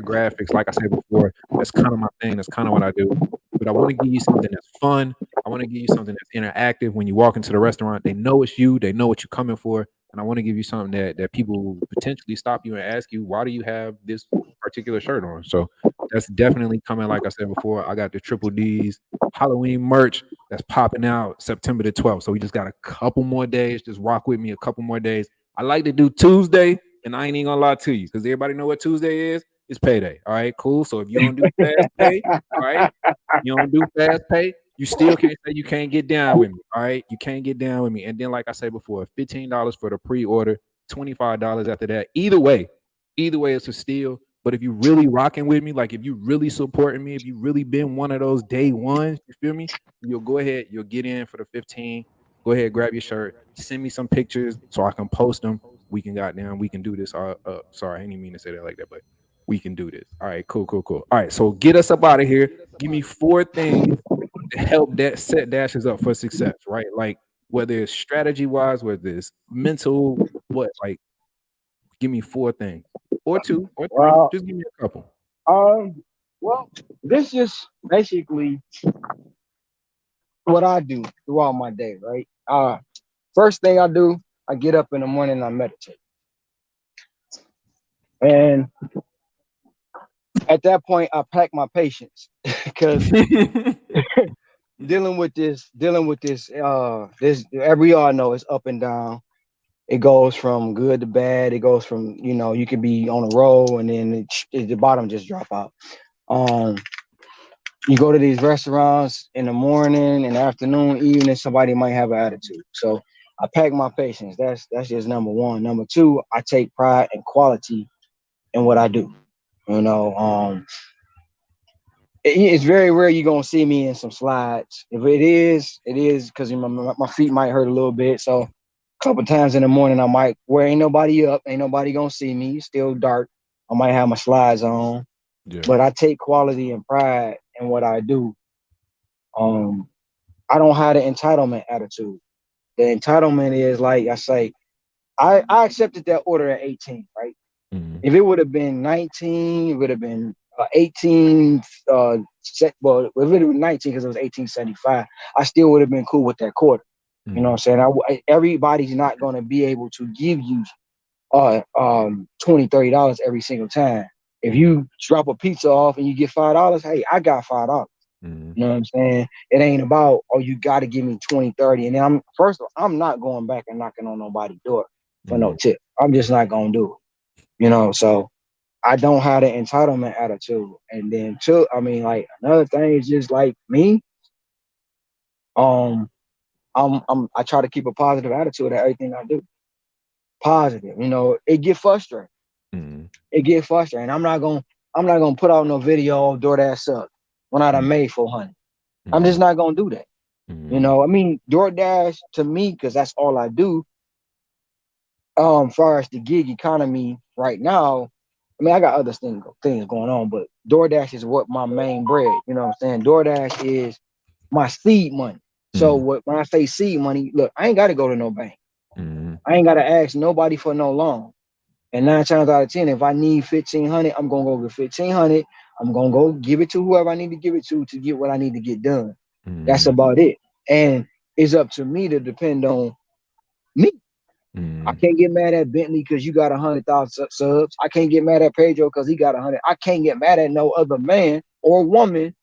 graphics. Like I said before, that's kind of my thing. That's kind of what I do. But I want to give you something that's fun. I want to give you something that's interactive. When you walk into the restaurant, they know it's you. They know what you're coming for. And I want to give you something that people will potentially stop you and ask you, why do you have this particular shirt on. So that's definitely coming. Like I said before, I got the Triple D's Halloween merch that's popping out September the 12th. So we just got a couple more days. Just rock with me a couple more days. I like to do Tuesday, and I ain't even gonna lie to you because everybody know what Tuesday is. It's payday. All right, cool. So if you don't do fast pay, all right, you don't do fast pay, you still can't say you can't get down with me. All right, you can't get down with me. And then, like I said before, $15 for the pre-order, $25 after that. Either way, it's a steal. But if you really rocking with me, like if you really supporting me, if you really been one of those day ones, you feel me? You'll go ahead, you'll get in for the 15. Go ahead, grab your shirt, send me some pictures so I can post them. We can do this. Sorry, I didn't mean to say that like that, but we can do this. All right, cool. All right, so get us up out of here. Give me 4 things to help that set dashes up for success, right? Like whether it's strategy wise, whether it's mental, what like give me 4 things. Or 2 or 3. Well, Just give me a couple. well, this is basically what I do throughout my day, right? First thing I do, I get up in the morning and I meditate. And at that point, I pack my patience because dealing with this, this we all know it's up and down. It goes from good to bad. It goes from, you could be on a roll and then the bottom just drop out. Um, you go to these restaurants in the morning, in the afternoon, evening, somebody might have an attitude. So I pack my patience. That's just number one. Number two, I take pride and quality in what I do. You know, it's very rare you're gonna see me in some slides. If it is because my feet might hurt a little bit. So a couple times in the morning, I might where ain't nobody up, ain't nobody gonna see me. It's still dark. I might have my slides on, Yeah. but I take quality and pride in what I do. I don't have the entitlement attitude. The entitlement is like I say, I accepted that order at 18, right? Mhm. If it would have been 19, it would have been 18. Well, if it would have been 19 because it was 1875, I still would have been cool with that quarter. You know what I'm saying? Everybody's not going to be able to give you $20, $30 every single time. If you drop a pizza off and you get $5, hey, I got $5. Mhm. You know what I'm saying? It ain't about, oh, you got to give me 20, 30. And then I'm not going back and knocking on nobody's door for no Mhm. tip. I'm just not going to do it. So I don't have the entitlement attitude. And then two, I mean, like another thing is just like me. Um, I try to keep a positive attitude at everything I do. Positive, it get frustrating. Mhm. It get frustrating. I'm not gonna put out no video of Doordash suck when I done made 400. I'm just Mhm. not gonna do that. Mhm. I mean, Doordash to me, because that's all I do. Far as the gig economy right now, I mean, I got other things going on, but DoorDash is what my main bread. You know what I'm saying? DoorDash is my seed money. So Mhm. when I say seed money, look, I ain't got to go to no bank. Mhm. I ain't got to ask nobody for no loan. And 9 times out of 10, if I need 1,500, I'm gonna go get 1,500. I'm gonna go give it to whoever I need to give it to get what I need to get done. That's Mhm. about it. And it's up to me to depend on me. I Mhm. can't get mad at Bentley because you got 100,000 subs. I can't get mad at Pedro because he got 100. I can't get mad at no other man or woman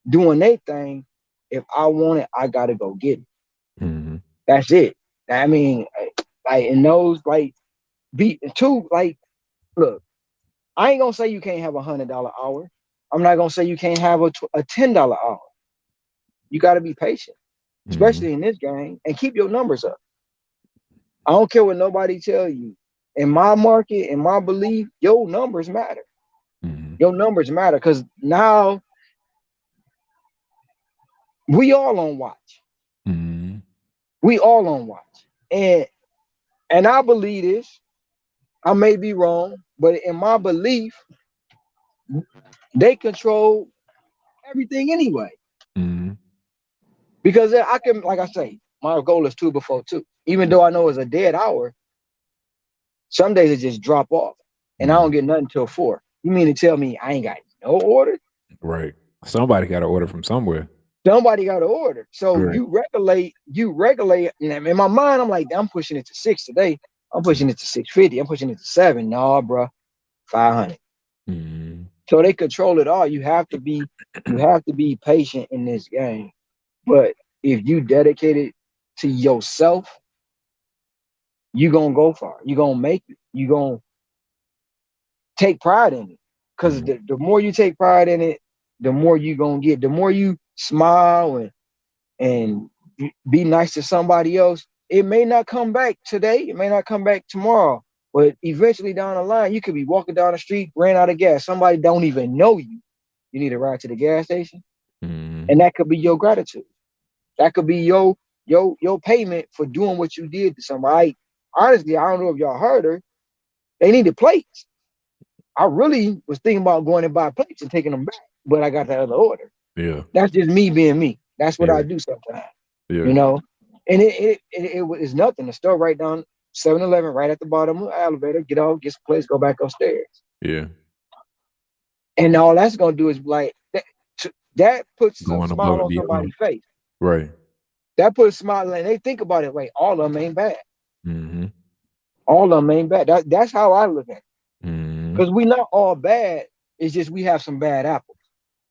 doing their thing. If I want it, I gotta go get it. Mhm. That's it. I mean, like in those like beat two, like look, I ain't gonna say you can't have $100 hour. I'm not gonna say you can't have a $10 hour. You gotta be patient, Mhm. especially in this game, and keep your numbers up. I don't care what nobody tell you. In my market, in my belief, your numbers matter. Mhm. Your numbers matter because now we all on watch. Mhm. We all on watch. And I believe this. I may be wrong, but in my belief, they control everything anyway. Mhm. Because I can, like I say, my goal is two before two. Even though I know it's a dead hour, some days it just drop off, and I don't Mhm. get nothing till 4. You mean to tell me I ain't got no order? Right. Somebody got to order from somewhere. Somebody got to order. So Right. you regulate. And in my mind, I'm like, I'm pushing it to 6 today. I'm pushing it to 650. I'm pushing it to 7. No, bro, 500. So they control it all. You have to be patient in this game. But if you dedicate it to yourself, you gonna go far. You gonna make it. You gonna take pride in it. Because Mm-hmm. the more you take pride in it, the more you gonna get. The more you smile and be nice to somebody else, it may not come back today, it may not come back tomorrow, but eventually down the line, you could be walking down the street, ran out of gas. Somebody don't even know you. You need a ride to the gas station, Mm-hmm. and that could be your gratitude. That could be your payment for doing what you did to somebody. Honestly, I don't know if y'all heard her. They needed plates. I really was thinking about going and buy plates and taking them back, but I got that other order. Yeah. That's just me being me. That's what Yeah. I do sometimes, Yeah. you know. And it was nothing. The store right down 7-Eleven, right at the bottom of the elevator. Get off, get some plates, go back upstairs. Yeah. And all that's gonna do is like that puts some Going above smile and on beyond. somebody's face. Right. That puts a smile, and they think about it like all of them ain't bad. Mm-hmm. All of them ain't bad. That's how I look at it. Mm-hmm. Because we not all bad. It's just we have some bad apples.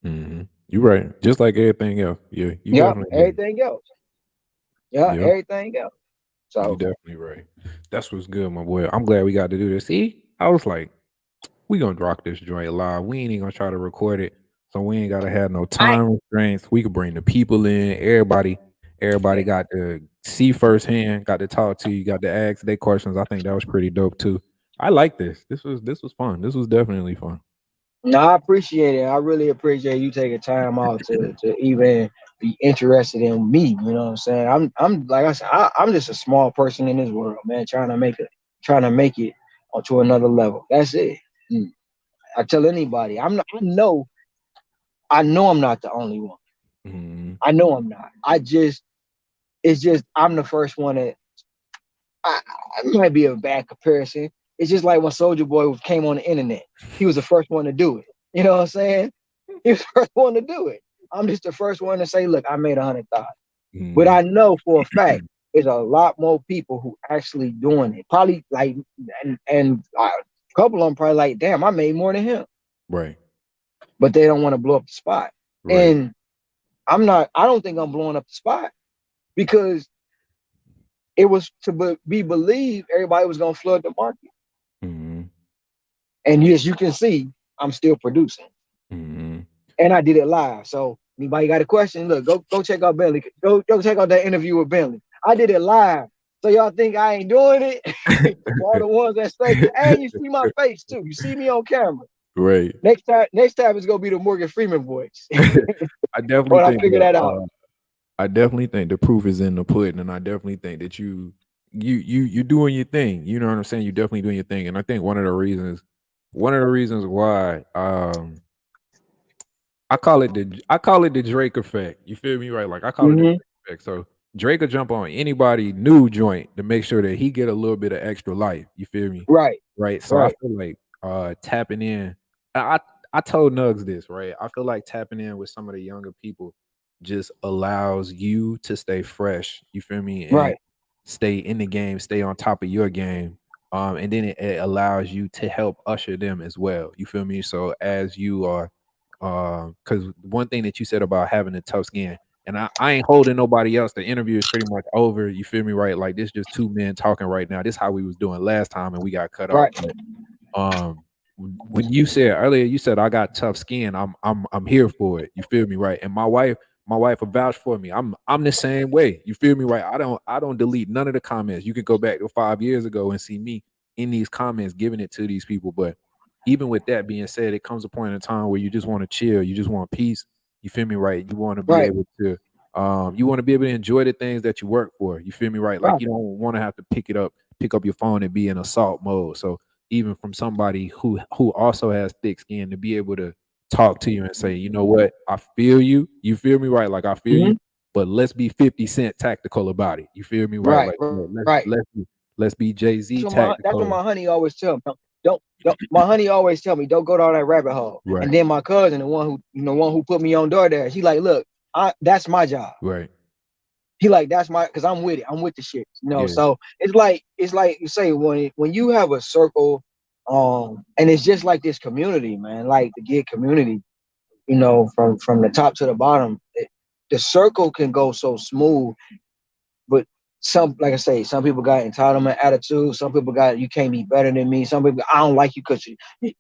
Mm-hmm. You're right. Just like everything else. Yeah. You Yep. definitely right. Everything else. Yeah. Yeah. Everything else. You So definitely right. That's what's good, my boy. I'm glad we got to do this. See, I was like, we gonna rock this joint live. We ain't even gonna try to record it, so we ain't gotta have no I time restraints. We could bring the people in. Everybody got to see firsthand, got to talk to you, got to ask their questions. I think that was pretty dope too. I like this. This was fun. This was definitely fun. no, I appreciate it. I really appreciate you taking time out to even be interested in me. You know what I'm saying? I'm like I said, I'm just a small person in this world, man, trying to make it onto another level. That's it. Mm. I tell anybody, I know I'm not the only one. Mhm. I know I'm not. It's just I'm the first one that I, it might be a bad comparison. It's just like when Soldier Boy came on the internet. He was the first one to do it. You know what I'm saying? He was the first one to do it. I'm just the first one to say, look, I made 100,000. But Mhm. I know for a fact there's a lot more people who actually doing it. Probably like, and a couple of them probably like, damn, I made more than him. Right. But they don't want to blow up the spot. Right. And I don't think I'm blowing up the spot because it was to be believed everybody was going to flood the market. Mhm. And yes, you can see I'm still producing. Mhm. And I did it live. So anybody got a question? Look, go check out Bentley. Go check out that interview with Bentley. I did it live. So y'all think I ain't doing it? For all the ones that say, hey, you see my face too. You see me on camera. Right. Next time it's gonna be the Morgan Freeman voice. I definitely When I think figure that. that out. I definitely think the proof is in the pudding, and I definitely think that you're doing your thing. You know what I'm saying? You're definitely doing your thing, and I think one of the reasons why I call it the Drake effect. You feel me, right? Like I call it the Mm-hmm. Drake effect. So Drake will jump on anybody new joint to make sure that he get a little bit of extra life. You feel me? Right, Right. So I right, feel like tapping in. I told Nugs this, right? I feel like tapping in with some of the younger people just allows you to stay fresh. You feel me? And right, stay in the game, stay on top of your game. And then it allows you to help usher them as well. You feel me? So as you are because one thing that you said about having a tough skin, and I ain't holding nobody else. The interview is pretty much over. You feel me, right? Like this just two men talking right now. This how we was doing last time and we got cut off. right. But when you said earlier, you said I got tough skin. I'm here for it. You feel me, right? And my wife will vouch for me. I'm the same way. You feel me, right? I don't delete none of the comments. You can go back to 5 years ago and see me in these comments giving it to these people. But even with that being said, it comes a point in time where you just want to chill. You just want peace. You feel me, right? You want to be Right, able to enjoy the things that you work for. You feel me, right? Like right, you don't want to have to pick up your phone and be in assault mode. So even from somebody who also has thick skin to be able to talk to you and say, you know what, I feel you. You feel me, right? Like I feel mm-hmm. you, but let's be 50 Cent tactical about it. You feel me, right? Right, Like right. yeah, let's be Jay-Z That's what tactical. my honey always tell me. Don't my honey always tell me, don't go down that rabbit hole. And Right, then my cousin, the one who put me on Doordash, he like, look, that's my job. right. He like that's my because I'm with the shit. Yeah. So it's like you say when you have a circle And it's just like this community, man, like the gig community, from the top to the bottom. The circle can go so smooth, but like I say, some people got entitlement attitude. Some people got, you can't be better than me. Some people, I don't like you because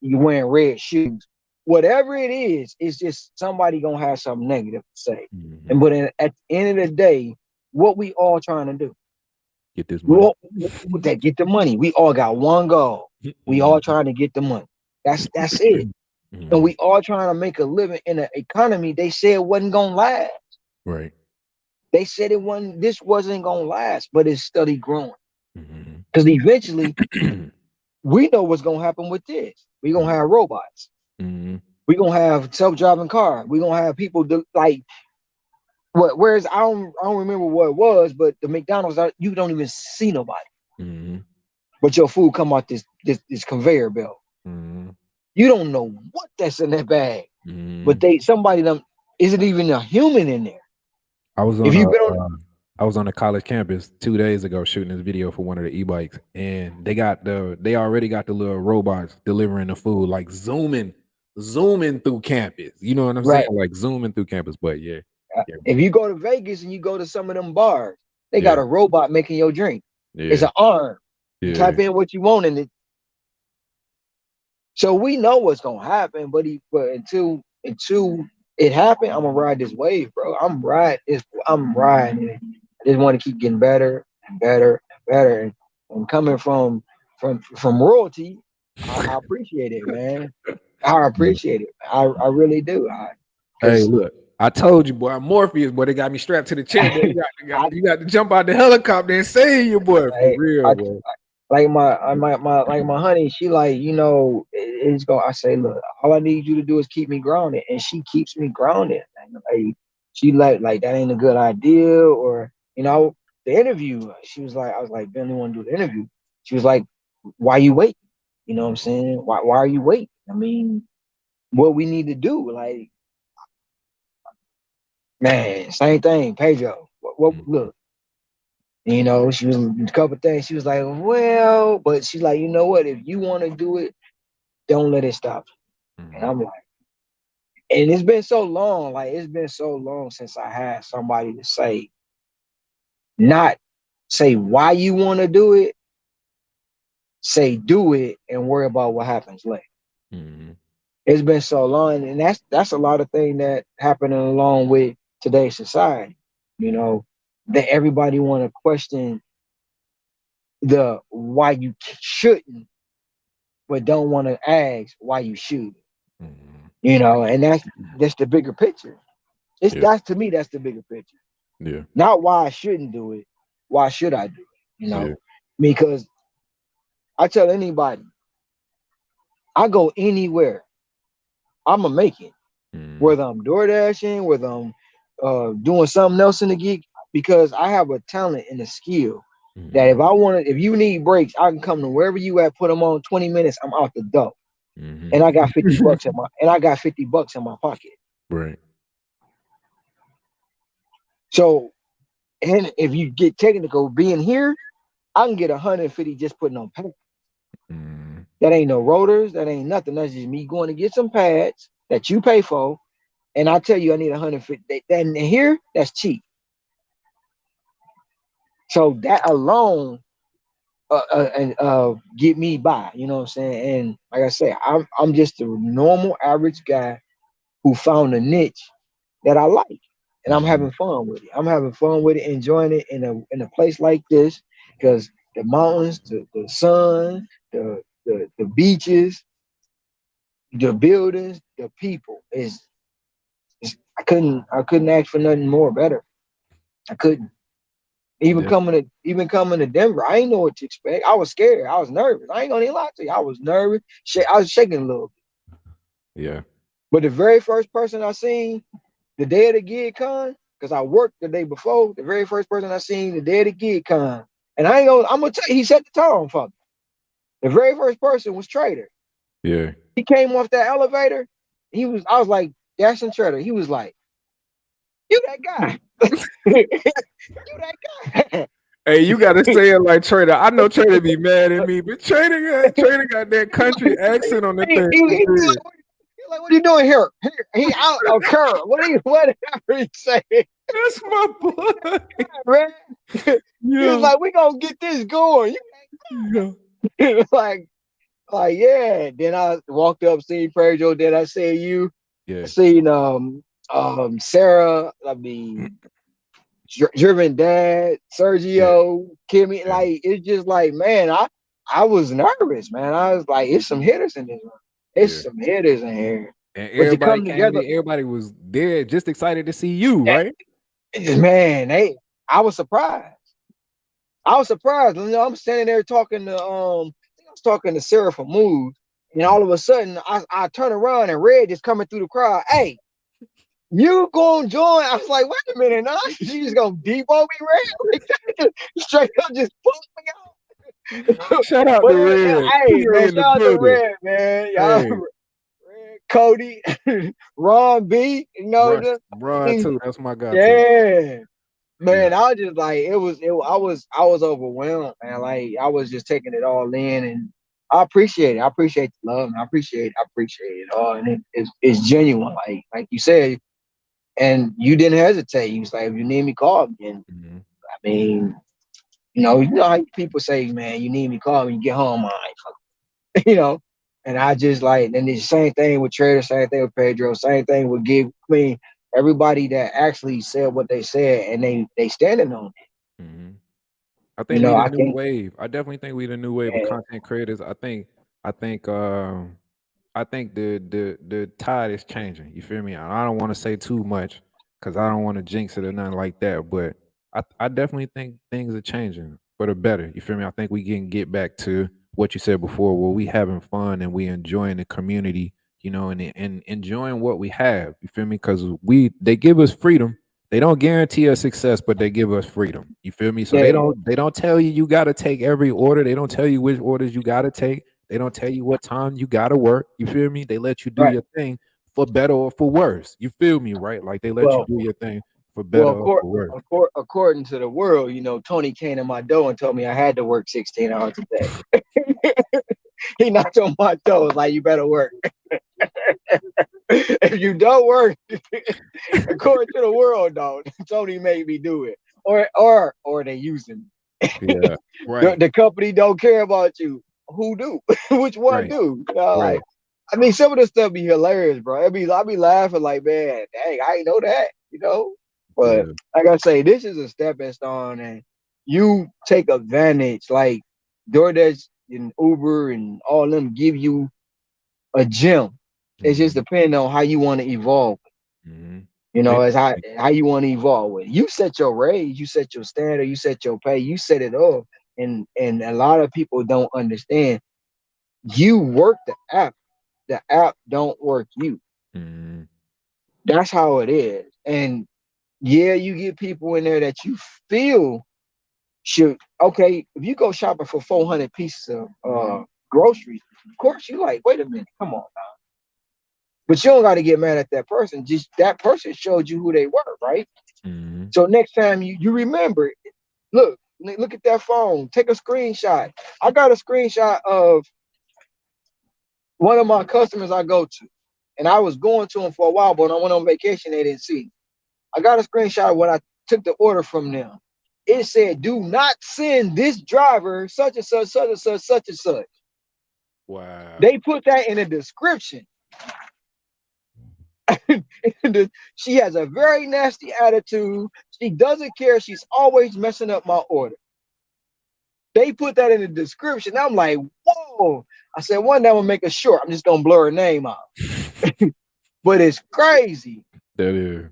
you wearing red shoes. Whatever it is, it's just somebody gonna have something negative to say. Mm-hmm. And at the end of the day, what we all trying to do, Get this we money. all, that get the money. We all got one goal. We all Mm-hmm. trying to get the money. That's it. And Mm-hmm. we all trying to make a living in an economy they said wasn't gonna last. Right. They said this wasn't gonna last, but it's steady growing. Mm-hmm. Because eventually we know what's gonna happen with this. We're gonna have robots. Mm-hmm. We're gonna have self-driving cars. We're gonna have people like what, whereas I don't remember what it was, but the McDonald's, you don't even see nobody. Mm-hmm. But your food come out this conveyor belt. Mm-hmm. You don't know what that's in that bag. Mm-hmm. But somebody them, isn't even a human in there. I was If on you've a been on I was on a college campus 2 days ago shooting this video for one of the e-bikes, and they already got the little robots delivering the food, like zooming through campus. You know what I'm saying? right, Like zooming through campus. But yeah, yeah, if you go to Vegas and you go to some of them bars, they yeah, got a robot making your drink. It's yeah, an arm. You yeah. type in what you want in it. So we know what's gonna happen, but until it happened, I'm gonna ride this wave, bro. I'm riding it. I just want to keep getting better and better and better. And coming from royalty, I appreciate it, man. I Yeah. appreciate it. I really do. Hey, Because look, I told you, boy, I'm Morpheus, boy. They got me strapped to the chair, boy. I, You got to jump out the helicopter and save you, boy, for I, real, I boy. like my honey, she like, it's going. I say, look, all I need you to do is keep me grounded, and she keeps me grounded. And like, she like that ain't a good idea, or the interview. She was like, I was like, Ben, you want to do the interview? She was like, why you waiting? You know what I'm saying? Why are you waiting? I mean, what we need to do, like, man, same thing, Pedro. What Mhm, look. She was a couple things. She was like, well, but she's like, you know what? If you want to do it, don't let it stop you. And mhm, I'm like, and it's been so long, like it's been so long since I had somebody to say, not say why you want to do it, say do it and worry about what happens later. mhm, It's been so long, and that's a lot of things that happening along with today's society. You mhm, know, that everybody want to question the why you shouldn't, but don't want to ask why you should. mhm. And that's the bigger picture. Yeah, That's to me, that's the bigger picture. yeah, Not why I shouldn't do it. Why should I do it? yeah. Because I tell anybody, I go anywhere, I'ma make it. Mhm, Whether I'm door dashing, whether I'm doing something else in the gig, because I have a talent and a skill that mhm, if you need breaks, I can come to wherever you at, put them on 20 minutes, I'm out the door. mhm. And I got $50 in my pocket. Right. So, and if you get technical, being here, I can get 150 just putting on pads. Mhm, That ain't no rotors. That ain't nothing. That's just me going to get some pads that you pay for. And I tell you, I need 150. And here, that's cheap. So that alone and get me by. You know what I'm saying? And like I say, I'm just a normal average guy who found a niche that I like, and I'm mhm, having fun with it. I'm having fun with it, enjoying it in a place like this because the mountains, the sun, the beaches, the buildings, the people is I couldn't ask for nothing more better. I couldn't. yeah, Even coming to Denver, I didn't know what to expect. I was scared. I was nervous. I ain't gonna even lie to you. I was nervous. I was shaking a little. yeah. But the very first person I seen the day of the GigCon, because I worked the day before, the very first person I seen the day of the GigCon, and I'm gonna tell you, he set the tone for me. The very first person was Trader. Yeah. He came off that elevator. I was like, Dashing Trader. He was like, you that guy. You that guy. Hey, you gotta say it like Trader. I know Trader be mad at me, but Trader got that country accent on the He, thing. he, he, like, what are you doing here? He out of curve. Whatever he say, That's my boy. man. He was Yeah, like, we gonna get this going. yeah, like, yeah. Then I walked up, seen Pedro. Then I seen you. I yeah, seen Sarah. I mean, Driven Dad, yeah, Sergio, Kimmy. yeah, Like, it's just like, man, I was nervous, man. I was like, it's some hitters in this room. It's yeah. some hitters in here. And But to everybody come came together, in. Everybody was there, just excited to see you, right? man, I was surprised. I was surprised. You know, I'm standing there talking to I was talking to Sarah from Mood, and all of a sudden I turn around and Red is coming through the crowd. Hey, you gonna join? I was like, wait a minute, nah, she just gonna depot me, Red? Like, straight up just put me out. Shout out But to Red. hey, man, Fury in the shout out to building. Red, man. Y'all, Hey, Red, Cody, Ron B, you know, I Ron mean, too. That's my guy too. yeah. Yeah. Man, I was just like I was overwhelmed, man. Like I was just taking it all in, and I appreciate it. I appreciate the love, and I appreciate it all, and it's genuine, like you said, and you didn't hesitate. You was like, if you need me, call me. And Mhm. I mean, you know how people say, man, you need me, call me. You get home, I ain't fuck, you know. And I just like, and the same thing with Trader, same thing with Pedro, same thing with Gig. I mean, everybody that actually said what they said, and they standing on it. Mhm. I think we the I new can. wave. I definitely think we the new wave of Yeah, content creators. I think I think the tide is changing. You feel me? I don't want to say too much because I don't want to jinx it or nothing like that. But I definitely think things are changing for the better. You feel me? I think we can get back to what you said before, where we having fun and we enjoying the community, and enjoying what we have. You feel me? Because they give us freedom. They don't guarantee us success, but they give us freedom. You feel me? So they yeah, don't tell you got to take every order. They don't tell you which orders you got to take. They don't tell you what time you gotta work. You feel me? They let you do right. your thing for better or for worse. You feel me, right? Like they let you Well, do your thing for better or for worse. according to the world, Tony came to my door and told me I had to work 16 hours a day. He knocked on my door, like, you better work. If you don't work, according to the world, though, Tony made me do it, or they using me. Yeah. the, Right. the company don't care about you. Who do? Which one Right. do? Right. Like, I mean, some of this stuff be hilarious, bro. I be laughing like, man, dang, I ain't know that. But Yeah. like I say, this is a stepping stone, and you take advantage. Like DoorDash and Uber and all them give you a gym. It's just Hmm. depending on how you want to evolve. Hmm. As how you want to evolve with it. You set your raise, you set your standard, you set your pay, you set it up. And a lot of people don't understand. You work the app don't work you. Hmm. That's how it is. And yeah, you get people in there that you feel should, okay, if you go shopping for 400 pieces of groceries, of course you like, wait a minute, come on now. But you don't got to get mad at that person. Just that person showed you who they were, right? Hmm. So next time you remember, look at that phone. Take a screenshot. I got a screenshot of one of my customers I go to, and I was going to them for a while, but when I went on vacation, they didn't see. I got a screenshot of when I took the order from them. It said, "Do not send this driver such and such, such and such, such and such." Wow. They put that in the description. She has a very nasty attitude. She doesn't care. She's always messing up my order. They put that in the description. I'm like, whoa. I said, one day I'm gonna make it short. I'm just gonna blur her name out. But it's crazy. That is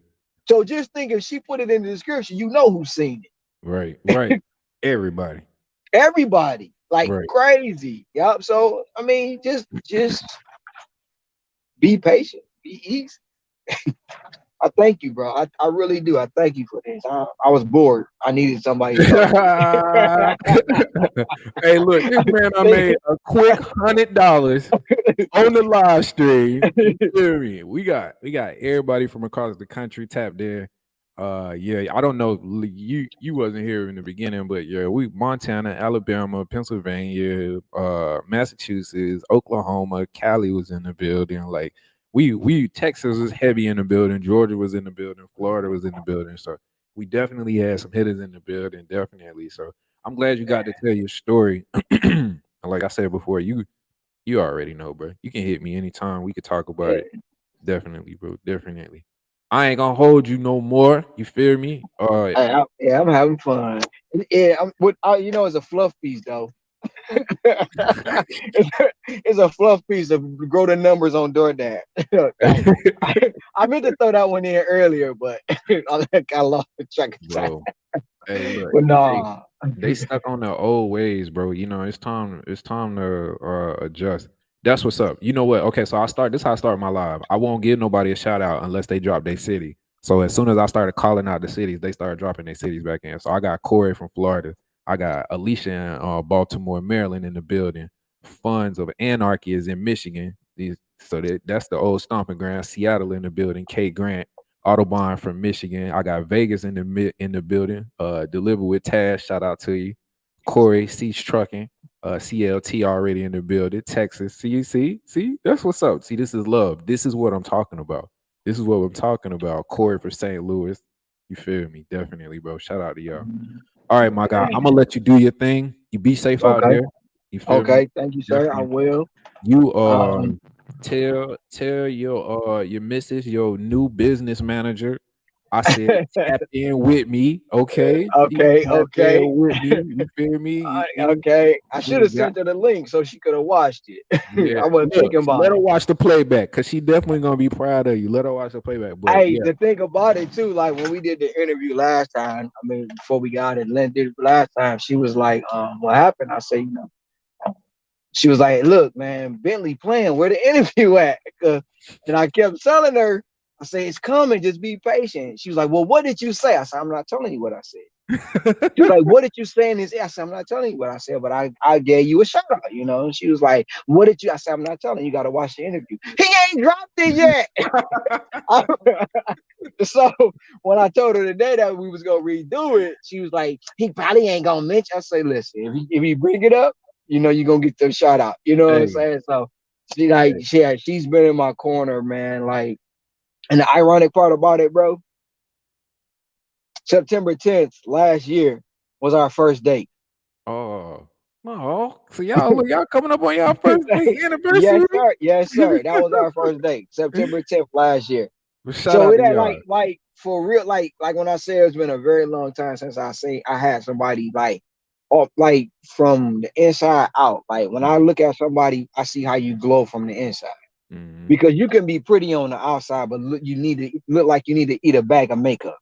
So just think, if she put it in the description, you know who's seen it. right. Right. Everybody. Everybody. Like Right. crazy. Yep. So I mean, just be patient. Be easy. I thank you, bro. I really do. I thank you for this. I was bored. I needed somebody to talk Hey, look, this man I to. made a quick $100 on the live stream. You feel me? We got everybody from across the country tapped in. Yeah, I don't know. You wasn't here in the beginning, but yeah, we Montana, Alabama, Pennsylvania, Massachusetts, Oklahoma, Cali was in the building. Like we Texas was heavy in the building, Georgia was in the building, Florida was in the building. So we definitely had some hitters in the building, definitely. So I'm glad you got to tell your story. Like I said before, you already know, bro. You can hit me anytime. We could talk about Yeah, it. Definitely, bro. Definitely. I ain't gonna hold you no more. You feel me? yeah, I'm having fun. Yeah, you know, it's a fluff piece though. It's a fluff piece of grow the numbers on DoorDash. I, I meant to throw that one in earlier, but I lost the track of time. Bro. Hey, look. But Hey, nah, they stuck on the old ways, bro. You know, it's time to adjust. That's what's up. You know what? Okay, so this is how I start my live. I won't give nobody a shout out unless they drop their city. So as soon as I started calling out the cities, they started dropping their cities back in. So I got Corey from Florida. I got Alicia in Baltimore, Maryland in the building. Funds of Anarchy is in Michigan. That's the old stomping ground. Seattle in the building. Kate Grant, Autobahn from Michigan. I got Vegas in the building. Deliver with Taz. Shout out to you. Corey Cease Trucking. CLT already in the building. Texas. See, that's what's up. See, this is love. This is what I'm talking about. This is what I'm talking about. Corey for St. Louis. You feel me? Definitely, bro. Shout out to y'all. All right, my guy. I'm gonna let you do your thing. You be safe out okay, there. You feel me? okay. Thank you, sir. I Definitely. will. You Um, tell your missus, your new business manager. I said tap in with me, okay? You okay, tap in okay, with me. You feel me? okay. I should We have got sent her the link so she could have watched it. yeah. I wasn't Look, thinking so about let her it. watch the playback because she definitely gonna be proud of you. Let her watch the playback. But Hey, yeah, the thing about it too, like when we did the interview last time, I mean, before we got it, Lynn did it last time. She was like, "What happened?" I say, she was like, "Look, man, Bentley playing. Where the interview at?" And I kept telling her, I say, "It's coming. Just be patient." She was like, "Well, what did you say?" I said, "I'm not telling you what I said." She was like, "What did you say in this?" I said, "I'm not telling you what I said, but I gave you a shout out, you know." And she was like, "What did you?" I said, "I'm not telling you. You got to watch the interview." He ain't dropped it yet. So when I told her today that we was gonna redo it, she was like, "He probably ain't gonna mention." I say, "Listen, if he bring it up, you know you're gonna get the shout out." You know what I'm hey, saying? So hey. she's been in my corner, man. Like, and the ironic part about it, bro, September 10th last year was our first date. Oh, no. So y'all coming up on y'all first date Yes, anniversary. sir. Yes, sir. That was our first date, September 10th last year. Well, shout So out it to had y'all. like for real, like when I say it's been a very long time since I had somebody like off like from the inside out. Like when I Mhm, look at somebody, I see how you glow from the inside. mhm, Because you can be pretty on the outside, but you need to look like you need to eat a bag of makeup.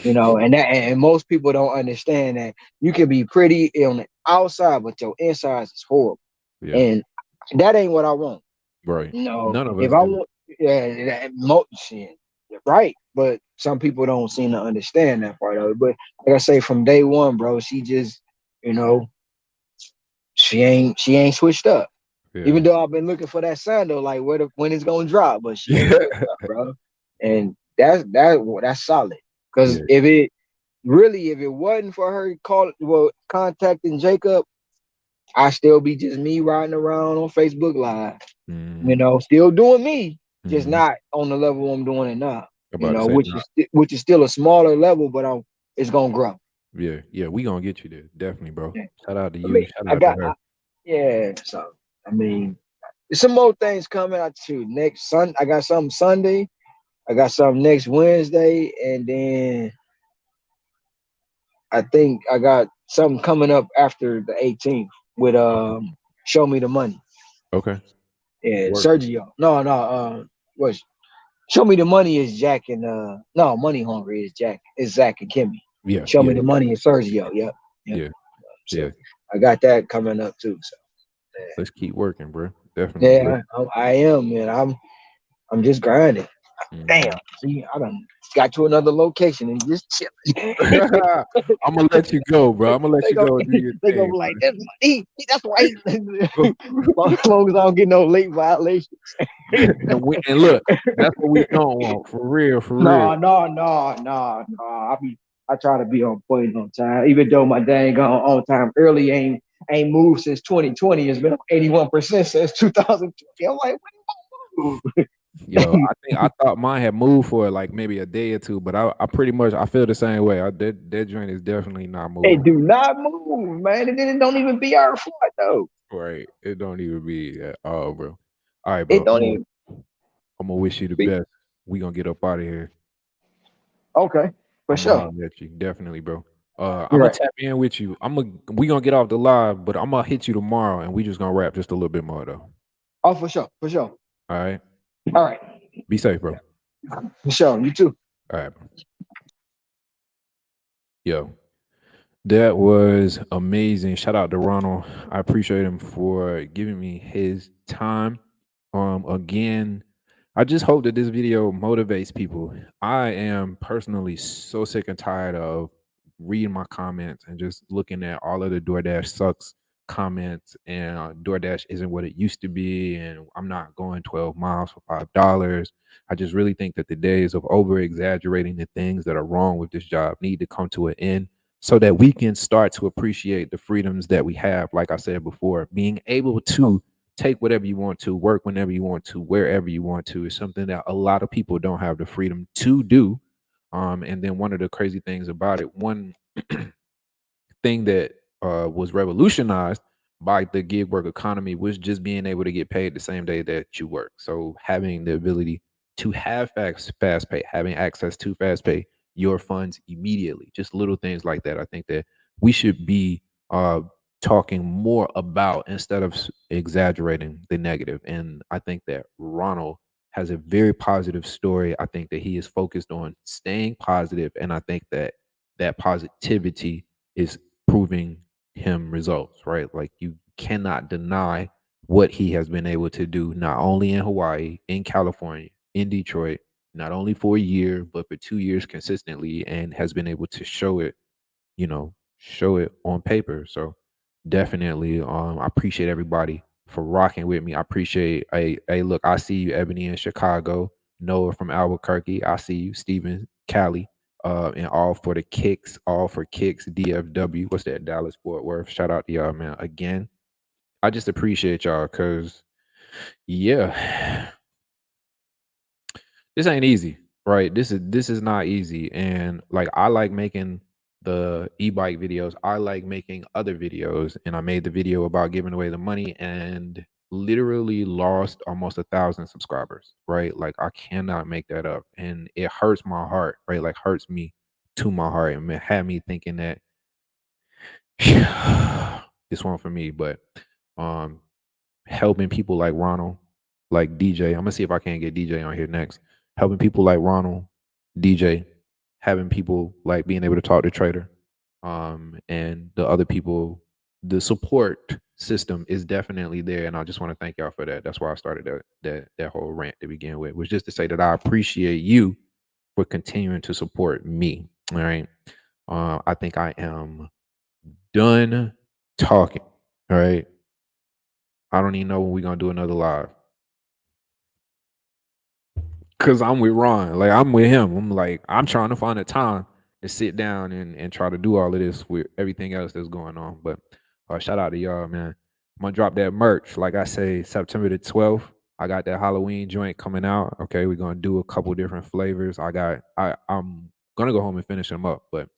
You know, mhm. and most people don't understand that you can be pretty on the outside, but your insides is horrible. Yeah, And that ain't what I want. right. You know, None of if us I do. want, yeah, shit, right. But some people don't seem to understand that part of it. But like I say, from day one, bro, she just, you know, she ain't switched up. Yeah. Even though I've been looking for that sign though, like when it's gonna drop, but she ain't switched up, bro. And that's solid. Because Yeah. if it wasn't for her contacting Jacob, I still be just me riding around on Facebook Live. You Mhm, know, still doing me, just mhm. not on the level I'm doing it now. You About to know, say which is still a smaller level, but it's gonna grow. yeah, yeah, we gonna get you there. Definitely, bro. Yeah. Shout out to I you. mean, Shout I out to got her. yeah. So I mean, there's some more things coming out too. Next Sun, I got something Sunday. I got something next Wednesday, and then I think I got something coming up after the 18th with Okay. Show Me the Money. Okay. Yeah, Work. Sergio. No, what's Show Me the Money is Jack and no, Money Hungry is Jack. Is Zach and Kimmy. Yeah, Show yeah, Me the Money is Sergio. Yep. Yep. yeah, So yeah. I got that coming up too. So Let's keep working, bro. Definitely. yeah, I am, man. I'm just grinding. Damn. Mhm. See, I done got to another location and just chilling. I'm gonna let you go, bro. I'm gonna let they you go, go and do your they go thing, be like, that's why bro. as long as I don't get no late violations. And look, that's what we don't want, for real, for real. No. I try to be on point on time, even though my dang on time early ain't moved since 2020. It's been 81% since 2020. I'm like, what do you Yo, move? I thought mine had moved for like maybe a day or two, but I pretty much I feel the same way. That joint is definitely not It moving. do not move, man. And then it don't even be our fault though. Right. It don't even be at all, bro. All right, It bro. don't even I'm gonna wish you the be best. We gonna get up out of here. okay for I'm gonna sure. holler at you, definitely, bro. I'm You're gonna right. tap in with you. We gonna get off the live, but I'm gonna hit you tomorrow, and we just gonna rap just a little bit more though. Oh, for sure, for sure. All right. All right, Be safe, bro. for sure. You too. All right, bro. Yo, that was amazing. Shout out to Ronald. I appreciate him for giving me his time. Again, I just hope that this video motivates people. I am personally so sick and tired of reading my comments and just looking at all of the DoorDash sucks comments and DoorDash isn't what it used to be, and I'm not going 12 miles for $5. I just really think that the days of over exaggerating the things that are wrong with this job need to come to an end so that we can start to appreciate the freedoms that we have. Like I said before, being able to take whatever you want to, work whenever you want to, wherever you want to, is something that a lot of people don't have the freedom to do. And then one of the crazy things about it, one thing that was revolutionized by the gig work economy was just being able to get paid the same day that you work. So having the ability to have fast pay, having access to fast pay, your funds immediately, just little things like that. I think that we should be talking more about instead of exaggerating the negative. And I think that Ronald has a very positive story. I think that he is focused on staying positive, and I think that that positivity is proving him results, right? Like you cannot deny what he has been able to do, not only in Hawaii, in California, in Detroit, not only for a year, but for 2 years consistently, and has been able to show it on paper. So definitely, I appreciate everybody for rocking with me. I appreciate, hey, look, I see you, Ebony in Chicago, Noah from Albuquerque. I see you, Stephen, Cali, and all for the kicks, all for kicks, DFW. What's that? Dallas Fort Worth. Shout out to y'all, man. Again, I just appreciate y'all because, yeah, this ain't easy, right? This is not easy. And like I like making the e-bike videos. I like making other videos. And I made the video about giving away the money and literally lost almost 1,000 subscribers, right? Like I cannot make that up. And it hurts my heart, right? Like hurts me to my heart and it had me thinking that this one for me. But um helping people like Ronald, like DJ. I'm gonna see if I can get DJ on here next. Helping people like Ronald, DJ, having people like being able to talk to Trader, and the other people. The support system is definitely there, and I just want to thank y'all for that. That's why I started that whole rant to begin with, was just to say that I appreciate you for continuing to support me. All right, I think I am done talking. All right, I don't even know when we're gonna do another live. Cause I'm with Ron. Like I'm with him. I'm like, I'm trying to find a time to sit down and try to do all of this with everything else that's going on. But shout out to y'all, man. I'm gonna drop that merch. Like I say, September the 12th. I got that Halloween joint coming out. Okay, we're gonna do a couple different flavors. I'm gonna go home and finish them up, but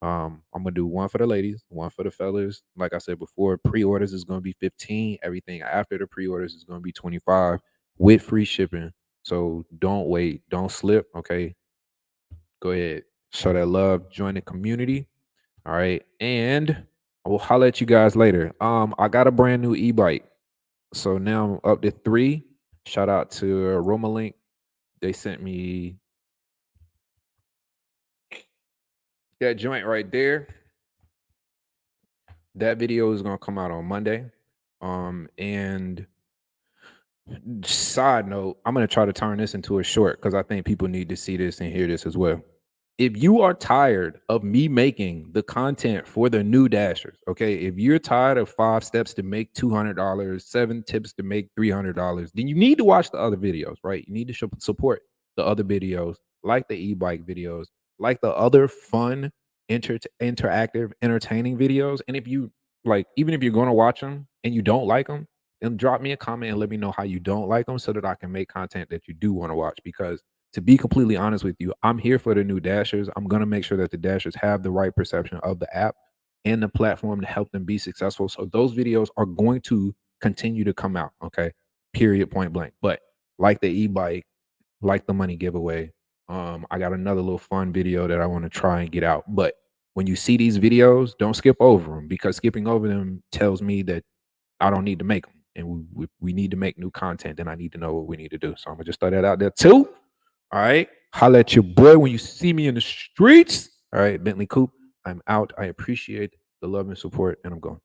I'm gonna do one for the ladies, one for the fellas. Like I said before, pre-orders is gonna be 15. Everything after the pre-orders is gonna be 25 with free shipping. So don't wait, don't slip. Okay, go ahead, show that love, join the community. All right, and I will holler at you guys later. I got a brand new e-bike, so now I'm up to 3. Shout out to Romalink. They sent me that joint right there. That video is gonna come out on Monday. And Side note, I'm going to try to turn this into a short because I think people need to see this and hear this as well. If you are tired of me making the content for the new dashers, okay, if you're tired of 5 steps to make $200, 7 tips to make $300, then you need to watch the other videos, right? You need to support the other videos, like the e-bike videos, like the other fun, interactive, entertaining videos. And if you like, even if you're going to watch them and you don't like them, then drop me a comment and let me know how you don't like them so that I can make content that you do want to watch. Because to be completely honest with you, I'm here for the new dashers. I'm going to make sure that the dashers have the right perception of the app and the platform to help them be successful. So those videos are going to continue to come out. Okay. Period, point blank. But like the e-bike, like the money giveaway, I got another little fun video that I want to try and get out. But when you see these videos, don't skip over them, because skipping over them tells me that I don't need to make them. And we need to make new content. Then I need to know what we need to do. So I'm gonna just throw that out there too. All right. Holla at your boy when you see me in the streets. All right, Bentley Coop. I'm out. I appreciate the love and support, and I'm going.